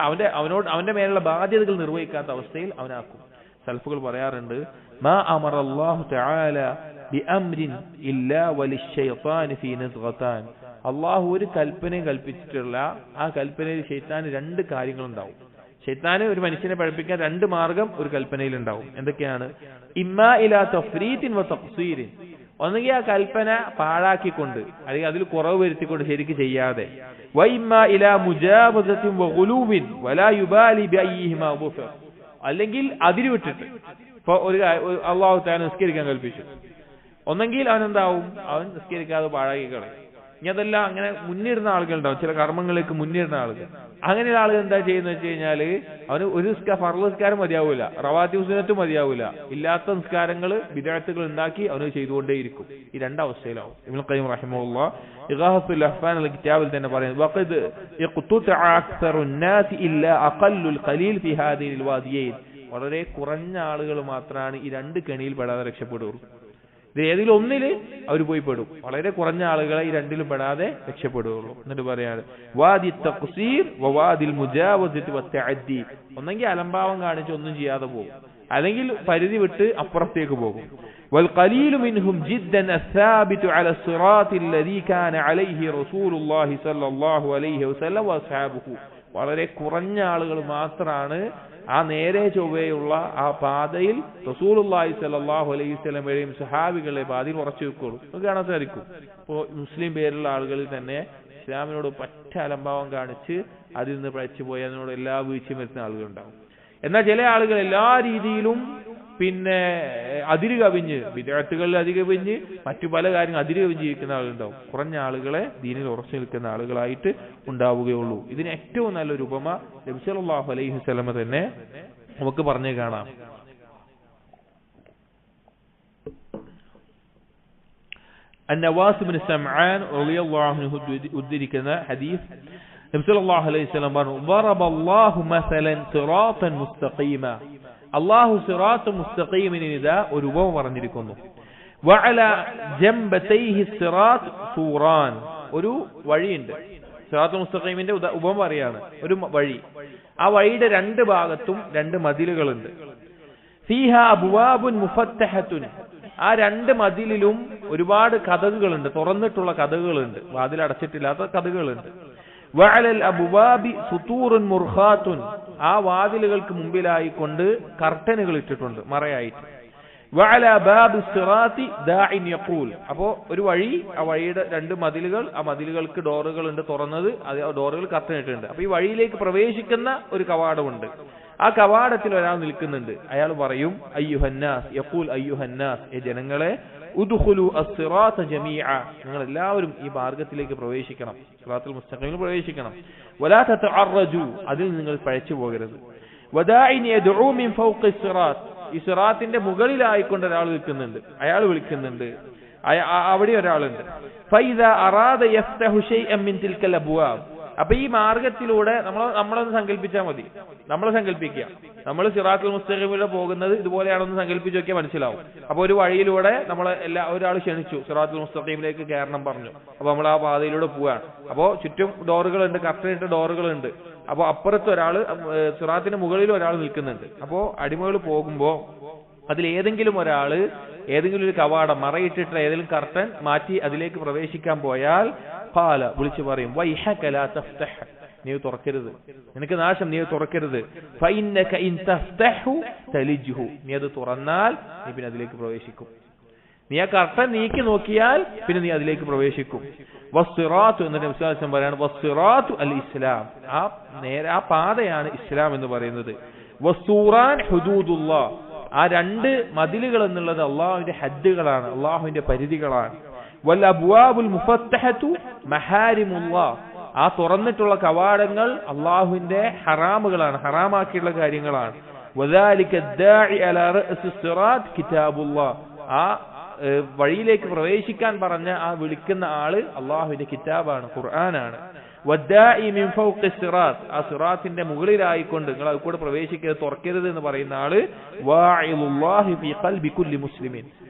Speaker 2: അവന്റെ മേലുള്ള ബാധ്യതകൾ നിർവഹിക്കാത്ത അവസ്ഥയിൽ അവനാക്കും. സൽഫുകൾ പറയാറുണ്ട്, മാ അമറല്ലാഹു തആല ബിഅംരിൻ ഇല്ലാ വലിശ്ശൈത്താനി ഫീ നസ്ഗതാൻ, അള്ളാഹു ഒരു കൽപ്പനയും കൽപ്പിച്ചിട്ടുള്ള ആ കൽപ്പനയിൽ ശൈത്താന് രണ്ട് കാര്യങ്ങളുണ്ടാവും. ശൈത്താന് ഒരു മനുഷ്യനെ പഠിപ്പിക്കാൻ രണ്ട് മാർഗം ഒരു കൽപ്പനയിൽ ഉണ്ടാവും. എന്തൊക്കെയാണ്? ഇമ്മാ ഇലാ തഫ്രീതിൻ വ തഖ്സീരിൻ, ഒന്നുകിൽ ആ കൽപ്പന പാഴാക്കിക്കൊണ്ട് അല്ലെങ്കിൽ അതിൽ കുറവ് വരുത്തിക്കൊണ്ട് ശരിക്ക് ചെയ്യാതെ, വ ഇമ്മാ ഇലാ മുജാവസത്തിൻ വ ഗുലൂബിൻ വലാ യുബാലി ബിഅയ്യിഹിമാ ബുഫർ, അല്ലെങ്കിൽ അതിര് വിട്ടിട്ട്. ഇപ്പൊ ഒരു അള്ളാഹു തആല നിസ്കരിക്കാൻ കൽപ്പിച്ചു, ഒന്നെങ്കിൽ അവൻ എന്താവും, അവൻ നിസ്കരിക്കാതെ പാഴാക്കി കളയും. ഇനി അതെല്ലാം അങ്ങനെ മുന്നിടുന്ന ആളുകളുണ്ടാവും, ചില കർമ്മങ്ങളിലേക്ക് മുന്നിടുന്ന ആളുകൾ. അങ്ങനെയുള്ള ആളുകൾ എന്താ ചെയ്യുന്നത് വെച്ച് കഴിഞ്ഞാല് അവന് ഒരു ഫർള് നിസ്കാരം മതിയാവൂല, റവാത്തിബ് സുന്നത്തും മതിയാവൂല, ഇല്ലാത്ത നിസ്കാരങ്ങൾ ബിദ്അത്തുകൾ ഉണ്ടാക്കി അവന് ചെയ്തുകൊണ്ടേയിരിക്കും. ഈ രണ്ടവസ്ഥയിലാവും. ഇബ്നുൽ ഖയ്യിം റഹിമഹുല്ലാഹ് ഇഗാസത്തുൽ ലഹ്ഫാൻ എന്ന കിതാബിൽ തന്നെ പറയുന്നത് വഖദ് യഖ്തുതഅ അക്സറുൻ നാസി ഇല്ലാ അഖല്ലുൽ ഖലീൽ ഫി ഹാദിഹിൽ വാദിയൈൻ. വളരെ കുറഞ്ഞ ആളുകൾ മാത്രമാണ് ഈ രണ്ട് കെണിയിൽ പെടാതെ രക്ഷപ്പെടുകയുള്ളൂ. ഇത് ഏതെങ്കിലും ഒന്നില് അവർ പോയി പെടും. വളരെ കുറഞ്ഞ ആളുകളെ ഈ രണ്ടിലും പെടാതെ രക്ഷപ്പെടുകയുള്ളൂ. എന്നിട്ട് പറയാണ് വാദി തഖ്സീർ വവാദിൽ മുജാവസതി വത്തഅദ്ദി. ഒന്നെങ്കിൽ അലംഭാവം കാണിച്ച് ഒന്നും ചെയ്യാതെ പോകും, അല്ലെങ്കിൽ പരിധി വിട്ട് അപ്പുറത്തേക്ക് പോകും. വൽ ഖലീലു മിൻഹും ജിദ്ദൻ അസ്സാബിതു അല സിറാത്തിൽ ലദീ കാന അലൈഹി റസൂലുള്ളാഹി സ്വല്ലല്ലാഹു അലൈഹി വസല്ലം വഅസ്ഹാബുഹു. വളരെ കുറഞ്ഞ ആളുകൾ മാത്രമാണ് ആ നേരെ ചൊവ്വയുള്ള ആ പാതയിൽ റസൂലുള്ളാഹി സ്വല്ലല്ലാഹു അലൈഹി വസല്ലമയുടെയും സഹാബികളെ പാതയിൽ ഉറച്ചു വെക്കുള്ളൂ. നമുക്ക് കാണാൻ സാധിക്കും. ഇപ്പോൾ മുസ്ലിം പേരുള്ള ആളുകളിൽ തന്നെ ഇസ്ലാമിനോട് പറ്റ അലംഭാവം കാണിച്ച് അതിൽ നിന്ന് പഴിച്ചു പോയി അതിനോട് എല്ലാ വീഴ്ചയും വരുത്തുന്ന ആളുകളുണ്ടാവും. എന്നാൽ ചില ആളുകൾ എല്ലാ രീതിയിലും പിന്നെ അതിര് കവിഞ്ഞ് വിദ്യാർത്ഥികളിൽ അതികവിഞ്ഞ് മറ്റു പല കാര്യങ്ങൾ അതിര് കവിഞ്ഞ് ജീവിക്കുന്ന ആളുകളുണ്ടാവും. കുറഞ്ഞ ആളുകളെ ദീനിൽ ഉറച്ചു നിൽക്കുന്ന ആളുകളായിട്ട് ഉണ്ടാവുകയുള്ളൂ. ഇതിന് ഏറ്റവും നല്ലൊരു ഉപമ നബി സല്ലല്ലാഹു അലൈഹി വസല്ലം തന്നെ നമുക്ക് പറഞ്ഞു കാണാം. النواس بن سمعان رضي الله عنه ഉദ്ധരിക്കുന്ന ഹദീസ് നബി സല്ലല്ലാഹു അലൈഹി വസല്ലം പറഞ്ഞു ضرب الله مثلا صراطا مستقيما. അല്ലാഹു സിറാത്ത് മുസ്തഖീമിന് ഇതാ ഒരു ഉപമ പറഞ്ഞിരിക്കുന്നു. വഅല ജംബതൈഹി സിറാത്ത് സൂറാൻ. ഒരു വഴിയുണ്ട്. സിറാത്ത് മുസ്തഖീമിന്റെ ഉപമ പറയാണ്, ഒരു വഴി. ആ വഴിയുടെ രണ്ട് ഭാഗത്തും രണ്ട് മതിലുകളുണ്ട്. ഫീഹാ അബ്വാബുൻ മുഫത്തഹത്തുൻ. ആ രണ്ട് മതിലിലും ഒരുപാട് കതകുകളുണ്ട്, തുറന്നിട്ടുള്ള കതകുകളുണ്ട്, വാതിൽ അടച്ചിട്ടില്ലാത്ത കതകുകളുണ്ട്. വഅലൽ അബ്വാബി സുതൂറുൻ മുർഖാത്തുൻ. ആ വാതിലുകൾക്ക് മുമ്പിലായിക്കൊണ്ട് കർട്ടനുകൾ ഇട്ടിട്ടുണ്ട്, മറയായിട്ട്. വഅല ബാബി സിറാത്തി ദാഇൻ യഖൂൽ. അപ്പോൾ ഒരു വഴി, ആ വഴിയുടെ രണ്ട് മതിലുകൾ, ആ മതിലുകൾക്ക് ഡോറുകൾ ഉണ്ട് തുറന്നത്, ആ ഡോറുകൾ കർട്ടൻ ഇട്ടിട്ടുണ്ട്. അപ്പൊ ഈ വഴിയിലേക്ക് പ്രവേശിക്കുന്ന ഒരു കവാടമുണ്ട്. ആ കവാടത്തിൽ ഒരാൾ നിൽക്കുന്നുണ്ട്. അയാൾ പറയും അയ്യുഹന്നാസ് യഖൂൽ അയ്യുഹന്നാസ്, ഏ ജനങ്ങളെ, ഉദ്ഖുലു അസ്സിറാത ജമീഅ, നിങ്ങൾ എല്ലാവരും ഈ മാർഗ്ഗത്തിലേക്ക് പ്രവേശിക്കണം, സിറാത്തുൽ മുസ്തഖീമിൽ പ്രവേശിക്കണം. വലാ തതഅറജു, അതിൽ നിങ്ങൾ പഴച്ചു പോകരുത്. വദാഇൻ യദ്ഉ മിൻ ഫൗഖി സിറാത്ത്, ഈ സിറാത്തിന്റെ മുകളിലായിക്കൊണ്ട് ഒരാൾ നിൽക്കുന്നുണ്ട്, അയാൾ വിളിക്കുന്നുണ്ട്, അവിടെ ഒരാളുണ്ട്. ഫൈദാ അറാദ യഫ്തഹു ശൈഅൻ മിൻ തിൽക്കൽ അബ്വാബ്. അപ്പൊ ഈ മാർഗത്തിലൂടെ നമ്മളൊന്ന് സങ്കല്പിച്ചാൽ മതി. നമ്മൾ സങ്കല്പിക്കുക, നമ്മൾ സിറാത്തുൽ മുസ്തഖീമിലൂടെ പോകുന്നത് ഇതുപോലെയാണെന്ന് സങ്കല്പിച്ച് നോക്കിയാൽ മനസ്സിലാവും. അപ്പൊ ഒരു വഴിയിലൂടെ ഒരാൾ ക്ഷണിച്ചു, സിറാത്തുൽ മുസ്തഖീമിലേക്ക് കയറണം പറഞ്ഞു. അപ്പൊ നമ്മൾ ആ പാതയിലൂടെ പോവാണ്. അപ്പോ ചുറ്റും ഡോറുകളുണ്ട്, കർട്ടനിട്ട ഡോറുകളുണ്ട്. അപ്പൊ അപ്പുറത്ത് ഒരാൾ, സിറാത്തിന്റെ മുകളിൽ ഒരാൾ നിൽക്കുന്നുണ്ട്. അപ്പോ അടിമകൾ പോകുമ്പോ അതിൽ ഏതെങ്കിലും ഒരാള് ഏതെങ്കിലും ഒരു കവാടം, മറയിട്ടിട്ട് ഏതെങ്കിലും കർട്ടൻ മാറ്റി അതിലേക്ക് പ്രവേശിക്കാൻ പോയാൽ ഖാല, വിളിച്ചു പറയും വൈഹക ലാ തഫ്തഹ്, നീ തുറക്കരുത്, നിനക്ക് നാശം, നീ തുറക്കരുത്. ഫഇന്നക ഇൻ തഫ്തഹു തലിജ്ഹു, നീ അത് തുറന്നാൽ നീ പിന്നെ അതിലേക്ക് പ്രവേശിക്കും. നീ ആ കർട്ടൻ നീക്കി നോക്കിയാൽ പിന്നെ നീ അതിലേക്ക് പ്രവേശിക്കും. വസ്സിറാത്തു എന്ന് നബി സല്ലല്ലാഹു അലൈഹി വസല്ലം പറയാണ്, വസ്സിറാത്തു അൽ ഇസ്ലാം, ആ പാതയാണ് ഇസ്ലാം എന്ന് പറയുന്നത്. വസ്സൂറാൻ ഹുദൂദുല്ലാഹ്, ആ രണ്ട് മതിലുകൾ എന്നുള്ളത് അള്ളാഹുവിന്റെ ഹദ്ദുകളാണ്, അള്ളാഹുവിന്റെ പരിധികളാണ്. വൽ അബ്വാബുൽ മുഫത്തഹതു മഹാരിമുല്ലാഹ്, ആ തുറന്നിട്ടുള്ള കവാടങ്ങൾ അള്ളാഹുവിന്റെ ഹറാമുകളാണ്, ഹറാമാക്കിയുള്ള കാര്യങ്ങളാണ്. വദാലിക ദാഇ അലാ റഅസി സിറാത്ത് കിതാബുല്ലാഹ്, ആ വഴിയിലേക്ക് പ്രവേശിക്കാൻ പറഞ്ഞ ആ വിളിക്കുന്ന ആള് അള്ളാഹുവിന്റെ കിതാബാണ്, ഖുർആനാണ്. വദ്ദാഇ മിൻ ഫൗഖി സിറാത്ത്, ആ സിറാത്തിന്റെ മുകളിലായിക്കൊണ്ട് നിങ്ങൾ അത് കൂടെ പ്രവേശിക്കരുത്, തുറക്കരുത് എന്ന് പറയുന്ന ആള് വാഇലുല്ലാഹി ഫീ ഖൽബി കുല്ലി മുസ്ലിമിൻ,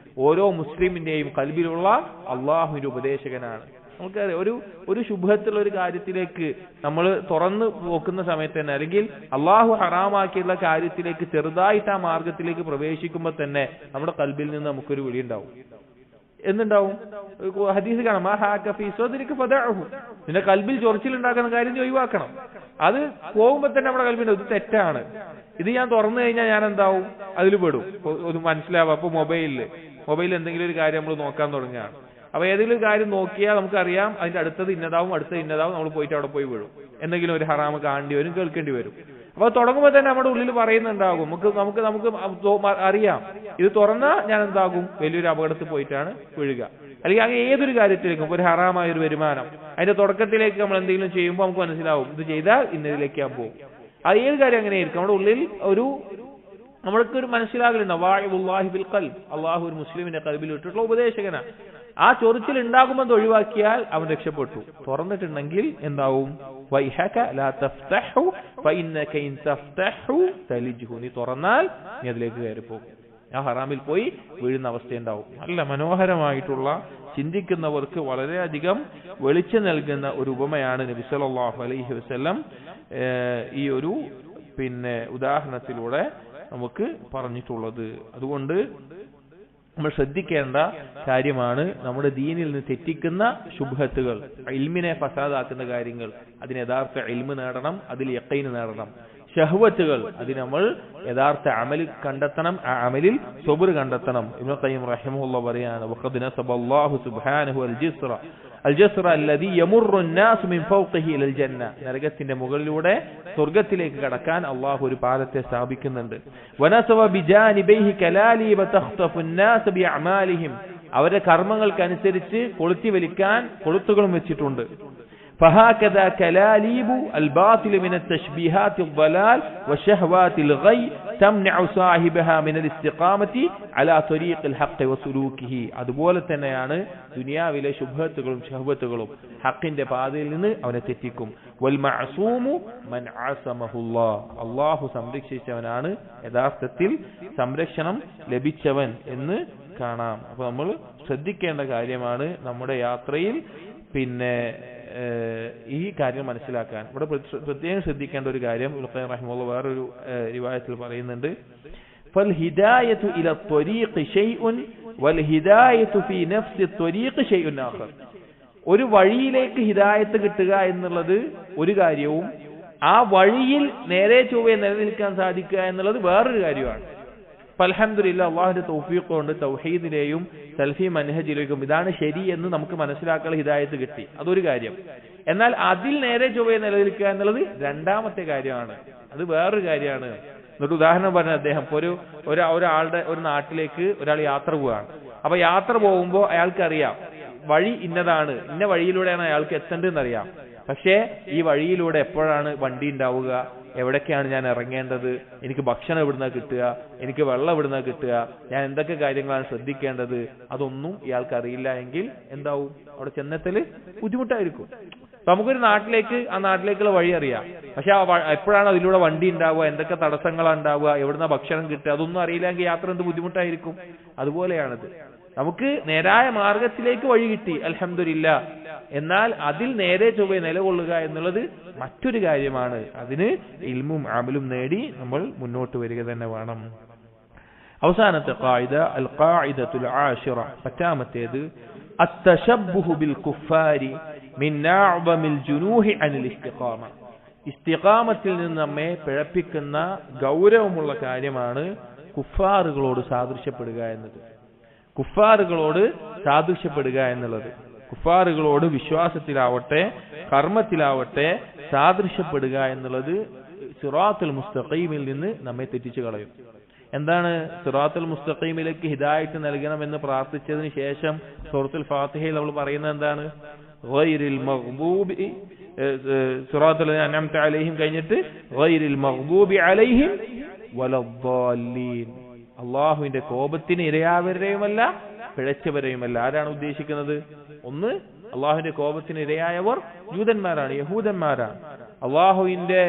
Speaker 2: ഓരോ മുസ്ലിമിന്റെയും കൽബിലുള്ള അള്ളാഹുവിന്റെ ഉപദേശകനാണ്. നമുക്ക് ഒരു ശുഭത്തിലുള്ള ഒരു കാര്യത്തിലേക്ക് നമ്മൾ തുറന്നു നോക്കുന്ന സമയത്ത് തന്നെ, അല്ലെങ്കിൽ അള്ളാഹു ഹറാമാക്കിയുള്ള കാര്യത്തിലേക്ക് ചെറുതായിട്ട് ആ മാർഗത്തിലേക്ക് പ്രവേശിക്കുമ്പോൾ തന്നെ നമ്മുടെ കൽബിൽ നിന്ന് നമുക്കൊരു വിളി ഉണ്ടാവും. എന്തുണ്ടാവും? ഹദീസ് കാണാം, നിന്റെ കൽബിൽ ചൊറിച്ചിലുണ്ടാക്കുന്ന കാര്യം നീ ഒഴിവാക്കണം. അത് പോകുമ്പോ തന്നെ നമ്മുടെ കൽബിന്റെ ഇത് തെറ്റാണ്, ഇത് ഞാൻ തുറന്നു കഴിഞ്ഞാൽ ഞാൻ എന്താവും, അതിൽ പെടും. ഒന്ന് മനസ്സിലാവും. അപ്പൊ മൊബൈലിൽ എന്തെങ്കിലും ഒരു കാര്യം നമ്മൾ നോക്കാൻ തുടങ്ങുകയാണ്. അപ്പൊ ഏതെങ്കിലും ഒരു കാര്യം നോക്കിയാൽ നമുക്കറിയാം അതിന്റെ അടുത്തത് ഇന്നതാവും, അടുത്തത് ഇന്നതാവും, നമ്മൾ പോയിട്ട് അവിടെ പോയി വീഴും. എന്തെങ്കിലും ഒരു ഹറാമ് കാണേണ്ടി വരും, കേൾക്കേണ്ടി വരും. അപ്പൊ തുടങ്ങുമ്പോൾ തന്നെ നമ്മുടെ ഉള്ളിൽ പറയുന്നുണ്ടാകും, നമുക്ക് അറിയാം ഇത് തുറന്നാൽ ഞാൻ എന്താകും, വലിയൊരു അപകടത്തിൽ പോയിട്ടാണ് വീഴുക. അല്ലെങ്കിൽ അങ്ങനെ ഏതൊരു കാര്യത്തിലേക്കും ഒരു ഹറാമായ ഒരു വരുമാനം അതിന്റെ തുടക്കത്തിലേക്ക് നമ്മൾ എന്തെങ്കിലും ചെയ്യുമ്പോൾ നമുക്ക് മനസ്സിലാവും ഇത് ചെയ്താൽ ഇന്നതിലേക്ക് ഞാൻ പോകും. അത് ഏത് കാര്യം അങ്ങനെയായിരിക്കും. നമ്മുടെ ഉള്ളിൽ നമ്മൾക്കൊരു മനസ്സിലാകലുണ്ടാവും. വാഇദുല്ലാഹി ബിൽ ഖൽബ്, അള്ളാഹു ഒരു മുസ്ലിമിന്റെ ഖൽബിൽ ഇട്ടിട്ടുള്ള ഉപദേശകനാണ്. ആ ചൊറിച്ചിൽ ഉണ്ടാകുമ്പോൾ ഒഴിവാക്കിയാൽ അവൻ രക്ഷപ്പെട്ടു. തുറന്നിട്ടുണ്ടെങ്കിൽ എന്താവും? വൈഹക ലാ തഫ്തഹു ഫഇന്നക ഇൻ തഫ്തഹു തലിജ്ഹു, നീ തുറന്നാൽ നീ അതിലേക്ക് കയറിപ്പോകും, ആ ഹറാമിൽ പോയി വീഴുന്ന അവസ്ഥയുണ്ടാവും. നല്ല മനോഹരമായിട്ടുള്ള ചിന്തിക്കുന്നവർക്ക് വളരെയധികം വെളിച്ചം നൽകുന്ന ഒരു ഉപമയാണ് നബി സല്ലല്ലാഹു അലൈഹി വസല്ലം ഈ ഒരു ഉദാഹരണത്തിലൂടെ നമുക്ക് പറഞ്ഞിട്ടുള്ളത്. അതുകൊണ്ട് നമ്മൾ ശ്രദ്ധിക്കേണ്ട കാര്യമാണ് നമ്മുടെ ദീനിൽ നിന്ന് തെറ്റിക്കുന്ന ശുബ്ഹത്തുകൾ, ഇൽമിനെ ഫസാദാക്കുന്ന കാര്യങ്ങൾ. അതിന് യഥാർത്ഥ ഇൽമ് നേടണം, അതിൽ യഖീൻ നേടണം. ഷഹ്വത്തുകൾ, അതിന് നമ്മൾ യഥാർത്ഥ അമൽ കണ്ടെത്തണം, ആ അമലിൽ സബ്ർ കണ്ടെത്തണം. ഇബ്നു ഖയ്യിം റഹിമഹുല്ലാഹ് പറയാണ്, വഖദ് നസബല്ലാഹു സുബ്ഹാനഹു അൽജസ്റ അല്ലദീ യമുറു അന്നാസു മിൻ ഫൗഖിഹി ഇലൽ ജന്ന, നരകത്തിന്റെ മുകളിലൂടെ സ്വർഗ്ഗത്തിലേക്ക് കടക്കാൻ അല്ലാഹു ഒരു പാലത്തെ സ്ഥാപിക്കുന്നുണ്ട്. വനസവ ബിജാനിബൈഹി കലാലിബ തഖ്തഫു അന്നാസ ബിഅമാലിഹിം, അവരുടെ കർമ്മങ്ങൾക്കനുസരിച്ച് കൊളുത്തി വലിക്കാൻ കൊളുത്തുകളും വെച്ചിട്ടുണ്ട്. فهكذا كلاليب الباطل من التشبيهات الضلال وشهوات الغي تمنع صاحبها من الاستقامة على طريق الحق وسلوكه. അതുപോലെ തന്നെയാണ് ദുനിയാവിലെ ശുബ്ഹത്തുകളും ഷഹ്വത്തുകളും ഹക്കിന്റെ പാതയിൽ നിന്ന് അവനെ തെറ്റിക്കും. വൽ മഅസൂമു മൻ അസമഹുല്ലാഹ്, അല്ലാഹു സംരക്ഷിച്ചവനാണ് യഥാർത്ഥത്തിൽ സംരക്ഷണം ലഭിച്ചവൻ എന്ന് കാണാം. അപ്പോൾ നമ്മൾ ശ്രദ്ധിക്കേണ്ട കാര്യമാണ് നമ്മുടെ യാത്രയിൽ ഈ കാര്യം മനസ്സിലാക്കാൻ. ഇവിടെ പ്രത്യേകം ശ്രദ്ധിക്കേണ്ട ഒരു കാര്യം ഇബ്നു ഖയ്യിം റഹിമഹുല്ലാഹ് വേറൊരു റിവായത്തിൽ പറയുന്നുണ്ട്, ഫൽ ഹിദായതു ഇല ത്വരീഖി ഷൈഉൻ വൽ ഹിദായതു ഫീ നഫ്സി ത്വരീഖി ഷൈഉൻ ആഖർ. ഒരു വഴിയിലേക്ക് ഹിദായത്ത് കിട്ടുക എന്നുള്ളത് ഒരു കാര്യവും ആ വഴിയിൽ നേരെ ചൊവ്വേ നിലനിൽക്കാൻ സാധിക്കുക എന്നുള്ളത് വേറൊരു കാര്യമാണ്. അൽഹംദുലില്ലാഹ് അല്ലാഹുവിന്റെ തൗഫീഖ് കൊണ്ട് തൗഹീദിലെയും സൽഫി മൻഹജിലേക്കും ഇതാണ് ശരി എന്ന് നമുക്ക് മനസ്സിലാക്കാനുള്ള ഹിദായത്ത് കിട്ടി, അതൊരു കാര്യം. എന്നാൽ അതിൽ നേരെ ചൊവ്വേ നിലനിൽക്കുക എന്നുള്ളത് രണ്ടാമത്തെ കാര്യമാണ്, അത് വേറൊരു കാര്യമാണ്. എന്നിട്ട് ഉദാഹരണം പറഞ്ഞ അദ്ദേഹം ഒരാളുടെ ഒരു നാട്ടിലേക്ക് ഒരാൾ യാത്ര പോവുകയാണ്. അപ്പൊ യാത്ര പോകുമ്പോൾ അയാൾക്കറിയാം വഴി ഇന്നതാണ്, ഇന്ന വഴിയിലൂടെയാണ് അയാൾക്ക് എത്തേണ്ടതെന്നറിയാം. പക്ഷേ ഈ വഴിയിലൂടെ എപ്പോഴാണ് വണ്ടി ഉണ്ടാവുക, എവിടേക്കാണ് ഞാൻ ഇറങ്ങേണ്ടത്, എനിക്ക് ഭക്ഷണം എവിടുന്ന കിട്ടുക, എനിക്ക് വെള്ളം എവിടുന്ന കിട്ടുക, ഞാൻ എന്തൊക്കെ കാര്യങ്ങളാണ് ശ്രദ്ധിക്കേണ്ടത്, അതൊന്നും ഇയാൾക്ക് അറിയില്ല എങ്കിൽ എന്താവും? അവിടെ ചെന്നെത്തല് ബുദ്ധിമുട്ടായിരിക്കും. അപ്പൊ നമുക്കൊരു ആ നാട്ടിലേക്കുള്ള വഴി അറിയാം, പക്ഷെ എപ്പോഴാണ് അതിലൂടെ വണ്ടി ഉണ്ടാവുക, എന്തൊക്കെ തടസ്സങ്ങളാണ് ഉണ്ടാവുക, എവിടുന്ന ഭക്ഷണം കിട്ടുക, അതൊന്നും അറിയില്ലെങ്കിൽ യാത്ര എന്ത് ബുദ്ധിമുട്ടായിരിക്കും. അതുപോലെയാണിത്. നമുക്ക് നേരായ മാർഗത്തിലേക്ക് വഴി കിട്ടി അൽഹംദുലില്ലാഹ്, എന്നാൽ അതിൽ നേരെ ചൊവ്വേ നിലകൊള്ളുക എന്നുള്ളത് മറ്റൊരു കാര്യമാണ്. അതിന് ഇൽമും അമലും നേടി നമ്മൾ മുന്നോട്ട് വരിക തന്നെ വേണം. അവസാനത്തെ ഖായിദ അൽ ഖായിദത്തുൽ ആശിറ, പത്താമത്തേത് അത്തശബ്ബുഹു ബിൽ കുഫാരി മിൻ അഅ്ബമിൽ ജുനൂഹി അനിൽ ഇസ്തിഖാമ. ഇസ്തിഖാമത്തിൽ നിന്ന് നമ്മെ പിഴപ്പിക്കുന്ന ഗൗരവമുള്ള കാര്യമാണ് കുഫാറുകളോട് സാദൃശ്യപ്പെടുക എന്നത്. കുഫാറുകളോട് വിശ്വാസത്തിലാവട്ടെ കർമ്മത്തിലാവട്ടെ സാദൃശ്യപ്പെടുക എന്നുള്ളത് സിറാത്തുൽ മുസ്തഖീമിൽ നിന്ന് നമ്മെ തെറ്റിച്ചു കളയും. എന്താണ് സിറാത്തുൽ മുസ്തഖീമിലേക്ക് ഹിദായത്ത് നൽകണമെന്ന് പ്രാർത്ഥിച്ചതിന് ശേഷം സൂറത്തുൽ ഫാത്തിഹയിൽ നമ്മൾ പറയുന്നത് എന്താണ്? ഗൈറിൽ മഗ്ദൂബി സിറാത്തുൽ അൻഅംത അലൈഹിം കഴിഞ്ഞിട്ട് ഗൈറിൽ മഗ്ദൂബി അലൈഹിം വലദ്ദാല്ലീൻ, അള്ളാഹുവിന്റെ കോപത്തിന് ഇരയാവരെയുമല്ല പിഴച്ചവരെയുമല്ല. ആരാണ് ഉദ്ദേശിക്കുന്നത്? ഒന്ന്, അള്ളാഹുവിന്റെ കോപത്തിന് ഇരയായവർ ജൂതന്മാരാണ്, യഹൂദന്മാരാണ്. അള്ളാഹുവിന്റെ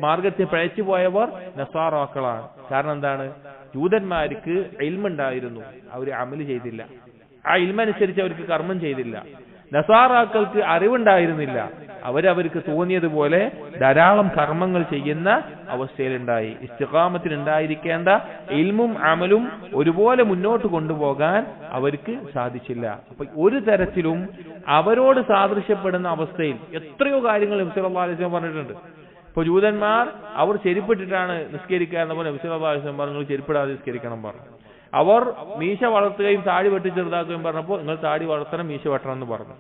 Speaker 2: മാർഗത്തിൽ പിഴച്ചു പോയവർ നസാറാക്കളാണ്. കാരണം എന്താണ്? ജൂതന്മാർക്ക് ഇൽമുണ്ടായിരുന്നു, അവർ അമൽ ചെയ്തില്ല, ആ ഇൽമനുസരിച്ച് അവർക്ക് കർമ്മം ചെയ്തില്ല. നസാറാക്കൾക്ക് അറിവുണ്ടായിരുന്നില്ല, അവർക്ക് തോന്നിയതുപോലെ ധാരാളം കർമ്മങ്ങൾ ചെയ്യുന്ന അവസ്ഥയിലുണ്ടായി. ഇസ്തിഖാമത്തിൽ ഉണ്ടായിരിക്കേണ്ട ഇൽമും അമലും ഒരുപോലെ മുന്നോട്ട് കൊണ്ടുപോകാൻ അവർക്ക് സാധിച്ചില്ല. അപ്പൊ ഒരു തരത്തിലും അവരോട് സാദൃശ്യപ്പെടുന്ന അവസ്ഥയിൽ എത്രയോ കാര്യങ്ങൾ നബി സല്ലല്ലാഹു അലൈഹി വസല്ലം പറഞ്ഞിട്ടുണ്ട്. ഇപ്പൊ ജൂതന്മാർ അവർ ചെരുപ്പിട്ടിട്ടാണ് നിസ്കരിക്കുക എന്നപ്പോൾ നബി സല്ലല്ലാഹു അലൈഹി വസല്ലം പറഞ്ഞു ചെരുപ്പിടാതെ നിസ്കരിക്കണം പറഞ്ഞു. അവർ മീശ വളർത്തുകയും താടി വെട്ടി ചെറുതാക്കുകയും പറഞ്ഞപ്പോൾ നിങ്ങൾ താടി വളർത്തണം, മീശ വെട്ടണം എന്ന് പറഞ്ഞു.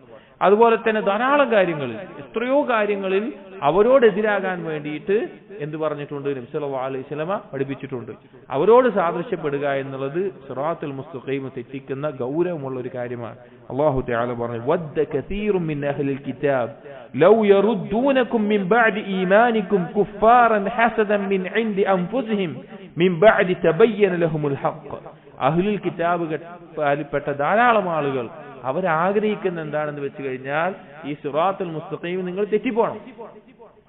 Speaker 2: അതുപോലെ തന്നെ ധാരാളം കാര്യങ്ങളിൽ, എത്രയോ കാര്യങ്ങളിൽ അവരോടെതിരാകാൻ വേണ്ടിയിട്ട് എന്ത് പറഞ്ഞിട്ടുണ്ട്? നബി സല്ലല്ലാഹു അലൈഹി വസല്ലമ പഠിപ്പിച്ചിട്ടുണ്ട്. അവരോട് സാദൃശ്യപ്പെടുക എന്നുള്ളത് സിറാത്തുൽ മുസ്തഖീം തെറ്റിക്കുന്ന ഗൗരവമുള്ള ഒരു കാര്യമാണ്. അല്ലാഹു തആല പറഞ്ഞു, വദ്ദ കസീറും മിൻ അഹ്ലിൽ കിതാബ് ലൗ യറുദ്ദൂനകും മിൻ ബഅദി ഈമാനികും കുഫാറൻ ഹസദൻ മിൻ ഇൻദി അൻഫുസിഹിം മിൻ ബഅദി തബയ്യന ലഹുമുൽ ഹഖ്. അഹ്ലുൽ കിതാബിൽപ്പെട്ട ധാരാളം ആളുകൾ അവരാഗ്രഹിക്കുന്ന എന്താണെന്ന് വെച്ച് കഴിഞ്ഞാൽ ഈ സിറാത്തുൽ മുസ്തഖീം നിങ്ങൾ തെറ്റിപ്പോണം.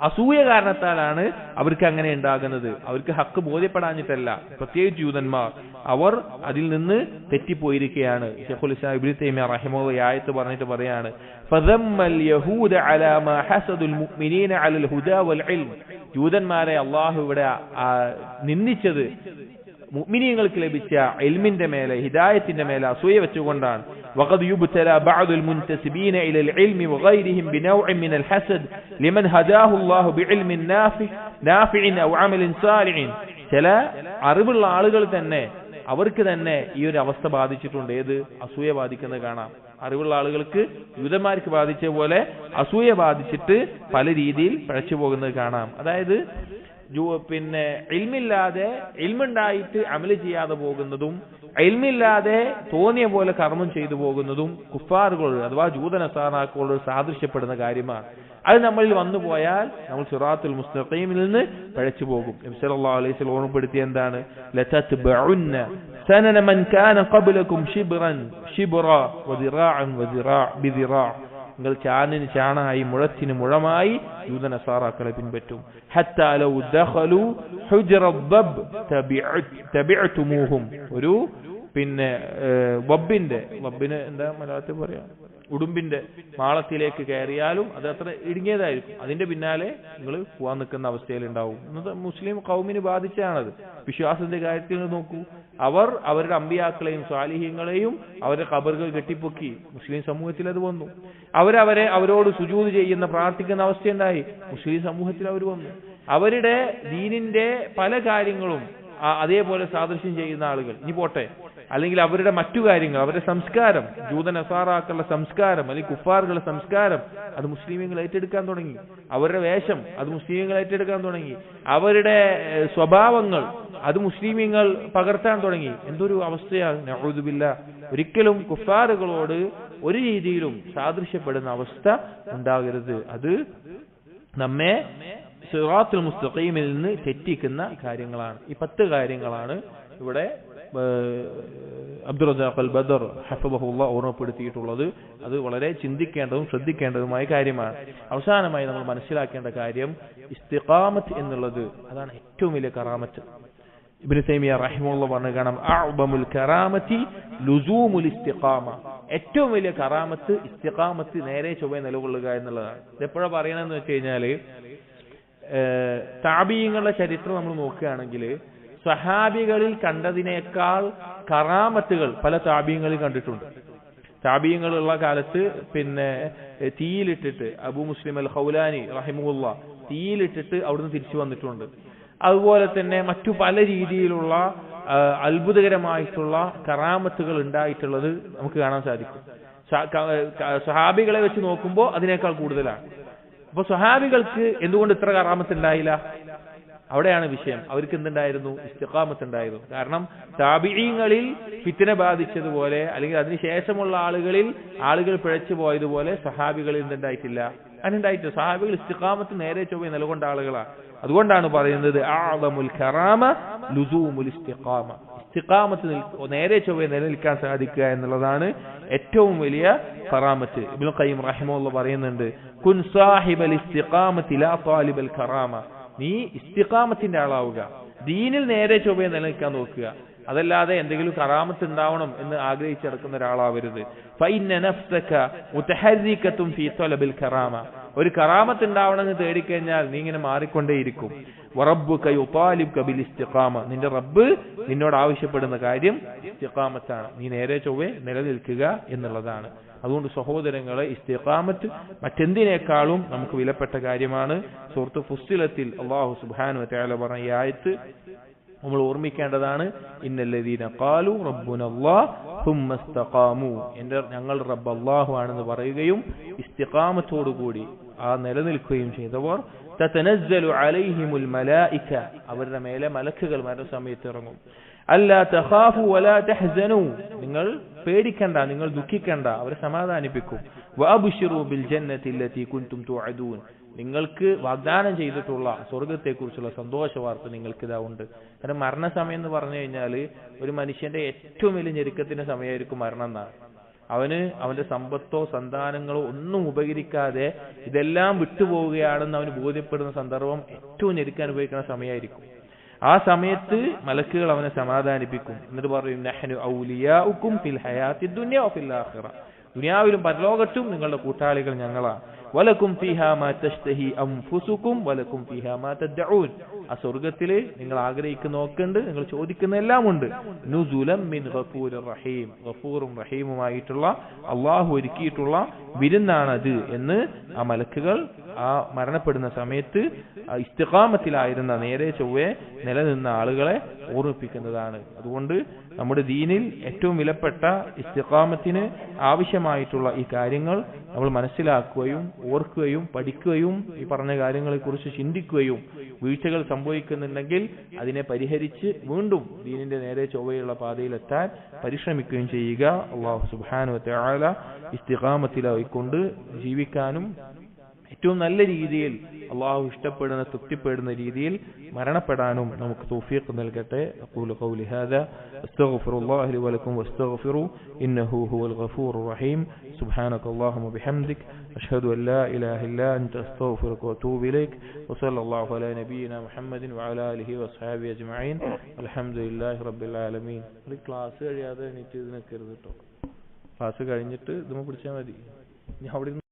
Speaker 2: അസൂയ കാരണത്താലാണ് അവർക്ക് അങ്ങനെ ഉണ്ടാകുന്നത്. അവർക്ക് ഹക്ക് ബോധ്യപ്പെടാഞ്ഞിട്ടല്ല. പ്രത്യേകിച്ച് ജൂതന്മാർ അവർ അതിൽ നിന്ന് തെറ്റിപ്പോയിരിക്കുകയാണ്. ശൈഖുൽ ഇസ്ലാം ഇബ്നു തൈമിയ്യ റഹിമഹുല്ലാഹ് ആയത്ത് പറഞ്ഞിട്ട് പറയാണ്, ഫദമ്മൽ യഹൂദ അലാ മാ ഹസദുൽ മുഅ്മിനീന അലൽ ഹുദാ വൽ ഇൽം. ജൂതന്മാരെ അല്ലാഹു ഇവിടെ നിന്ദിച്ചത് മുഅ്മിനീങ്ങൾക്ക് ലഭിച്ച ഇൽമിന്റെ മേലെ, ഹിദായത്തിന്റെ മേലെ അസൂയ വെച്ചുകൊണ്ടാണ്. وقد يبتلى بعض المنتسبين إلى العلم وغيرهم بنوع من الحسد لمن هداه الله بعلم نافع أو عمل صالح. ചില അറിവുള്ള ആളുകൾ തന്നെ അവർക്ക് തന്നെ ഈ ഒരു അവസ്ഥ ബാധിച്ചിട്ടുണ്ട്. ഏത്? അസൂയ ബാധിക്കുന്നത് കാണാം. അറിവുള്ള ആളുകൾക്ക് യൂതന്മാർക്ക് ബാധിച്ച പോലെ അസൂയ ബാധിച്ചിട്ട് പല രീതിയിൽ പിഴച്ചു പോകുന്നത് കാണാം. അതായത് പിന്നെ ഇൽമില്ലാതെ ഇൽമുണ്ടായിട്ട് അമല് ചെയ്യാതെ പോകുന്നതും ഇൽമില്ലാതെ തോന്നിയ പോലെ കർമ്മം ചെയ്തു പോകുന്നതും കുഫാറുകളോട് അഥവാ ജൂതനസാറാക്കളോട് സാദൃശ്യപ്പെടുന്ന കാര്യമാണ്. അത് നമ്മളിൽ വന്നു പോയാൽ നമ്മൾ സിറാത്തുൽ മുസ്തഖീമിൽ നിന്ന് പിഴച്ചു പോകും. നബി സല്ലല്ലാഹു അലൈഹി വസല്ലം ഓർമ്മപ്പെടുത്തിയ എന്താണ്? ലതത്ബഉന്ന സനന മൻ കാന ഖബ്ലകും ശിബ്റൻ ശിബ്റാ വദിറാഅൻ ബിദിറാ. നിങ്ങൾ ചാണിന് ചാണായി മുഴത്തിന് മുഴമായി യൂതനസാറാക്കളെ പിൻപറ്റും. ഹത്താ ലൗ ദഖലു ഹുജ്റ ദബ് തബിഅതുമൂഹും. ഒരു പിന്നെ വബ്ബിന് എന്താ മലയാളത്തിൽ പറയാ, ഉടുമ്പിന്റെ മാളത്തിലേക്ക് കയറിയാലും അത് അത്ര ഇടുങ്ങിയതായിരിക്കും. അതിന്റെ പിന്നാലെ നിങ്ങൾ പോവാൻ നിൽക്കുന്ന അവസ്ഥയിലുണ്ടാവും. ഇന്നത്തെ മുസ്ലിം കൗമിന് ബാധിച്ചാണത്. വിശ്വാസത്തിന്റെ കാര്യത്തിൽ നോക്കൂ, അവർ അവരുടെ അമ്പിയാക്കളെയും സ്വാലിഹീങ്ങളെയും അവരുടെ ഖബറുകൾ കെട്ടിപ്പൊക്കി. മുസ്ലിം സമൂഹത്തിൽ അത് വന്നു. അവരോട് സുജൂദ് ചെയ്യുന്ന പ്രാർത്ഥിക്കുന്ന അവസ്ഥയുണ്ടായി. മുസ്ലിം സമൂഹത്തിൽ അവർ വന്നു. അവരുടെ ദീനിന്റെ പല കാര്യങ്ങളും അതേപോലെ സാദൃശ്യം ചെയ്യുന്ന ആളുകൾ ഇനി പോട്ടെ, അല്ലെങ്കിൽ അവരുടെ മറ്റു കാര്യങ്ങൾ, അവരുടെ സംസ്കാരം, ജൂതനസാറാക്കളുടെ സംസ്കാരം അല്ലെങ്കിൽ കുഫാറുകളുടെ സംസ്കാരം അത് മുസ്ലിമീങ്ങൾ ഏറ്റെടുക്കാൻ തുടങ്ങി. അവരുടെ വേഷം അത് മുസ്ലിമീങ്ങൾ ഏറ്റെടുക്കാൻ തുടങ്ങി. അവരുടെ സ്വഭാവങ്ങൾ അത് മുസ്ലിമീങ്ങൾ പകർത്താൻ തുടങ്ങി. എന്തൊരു അവസ്ഥയാണ്! നഊദു ബില്ലാഹ്. ഒരിക്കലും കുഫാറുകളോട് ഒരു രീതിയിലും സാദൃശ്യപ്പെടുന്ന അവസ്ഥ ഉണ്ടാകരുത്. അത് നമ്മെ സിറാത്തുൽ മുസ്തഖീമിൽ നിന്ന് തെറ്റിക്കുന്ന കാര്യങ്ങളാണ്. ഈ 10 കാര്യങ്ങളാണ് ഇവിടെ അബ്ദുർ റസാഖ് അൽ ബദർ ഹഫിളഹുല്ലാഹ് ഓർമ്മപ്പെടുത്തിയിട്ടുള്ളത്. അത് വളരെ ചിന്തിക്കേണ്ടതും ശ്രദ്ധിക്കേണ്ടതുമായ കാര്യമാണ്. അവസാനമായി നമ്മൾ മനസ്സിലാക്കേണ്ട കാര്യം ഇസ്തിഖാമത്ത് എന്നുള്ളത് അതാണ് ഏറ്റവും വലിയ കറാമത്ത്. ഇബ്നു തൈമിയ്യ റഹിമഹുല്ലാഹ് പറഞ്ഞു കാണാം, അഅ്ബമുൽ കറാമത്തി ലുസൂമുൽ ഇസ്തിഖാമ. ഏറ്റവും വലിയ കറാമത്ത് ഇസ്തിഖാമത്ത്, നേരെ ചൊവ്വേ നിലകൊള്ളുക എന്നുള്ളതാണ്. ഇതെപ്പോഴാണ് പറയണമെന്ന് വെച്ച് കഴിഞ്ഞാല് താബീങ്ങളുടെ ചരിത്രം നമ്മൾ നോക്കുകയാണെങ്കിൽ സഹാബികളിൽ കണ്ടതിനേക്കാൾ കറാമത്തുകൾ പല താബീങ്ങളിൽ കണ്ടിട്ടുണ്ട്. താബീങ്ങളുള്ള കാലത്ത് പിന്നെ തീയിലിട്ടിട്ട് അബൂ മുസ്ലിം അൽ ഖൗലാനി റഹിമഹുല്ലാഹ് തീയിലിട്ടിട്ട് അവിടുന്ന് തിരിച്ചു വന്നിട്ടുണ്ട്. അതുപോലെ തന്നെ മറ്റു പല രീതിയിലുള്ള അത്ഭുതകരമായിട്ടുള്ള കറാമത്തുകൾ ഉണ്ടായിട്ടുള്ളത് നമുക്ക് കാണാൻ സാധിക്കും. സഹാബികളെ വെച്ച് നോക്കുമ്പോൾ അതിനേക്കാൾ കൂടുതലാണ്. അപ്പൊ സഹാബികൾക്ക് എന്തുകൊണ്ട് ഇത്ര കറാമത്ത് ഉണ്ടായില്ല? അവിടെയാണ് വിഷയം. അവർക്ക് എന്തുണ്ടായിരുന്നു? ഇസ്തിഖാമത്ത് ഉണ്ടായിരുന്നു. കാരണം താബിഈങ്ങളിൽ ഫിത്ന ബാധിച്ചതുപോലെ അല്ലെങ്കിൽ അതിനുശേഷമുള്ള ആളുകൾ പിഴച്ചു പോയതുപോലെ സഹാബികളിൽ എന്തുണ്ടായിട്ടില്ല? അതിനുണ്ടായിട്ട് സഹാബികൾ ഇസ്തിഖാമത്ത് നേരെ ചൊവ്വേ നിലകൊണ്ട ആളുകളാണ്. അതുകൊണ്ടാണ് പറയുന്നത് അഅ്ളമുൽ കറാമ ലുസൂമുൽ ഇസ്തിഖാമ. ഇസ്തിഖാമത്ത് നേരെ ചൊവ്വേ നിലനിൽക്കാൻ സാധിക്കുക എന്നുള്ളതാണ് ഏറ്റവും വലിയ കറാമത്ത്. ഇബ്നു ഖയ്യിം റഹിമഹുല്ലാഹ് പറയുന്നുണ്ട്, കുൻ സാഹിബൽ ഇസ്തിഖാമത്തി ലാ താലിബൽ കറാമ. നീ ഇസ്തിഖാമത്തിന്റെ ആളാവുക, ദീനിൽ നേരെ ചൊവ്വേ നിലനിൽക്കാൻ നോക്കുക. അതല്ലാതെ എന്തെങ്കിലും കറാമത്ത് ഉണ്ടാവണം എന്ന് ആഗ്രഹിച്ചെടുക്കുന്ന ഒരാളാവരുത്. ഫഇന്ന നഫ്സക മുതഹർരികതുൻ ഫീ തലബിൽ കറാമ. ഒരു കറാമത്ത് ഉണ്ടാവണമെന്ന് തേടിക്കഴിഞ്ഞാൽ നീ ഇങ്ങനെ മാറിക്കൊണ്ടേയിരിക്കും. വറബ്ബുക യുതാലിബുക ബിൽ ഇസ്തിഖാമ. നിന്റെ റബ്ബ് നിന്നോട് ആവശ്യപ്പെടുന്ന കാര്യം ഇസ്തിഖാമത്താണ്. നീ നേരെ ചൊവ്വേ നിലനിൽക്കുക എന്നുള്ളതാണ്. അതുകൊണ്ട് സഹോദരങ്ങളെ, ഇസ്തിഖാമത്ത് മറ്റെന്തിനേക്കാളും നമുക്ക് വിലപ്പെട്ട കാര്യമാണ്. സൂറത്ത് ഫുസ്സിലത്തിൽ അല്ലാഹു സുബ്ഹാനഹു വ തആല പറഞ്ഞ ഈ ആയത്ത് നമ്മൾ ഓർമ്മിക്കേണ്ടതാണ്. ഇന്നല്ലദീന ഖാലു റബ്ബുനല്ലാഹ് സുമ്മ ഇസ്തഖാമു. ഞങ്ങൾ റബ്ബ് അല്ലാഹു ആണെന്ന് പറയുകയും ഇസ്തിഖാമത്തോടുകൂടി ആ നിലനിൽക്കുകയും ചെയ്തവർ തതനസ്സലു അലൈഹിമുൽ മലായിക അവരുടെ മേലെ മലക്കുകൾ മരണസമയത്ത് ഇറങ്ങും. അല്ലാ തഖാഫു വലാ തഹ്സനു നിങ്ങൾ പേടിക്കണ്ട, നിങ്ങൾ ദുഃഖിക്കണ്ട, അവരെ സമാധാനിപ്പിക്കും. വഅബ്ശിറു ബിൽ ജന്നത്തി അല്ലതി കുൻതും തുഅദൂൻ നിങ്ങൾക്ക് വാഗ്ദാനം ചെയ്തിട്ടുള്ള സ്വർഗത്തെക്കുറിച്ചുള്ള സന്തോഷ വാർത്ത നിങ്ങൾക്ക് ഇതാ ഉണ്ട്. കാരണം മരണസമയം എന്ന് പറഞ്ഞു കഴിഞ്ഞാൽ ഒരു മനുഷ്യന്റെ ഏറ്റവും വലിയ ഞെരുക്കത്തിന്റെ സമയമായിരിക്കും മരണം എന്നാണ്. അവന് അവന്റെ സമ്പത്തോ സന്താനങ്ങളോ ഒന്നും ഉപകരിക്കാതെ ഇതെല്ലാം വിട്ടുപോവുകയാണെന്ന് അവന് ബോധ്യപ്പെടുന്ന സന്ദർഭം ഏറ്റവും ഞെരുക്കാൻ ഉപയോഗിക്കുന്ന സമയമായിരിക്കും. ആ സമയത്ത് മലക്കുകൾ അവനെ സമാധാനിപ്പിക്കും. എന്നിട്ട് പറയും നഹ്നു ഔലിയാഉകും ഫിൽ ഹയാത്തി ദുനിയ വഫിൽ ആഖിറ ദുനിയാവിലും പരലോകത്തും നിങ്ങളുടെ കൂട്ടാളികൾ ഞങ്ങളാണ്. വലക്കും ഫീഹാ മാ തശ്തഹി അൻഫുസുകും വലക്കും ഫീഹാ മാ തദ്ഊൻ ആ സ്വർഗ്ഗത്തിൽ നിങ്ങൾ ആഗ്രഹിക്കുന്നതൊക്കെ ഉണ്ട്, നിങ്ങൾ ചോദിക്കുന്ന എല്ലാം ഉണ്ട്. നുസുലം മിൻ ഗഫൂരിർ റഹീം ഗഫൂറും റഹീമുമായിട്ടുള്ള അല്ലാഹു ഒരുക്കിയിട്ടുള്ള വിരുന്നാണത് എന്ന് ആ മലക്കുകൾ ആ മരണപ്പെടുന്ന സമയത്ത് ഇസ്തിഖാമത്തിലായിരുന്ന നേരെ ചൊവ്വേ നിലനിന്ന ആളുകളെ ഓർമ്മിപ്പിക്കുന്നതാണ്. അതുകൊണ്ട് നമ്മുടെ ദീനിൽ ഏറ്റവും വിലപ്പെട്ട ഇസ്തിഖാമത്തിന് ആവശ്യമായിട്ടുള്ള ഈ കാര്യങ്ങൾ നമ്മൾ മനസ്സിലാക്കുകയും ഓർക്കുകയും പഠിക്കുകയും ഈ പറഞ്ഞ കാര്യങ്ങളെക്കുറിച്ച് ചിന്തിക്കുകയും വീഴ്ചകൾ സംഭവിക്കുന്നുണ്ടെങ്കിൽ അതിനെ പരിഹരിച്ച് വീണ്ടും ദീനിന്റെ നേരെ ചൊവ്വയുള്ള പാതയിലെത്താൻ പരിശ്രമിക്കുകയും ചെയ്യുക. അല്ലാഹു സുബ്ഹാനഹു വ തആല ഇസ്തിഖാമത്തിലായിക്കൊണ്ട് ജീവിക്കാനും ഏറ്റവും നല്ല രീതിയിൽ അള്ളാഹു ഇഷ്ടപ്പെടുന്ന തൃപ്തിപ്പെടുന്ന രീതിയിൽ മരണപ്പെടാനും നമുക്ക് തൗഫീഖ് നൽകട്ടെ. അഖൂലു ഖൗലി ഹാദാ അസ്തഗ്ഫിറുല്ലാഹ ലി വലക്കും വസ്തഗ്ഫിറു ഇന്നഹു ഹുവൽ ഗഫൂറുർ റഹീം. സുബ്ഹാനകല്ലാഹുമ്മ ബിഹംദിക അഷ്ഹദു അൻ ലാ ഇലാഹ ഇല്ലാ അൻത അസ്തഗ്ഫിറുക വഅതൂബു ഇലൈക് വസല്ലല്ലാഹു അലാ നബിയിനാ മുഹമ്മദിൻ വഅലാ ആലിഹി വസ്ഹബിഹി അജ്മഈൻ അൽഹംദുലില്ലാഹി റബ്ബിൽ ആലമീൻ. ഈ ക്ലാസ് കഴിയാതെ എണീറ്റ് നിൽക്കരുത് കേട്ടോ. ക്ലാസ് കഴിഞ്ഞിട്ട് ഇതുമ്മ പിടിച്ചാൽ മതി. ഞാൻ അവിടെ